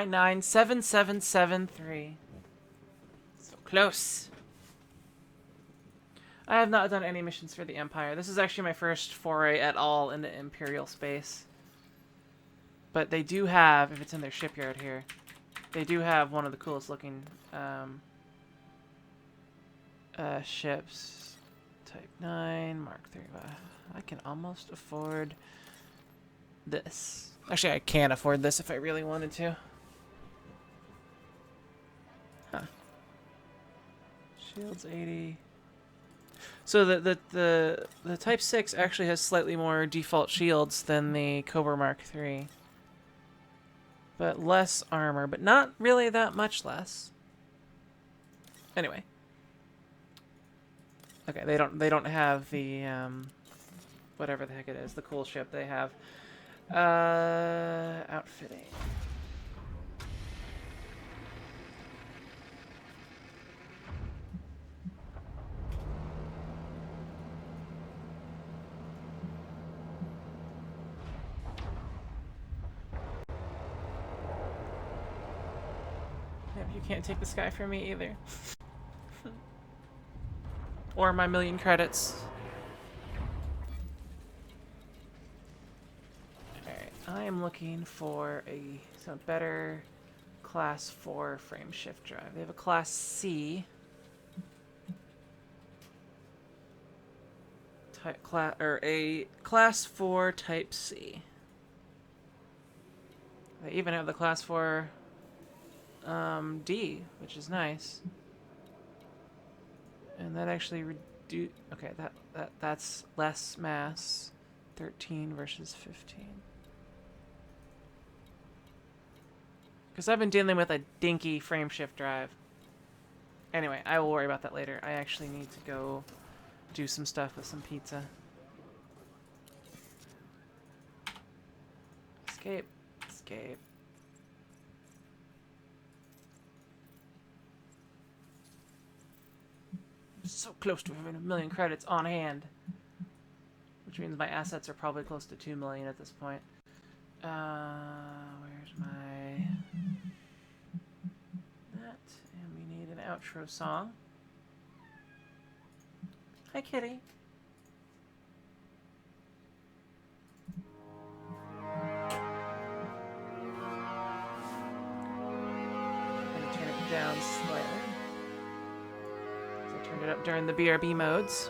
Nine 7773. So close. I have not done any missions for the Empire. This is actually my first foray at all into Imperial space. But they do have, if it's in their shipyard here, they do have one of the coolest looking ships. Type 9, Mark 3. I can almost afford this. Actually, I can't afford this if I really wanted to. Huh. Shields 80. So the Type 6 actually has slightly more default shields than the Cobra Mark 3. But less armor, but not really that much less. Anyway. Okay, they don't have the whatever the heck it is, the cool ship they have. Outfitting. Yep, you can't take the sky from me either. Or my million credits. Alright, I am looking for a better class 4 frame shift drive. They have a class C. A class 4 type C. They even have the class 4 D, which is nice. And that actually okay, that's less mass. 13 versus 15. Because I've been dealing with a dinky frame shift drive. Anyway, I will worry about that later. I actually need to go do some stuff with some pizza. Escape. Escape. So close to having 1 million credits on hand. Which means my assets are probably close to 2 million at this point. Where's my... that. And we need an outro song. Hi, kitty. I'm gonna turn it down slightly. So I turned it up during the BRB modes.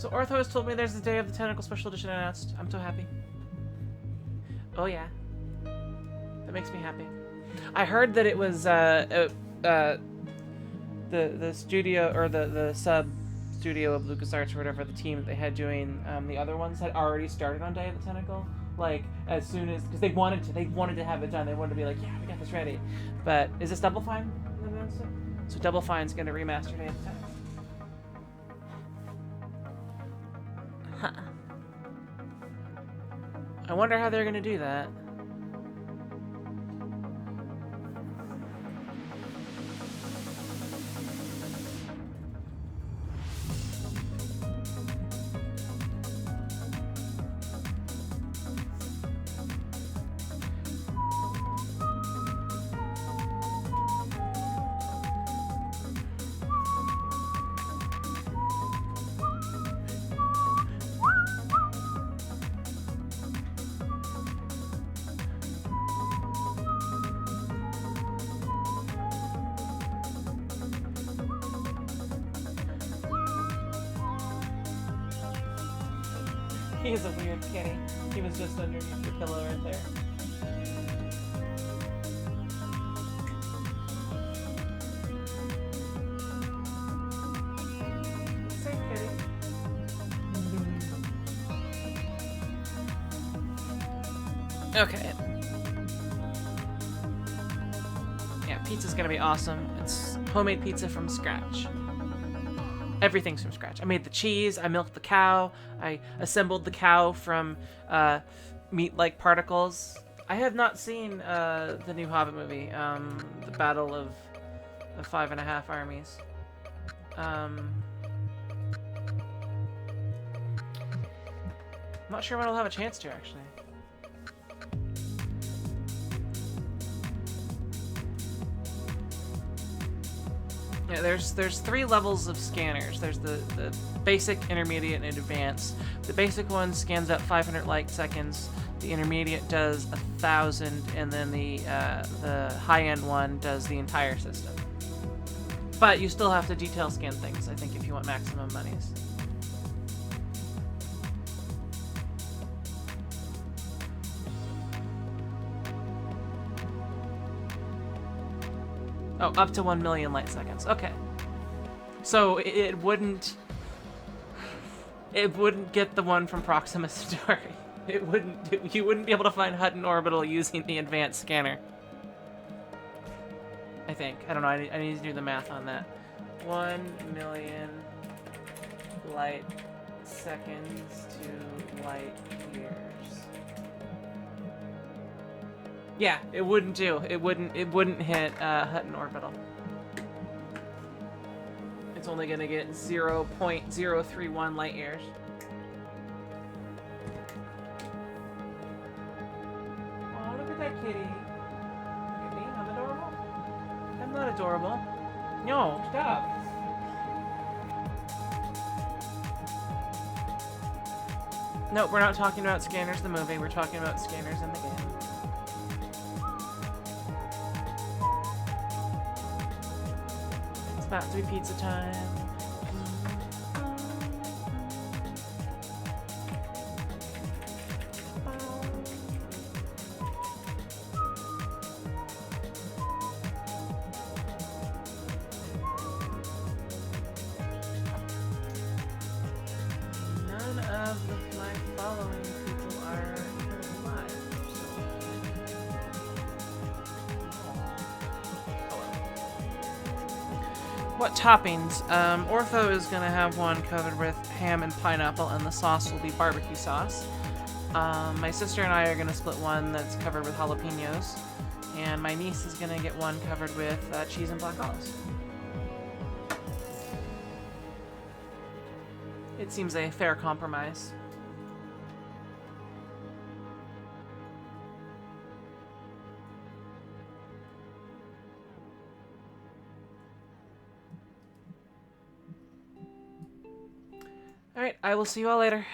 So Ortho has told me there's the Day of the Tentacle Special Edition announced. I'm so happy. Oh yeah. That makes me happy. I heard that it was the studio, or the sub studio of LucasArts or whatever, the team that they had doing the other ones had already started on Day of the Tentacle. Like, as soon as, because they wanted to have it done. They wanted to be like, yeah, we got this ready. But is this Double Fine? So Double Fine's gonna remaster Day of the Tentacle. Huh. I wonder how they're gonna do that. He is a weird kitty. He was just underneath your pillow right there. Safe kitty. Okay. Yeah, pizza's gonna be awesome. It's homemade pizza from scratch. Everything's from scratch. I made the cheese, I milked the cow, I assembled the cow from meat-like particles. I have not seen the new Hobbit movie, The Battle of the 5.5 Armies. I'm not sure when I'll have a chance to, actually. Yeah, there's 3 levels of scanners. There's the basic, intermediate, and advanced. The basic one scans out 500 light seconds. The intermediate does 1,000, and then the high-end one does the entire system. But you still have to detail scan things, I think, if you want maximum monies. Oh, up to 1 million light seconds. Okay. So it wouldn't get the one from Proxima Centauri. You wouldn't be able to find Hutton Orbital using the advanced scanner. I think. I don't know. I need to do the math on that. 1 million light seconds to light years. Yeah, it wouldn't do. It wouldn't hit Hutton Orbital. It's only gonna get 0.031 light years. Oh, look at that kitty. Look at me. I'm adorable. I'm not adorable. No, stop. No, we're not talking about Scanners the movie. We're talking about Scanners in the game. It's about to be pizza time. None of my following people are alive. What toppings? Ortho is gonna have one covered with ham and pineapple, and the sauce will be barbecue sauce. My sister and I are gonna split one that's covered with jalapenos, and my niece is gonna get one covered with cheese and black olives. It seems a fair compromise. Alright, I will see you all later.